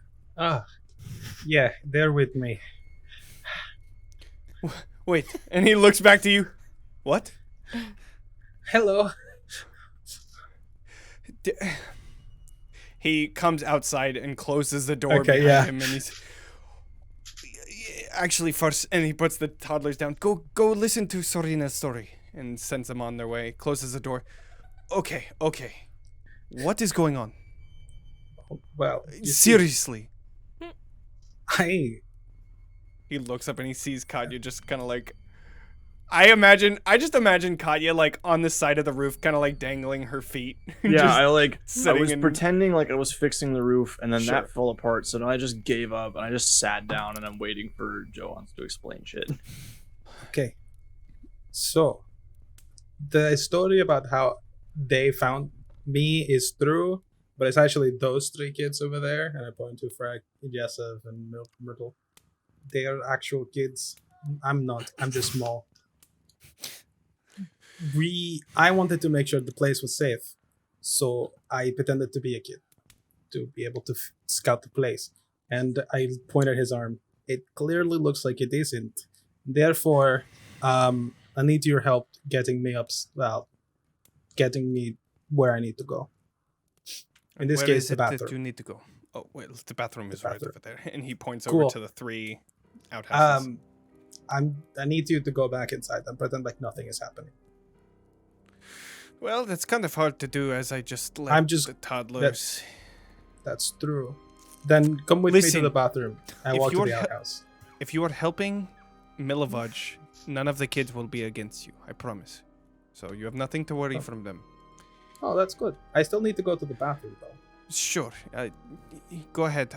Yeah, they're with me. Wait, and he looks back to you. What? Hello. He comes outside and closes the door Okay, behind yeah. him, and he's actually first, and he puts the toddlers down. Go listen to Sabrina's story, and sends them on their way. Closes the door. Okay. What is going on? Well, you see, Seriously. I He looks up and he sees Katya just kind of like. I just imagine Katya like on the side of the roof, kind of like dangling her feet. Yeah, Just I I sitting was in- pretending like I was fixing the roof, and then Sure. that fell apart. So then I just gave up, and I just sat down, and I'm waiting for Johannes to explain shit. okay. So, the story about how they found me is true, but it's actually those 3 kids over there, and I point to Frank, Joseph, and Myrtle. They are actual kids. I'm not. I'm just small. I wanted to make sure the place was safe, so I pretended to be a kid to be able to scout the place. And I point at his arm. It clearly looks like it isn't. Therefore, I need your help getting me getting me where I need to go. In this Where case, is the it that bathroom. you need to go? Oh, wait, the bathroom is right bathroom. over there. And he points Cool. over to the 3 outhouses. I need you to go back inside and pretend like nothing is happening. Well, that's kind of hard to do as I just let I'm just- the toddlers. That's true. Then come with me Listen, to the bathroom. I if walk to you're the he- outhouse. If you are helping Malevolent, none of the kids will be against you. I promise. So you have nothing to worry Oh. from them. Oh, that's good. I still need to go to the bathroom though. Sure. Go ahead.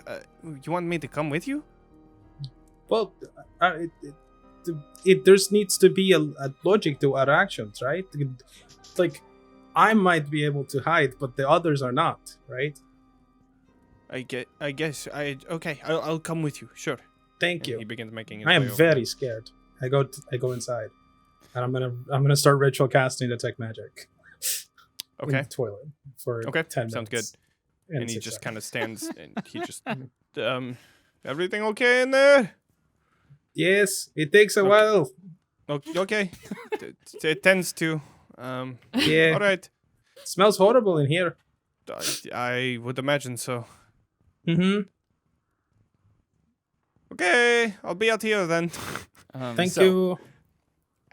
You want me to come with you? Well, there needs to be a logic to our actions, right? Like, I might be able to hide, but the others are not, right? Okay. I'll come with you. Sure. Thank And you. he begins making his I am way over very scared. I go inside, and I'm gonna start ritual casting detect magic. there. In Okay. the toilet for Okay, 10 sounds minutes. And he sits just down. kind of stands and he just everything okay in there? Yes, it takes a Okay. while. Okay. It tends to. Yeah, All right. smells horrible in here. I would imagine so. Mm-hmm. Okay, I'll be out here then. Thank So- you.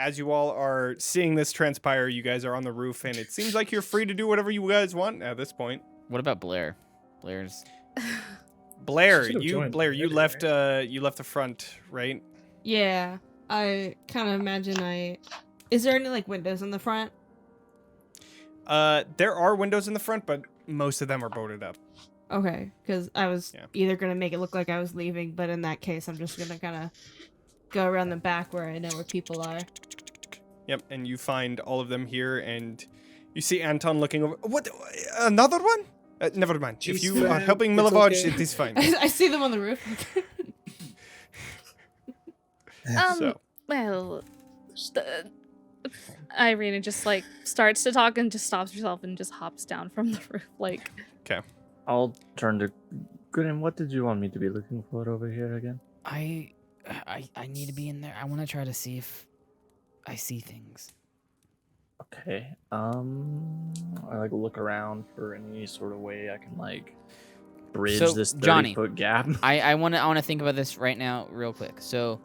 As you all are seeing this transpire, you guys are on the roof, and it seems like you're free to do whatever you guys want at this point. What about Blaire? Blaire's. Blaire, Should've joined you already, left you left the front, right? Yeah. I kind of imagine Is there any, like, windows in the front? There are windows in the front, but most of them are boarded up. Okay, because I was Yeah. either going to make it look like I was leaving, but in that case, I'm just going to kind of go around the back where I know where people are. Yep, and you find all of them here, and you see Anton looking over. What? Another one? Never mind. She's If you are fine. helping It's Malevolent, okay. it is fine. I see them on the roof. So. Well, Ireena just like starts to talk and just stops herself and just hops down from the roof. Like, I'll turn to Grimm. What did you want me to be looking for over here again? I need to be in there. I want to try to see if I see things. Okay. I like look around for any sort of way I can like bridge So, this Jonny, 30-foot gap. I want to think about this right now, real quick. So,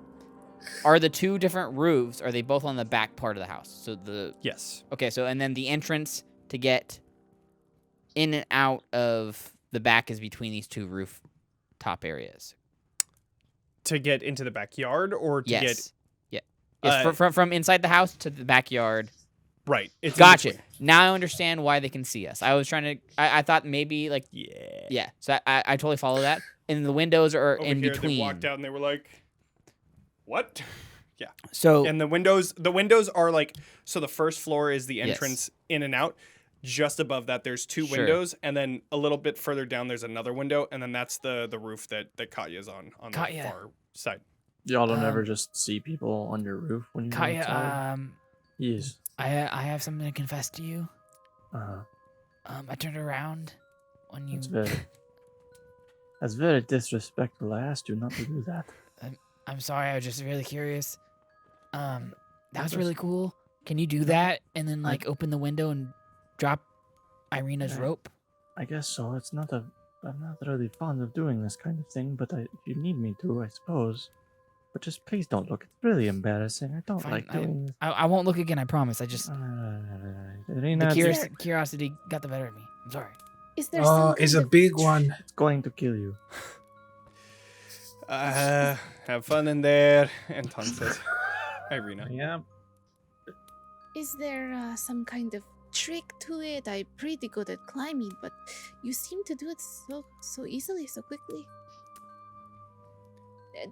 are the two different roofs? Are they both on the back part of the house? So Yes. okay. So and then the entrance to get in and out of the back is between these two roof top areas. To get into the backyard or to get. Yes. Yes, from inside the house to the backyard. Right. It's in Gotcha. between. Now I understand why they can see us. I was trying to. I thought maybe like. Yeah. Yeah. So I totally follow that. And the windows are Over in here, between. they walked out and they were like, "What?" Yeah. So And the windows are like, so the first floor is the entrance in and out. Just above that, there's two Sure. windows, and then a little bit further down, there's another window, and then that's the roof that Katya's on Katya. the far side. Y'all don't ever just see people on your roof when you're outside? Katya, Yes. I have something to confess to you. I turned around when you. That's very disrespectful. I asked you not to do that. I'm sorry. I was just really curious. That was really cool. Can you do that and then like open the window and drop Ireena's rope? I guess so. I'm not really fond of doing this kind of thing, but if you need me to, I suppose. But just please don't look. It's really embarrassing. I don't Fine, like doing this. I won't look again. I promise. I just Ireena, curiosity got the better of me. I'm sorry. is there Oh, some it's kind a of big one. it's going to kill you. Have fun in there. Anton says, Ireena. Yeah. Is there some kind of trick to it? I'm pretty good at climbing, but you seem to do it so easily, so quickly.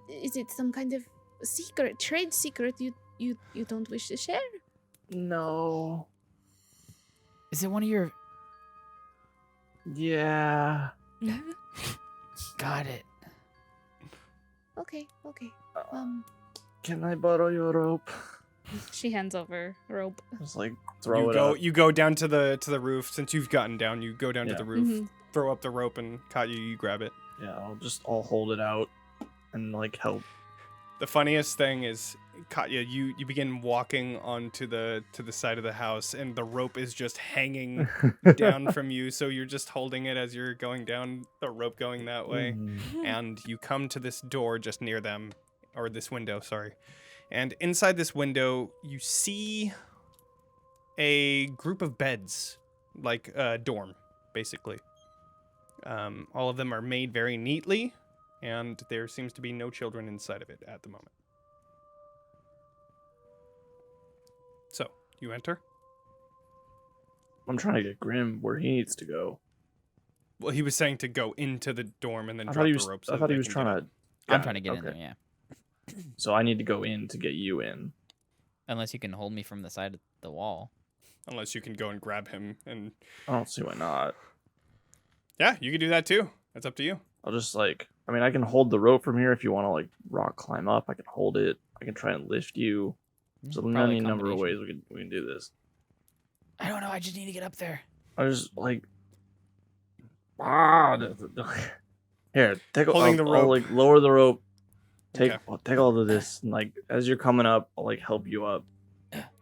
Is it some kind of trade secret you don't wish to share? No. Is it one of your? Yeah. Got it. Okay. Can I borrow your rope? She hands over rope. Just like throw it up. You go down to the roof. Since you've gotten down, you go down to Yeah. the roof, Mhm. throw up the rope, and Katya, you grab it. Yeah, I'll hold it out and like help. The funniest thing is, Katya, you begin walking onto the side of the house, and the rope is just hanging down from you. So you're just holding it as you're going down the rope, going that way. And you come to this door just near them, or this window, sorry. And inside this window, you see a group of beds, like a dorm, basically. All of them are made very neatly, and there seems to be no children inside of it at the moment. So, you enter? I'm trying to get Grimm where he needs to go. Well, he was saying to go into the dorm and then I drop thought he the was. ropes. I thought he was trying to. I'm trying to get in there. Yeah. So I need to go in to get you in. Unless you can hold me from the side of the wall. Unless you can go and grab him, and I don't see why not. yeah, you can do that too. That's up to you. I'll just like. I mean, I can hold the rope from here if you want to like rock climb up. I can hold it. I can try and lift you. So Probably any a number of ways combination. we can do this. I don't know. I just need to get up there. I just like. Here, take Holding the rope. I'll, like lower the rope. Okay. Take all of this, and like as you're coming up, I'll like help you up,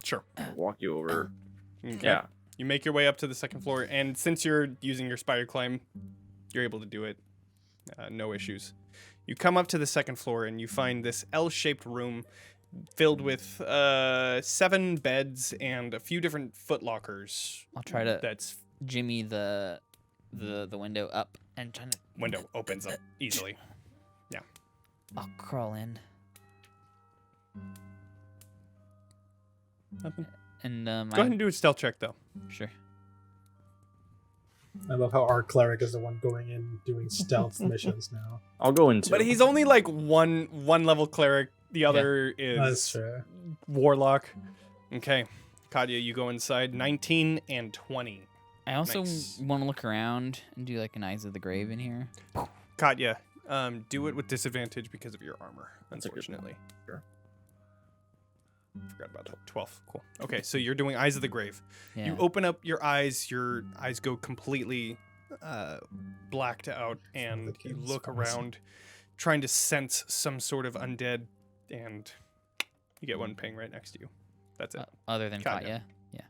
Sure. walk you over. Okay. Yeah. You make your way up to the second floor, and since you're using your spider climb, you're able to do it. No issues. You come up to the second floor, and you find this L-shaped room filled with 7 beds and a few different foot lockers. I'll try to That's jimmy the window up and try to. window opens up easily. I'll crawl in. Nothing. And Go ahead and do a stealth check, though. Sure. I love how our cleric is the one going in doing stealth missions now. I'll go into. But he's only like one level cleric. The other That's is true. warlock. Okay, Katya, you go inside. 19 and 20. I also Nice. want to look around and do like an Eyes of the Grave in here. Katya, do it with disadvantage because of your armor, That's a good one. unfortunately. Sure. Forgot about that. 12. Cool. Okay, so you're doing Eyes of the Grave. Yeah. You open up your eyes go completely blacked out, and that you kid's look awesome. around, trying to sense some sort of undead, and you get one ping right next to you. That's it. Other than Katya. Katya. Yeah.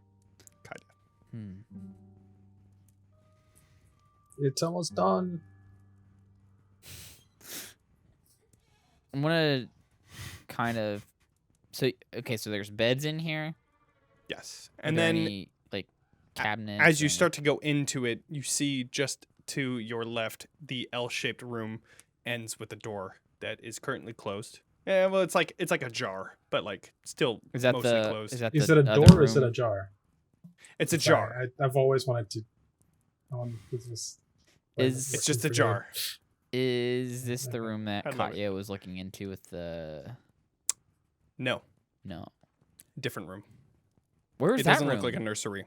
Katya. Hmm. It's almost done. I'm gonna kind of. So okay, so there's beds in here. Yes. Are And there then any, like cabinets. as you or- start to go into it, you see just to your left the L-shaped room ends with a door that is currently closed. Yeah, well, it's like a jar, but like still Is that mostly the? closed. Is that Is the it a other door or is it a room? jar? It's a Sorry, jar. I've always wanted to. This was, Is- It's just a for jar. Is this the room that I love it. Katya was looking into with the? No, No. different room. Where is It that doesn't room? look like a nursery.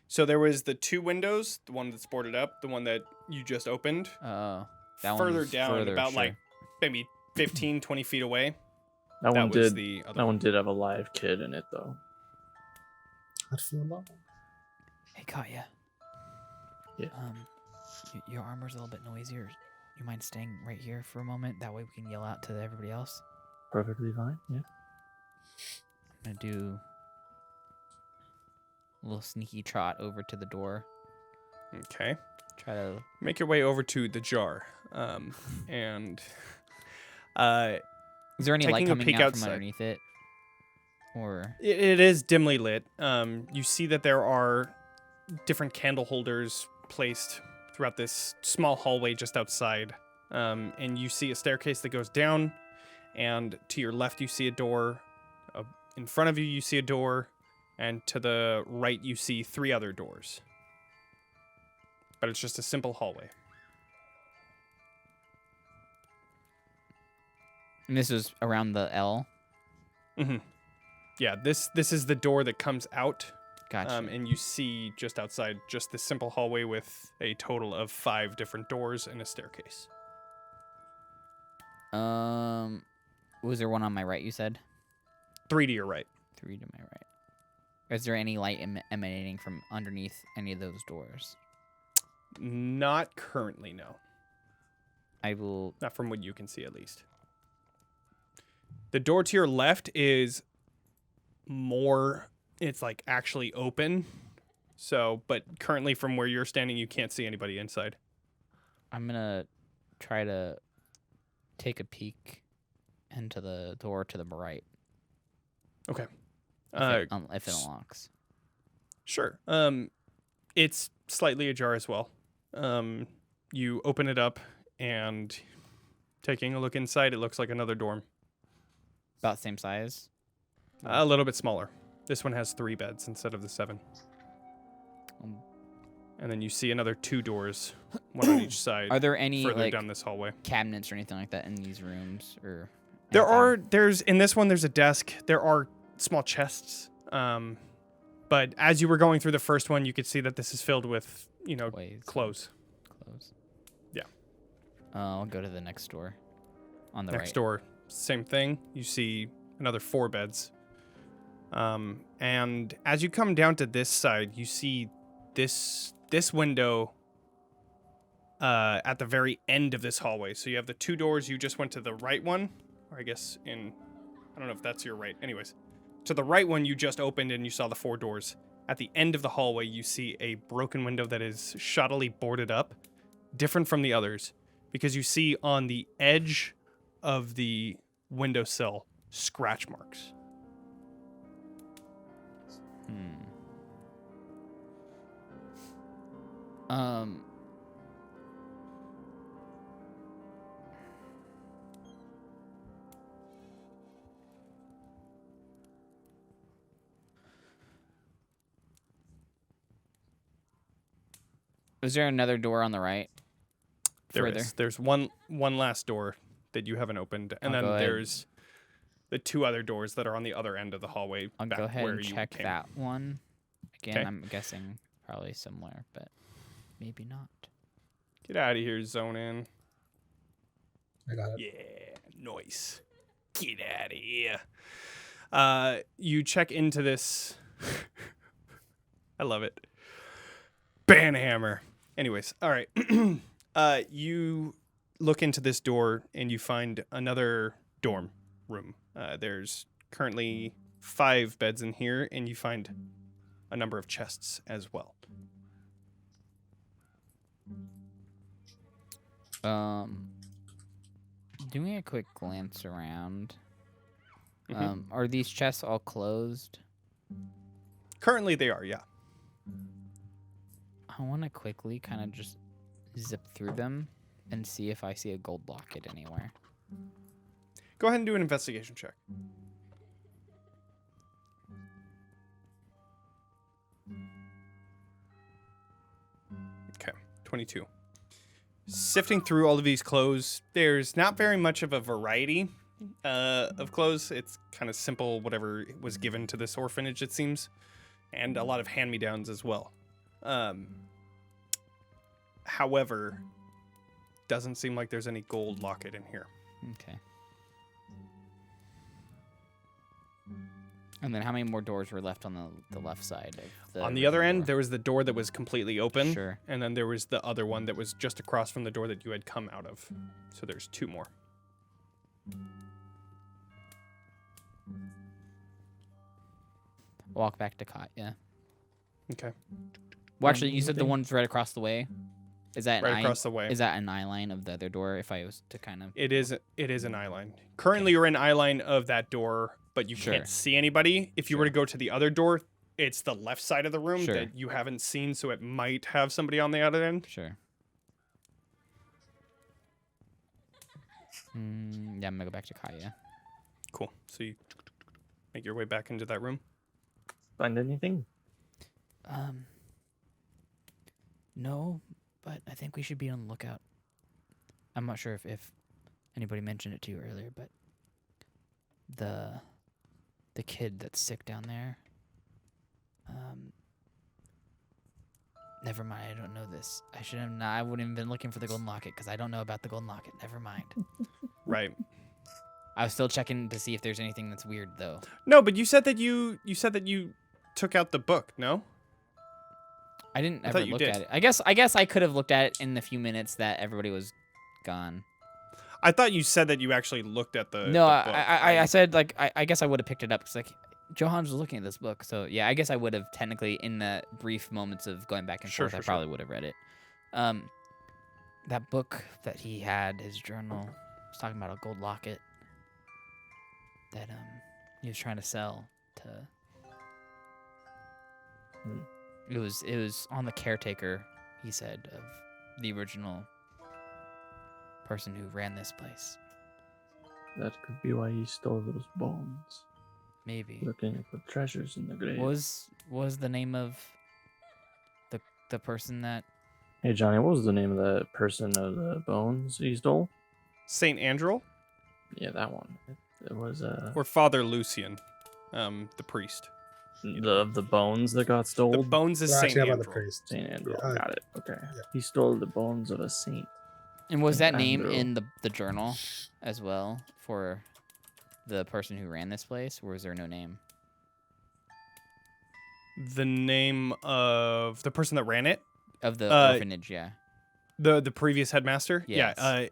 So there was the two windows, the one that's boarded up, the one that you just opened. Oh, that Further one's down, further, about sure. like maybe 15, 20 feet away. That one was did. the other That one did have a live kid in it though. I'd feel alone. Hey Katya. Yeah. Your armor's a little bit noisier. You mind staying right here for a moment? That way we can yell out to everybody else. Perfectly fine. Yeah. I'm gonna do a little sneaky trot over to the door. Okay. Try to. Make your way over to the jar. And Is there any light taking a coming peek out outside. from underneath it? Or it is dimly lit. You see that there are different candle holders placed throughout this small hallway just outside. And you see a staircase that goes down, and to your left you see a door. In front of you you see a door, and to the right you see 3 other doors. But it's just a simple hallway. and this is around the L. Mm-hmm. Yeah, this is the door that comes out. Gotcha. And you see just outside just this simple hallway with a total of 5 different doors and a staircase. Was there one on my right? You said 3 to your right. 3 to my right. Is there any light emanating from underneath any of those doors? Not currently, no. I will. Not from what you can see, at least. The door to your left is more, it's like actually open. So, but currently from where you're standing, you can't see anybody inside. I'm gonna try to take a peek into the door to the right. Okay. If it unlocks. Sure. It's slightly ajar as well. You open it up, and taking a look inside, it looks like another dorm. About the same size. A little bit smaller. This one has 3 beds instead of the 7. Um, And then you see another 2 doors, one on each side, Are there any further like down this hallway. cabinets or anything like that in these rooms? Or There's in this one, there's a desk. There are small chests. But as you were going through the first one, you could see that this is filled with, Toys. clothes. Clothes. Yeah. I'll go to the next door. On the Next right. door, same thing. You see another 4 beds. And as you come down to this side, you see this window at the very end of this hallway. So you have the 2 doors. You just went to the right one, or I guess I don't know if that's your right. Anyways, to the right one you just opened and you saw the 4 doors. At the end of the hallway, you see a broken window that is shoddily boarded up, different from the others, because you see on the edge of the windowsill scratch marks. Is there another door on the right? There Further. is. There's one last door that you haven't opened, and I'll then go ahead. there's the 2 other doors that are on the other end of the hallway. I'll back go ahead where and you check came. that one. Again, 'Kay. I'm guessing probably similar, but maybe not. Get out of here, zone in. I got it. Yeah, nice. Get out of here. You check into this. I love it. Banhammer. Anyways, all right. You look into this door and you find another dorm room. There's currently 5 beds in here, and you find a number of chests as well. Doing a quick glance around. Mhm. Are these chests all closed? Currently, they are, yeah. I want to quickly kind of just zip through them and see if I see a gold locket anywhere. Go ahead and do an investigation check. Okay, 22. Sifting through all of these clothes, there's not very much of a variety of clothes. It's kind of simple, whatever was given to this orphanage, it seems, and a lot of hand-me-downs as well. However, doesn't seem like there's any gold locket in here. Okay. And then how many more doors were left on the left side of the On the other original end, door? there was the door that was completely open. Sure. And then there was the other one that was just across from the door that you had come out of. So there's 2 more. Walk back to Katya. Okay. Well, actually, you said the one's right across the way. Is that Right across the way. Is that an eye line of the other door? If I was to kind of. It is an eye line. Currently, you're in eye line of that door, but you Sure. can't see anybody. If you were to go to the other door, it's the left side of the room Sure. that you haven't seen, so it might have somebody on the other end. Sure. Yeah, I'm gonna go back to Katya. Cool. So you make your way back into that room. Find anything? No, but I think we should be on the lookout. I'm not sure if anybody mentioned it to you earlier, but the kid that's sick down there. Never mind. I don't know this. I should have not. I wouldn't have been looking for the golden locket because I don't know about the golden locket. Never mind. Right. I was still checking to see if there's anything that's weird though. No, but you said that you took out the book, no? I didn't I ever thought you look did. at it. I guess I could have looked at it in the few minutes that everybody was gone. I thought you said that you actually looked at the No, the book. I said like I guess I would have picked it up because like Johan's was looking at this book, so yeah, I guess I would have technically in the brief moments of going back and Sure, forth, I sure, sure. probably would have read it. That book that he had, his journal, was talking about a gold locket that he was trying to sell to. Hmm. It was on the caretaker, he said, of the original person who ran this place. That could be why he stole those bones. Maybe. Looking for treasures in the grave. Was the name of the person that Hey Johnny, what was the name of the person of the bones he stole? Saint Andrew Yeah, that one. It was or Father Lucian, the priest. the bones that got The stole. bones is We're Saint actually about the Andrew. priest. Saint Andrew. Yeah. Got it. Okay. Yeah. He stole the bones of a saint. and was that name Andrew. in the journal as well for the person who ran this place, or was there no name? The name of the person that ran it, Of the Uh, orphanage, yeah. the previous headmaster. Yes. Yeah.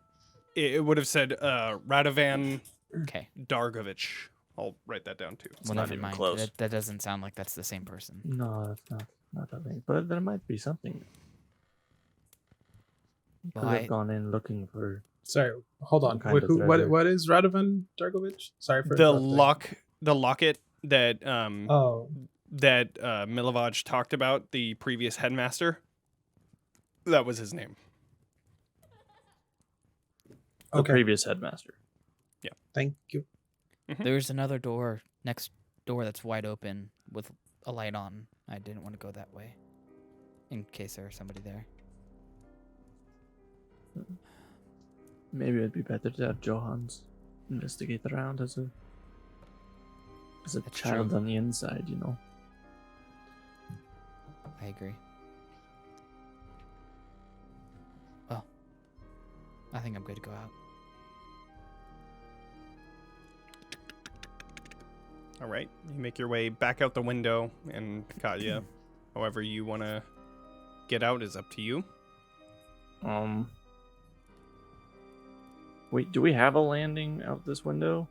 It would have said Radovan Okay. Dargovich. I'll write that down too. Well, not never even mind. close. That doesn't sound like that's the same person. No, that's not that thing. But there might be something. He could Well, have I- gone in looking for. Sorry, hold on. Some kind of Who, treasure. what is Radovan Dargovich? Sorry for The interrupting. locket that Oh, that Milovaj talked about, the previous headmaster. That was his name. The okay. previous headmaster. Thank you. There's another door next door that's wide open with a light on. I didn't want to go that way in case there was somebody there. Maybe it'd be better to have Johans investigate around as a That's child true. on the inside, you know. I agree. Well, I think I'm good to go out. All right, you make your way back out the window, and Katya, however you want to get out is up to you. Wait, do we have a landing out this window?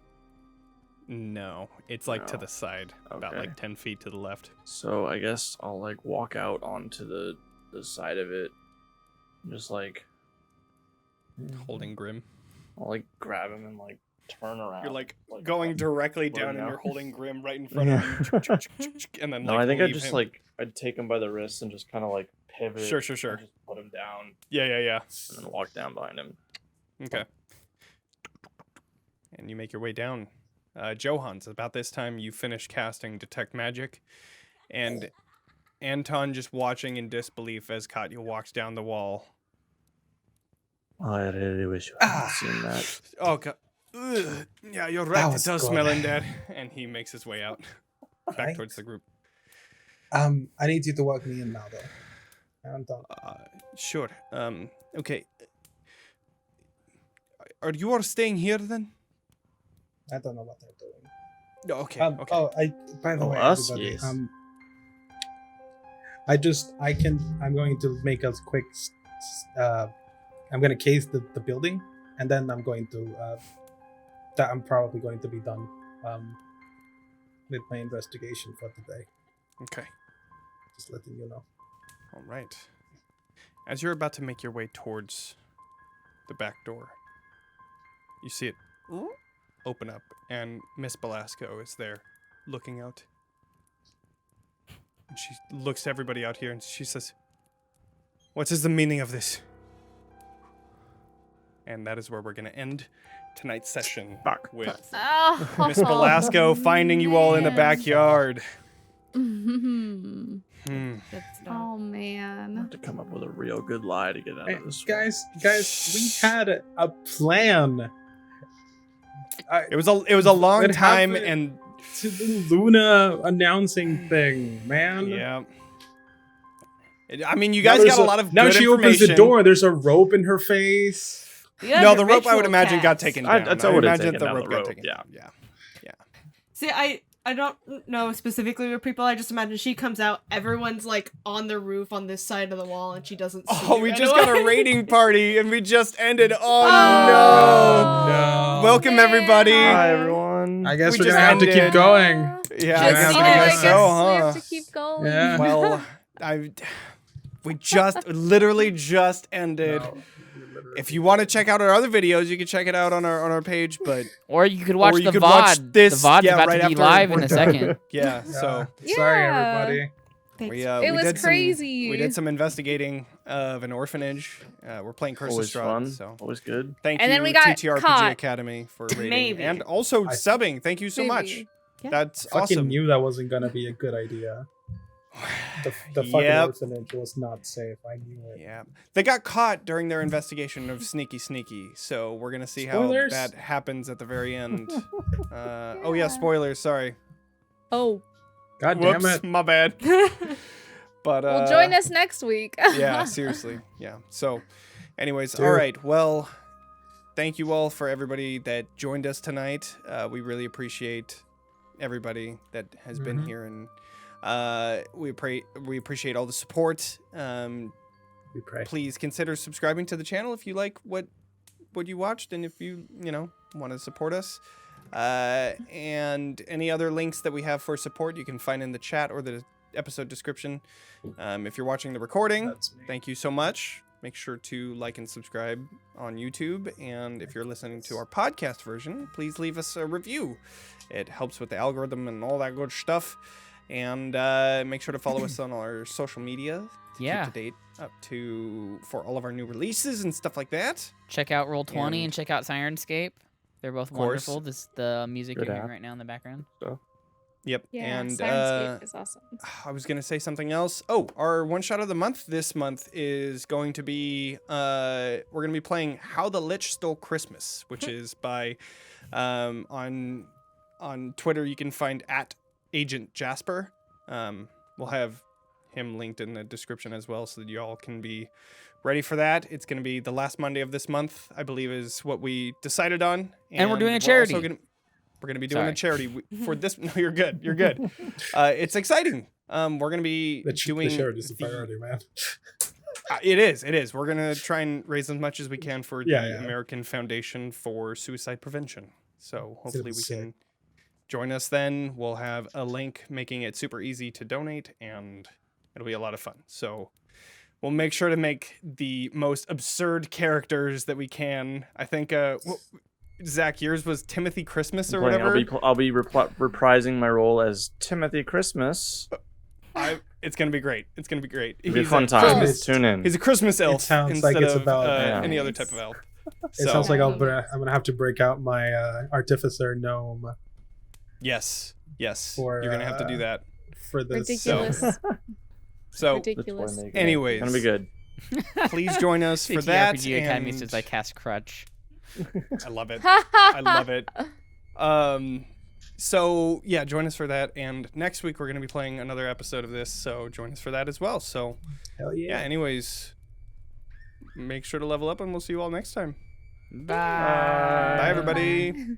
No, it's like to No. the side, about Okay. like 10 feet to the left. So I guess I'll like walk out onto the side of it, and just like Holding Grimm. I'll like grab him and like turn around. You're like going directly put him down, and down. you're holding Grim right in front of you, and then No, like I think I'd leave just him. like I'd take him by the wrist and just kind of like pivot. Sure. and just put him down Yeah. and then walk down behind him. Okay. And you make your way down. Johans, about this time you finish casting Detect Magic, and Anton just watching in disbelief as Katya walks down the wall. I really wish you hadn't seen that. Oh god. Ugh. Yeah, you're That right. It was does good. smell in there. And he makes his way out, back Right. towards the group. I need you to walk me in now, though. I'm done. Sure. Okay. Are you all staying here then? I don't know what they're doing. No, okay. Okay. Oh, by the Oh, way, us? everybody, Yes. I'm going to make a quick. I'm going to case the building, and then I'm going to. I'm probably going to be done. With my investigation for today. Okay. Just letting you know. All right. As you're about to make your way towards the back door, you see it open up, and Miss Belasco is there, looking out. And she looks to everybody out here, and she says, "What is the meaning of this?" And that is where we're going to end tonight's session with Oh, Miss Belasco finding you all in the man. backyard. Oh Good stuff. I man. have to come up with a real good lie to get out Hey, of this. one. guys, we had a plan. It was a long It time, happened and to the Luna announcing thing, man. yeah. I mean, you Now guys there's got a lot of now good she opens information. the door. There's a rope in her face. You guys No, are the rope I would ritual imagine got cats. taken I- down. that's I what would it is, imagine taken the down rope the got rope, taken yeah. down. Yeah. See, I don't know specifically with people. I just imagine she comes out, everyone's like on the roof on this side of the wall, and she doesn't see Oh, you we right just got away. a raiding party, and we just ended. Oh, Oh, no! no. Welcome everybody. Hi everyone. I guess We we're just gonna have to ended. keep going. Yeah, I guess- I guess We so, huh? have to keep going. Yeah. Well, we just literally just ended. If you want to check out our other videos, you can check it out on our page. But Or you could watch you the could VOD. watch this, the VOD's yeah, about right to be after live in we're a done. second. yeah, so Sorry, Yeah. everybody. Thanks. we It was did crazy. we did some investigating of an orphanage. We're playing Curse of Always Strahd, fun. so Always good. thank And you then we got TTRPG caught. Academy for rating Maybe. and also I- subbing. Thank you so much. Maybe. Yeah. That's Fucking awesome. knew that wasn't gonna be a good idea. The fucking Yep. orphanage was not safe. I knew it. Yeah, they got caught during their investigation of Sneaky Sneaky, so we're gonna see Spoilers? how that happens at the very end. Oh yeah, spoilers. Sorry. Oh, God Whoops, damn it. my bad. But well, join us next week. Yeah, seriously. Yeah. So, anyways, Dude. all right. Well, thank you all for everybody that joined us tonight. We really appreciate everybody that has been Mhm. here, and we appreciate all the support. We pray. Please consider subscribing to the channel if you like what you watched, and if you want to support us. And any other links that we have for support, you can find in the chat or the episode description. If you're watching the recording, That's me. thank you so much. Make sure to like and subscribe on YouTube. And if you're listening to our podcast version, please leave us a review. It helps with the algorithm and all that good stuff. And make sure to follow us on our social media. To Yeah. keep to date for all of our new releases and stuff like that. Check out Roll20 and And- check out Sirenscape. They're both Of course. wonderful. This is the music Good you're hearing app. right now in the background. So Yep. Yeah, and Sirenscape is awesome. I was gonna say something else. Oh, our one shot of the month this month is going to be we're gonna be playing How the Lich Stole Christmas, which is by on Twitter you can find @Agent Jasper. We'll have him linked in the description as well, so that you all can be ready for that. It's gonna be the last Monday of this month, I believe, is what we decided on. And we're doing a also charity. We're gonna be doing Sorry. a charity for this. No, you're good. You're good. It's exciting. We're gonna be doing the charity's the priority, man. It is. It is. We're gonna try and raise as much as we can for the Yeah. American Foundation for Suicide Prevention. So hopefully we sick. can join us then. We'll have a link making it super easy to donate, and it'll be a lot of fun. So we'll make sure to make the most absurd characters that we can. I think Zach, yours was Timothy Christmas or whatever. I'll be reprising my role as Timothy Christmas. It's gonna be great. It's gonna be great. It'll be a fun time. Christmas- Tune in. He's a Christmas elf sounds instead like it's of about- any other type of elf. It sounds like I'm gonna have to break out my artificer gnome Yes. For, You're gonna have to do that. for this. Ridiculous. So, Ridiculous. anyways, It's gonna be good. please join us for that. TTRPG Academy and says I cast Crutch. I love it. I love it. So yeah, join us for that. And next week we're gonna be playing another episode of this. So join us for that as well. So Hell yeah. Anyways, make sure to level up, and we'll see you all next time. Bye. Bye everybody.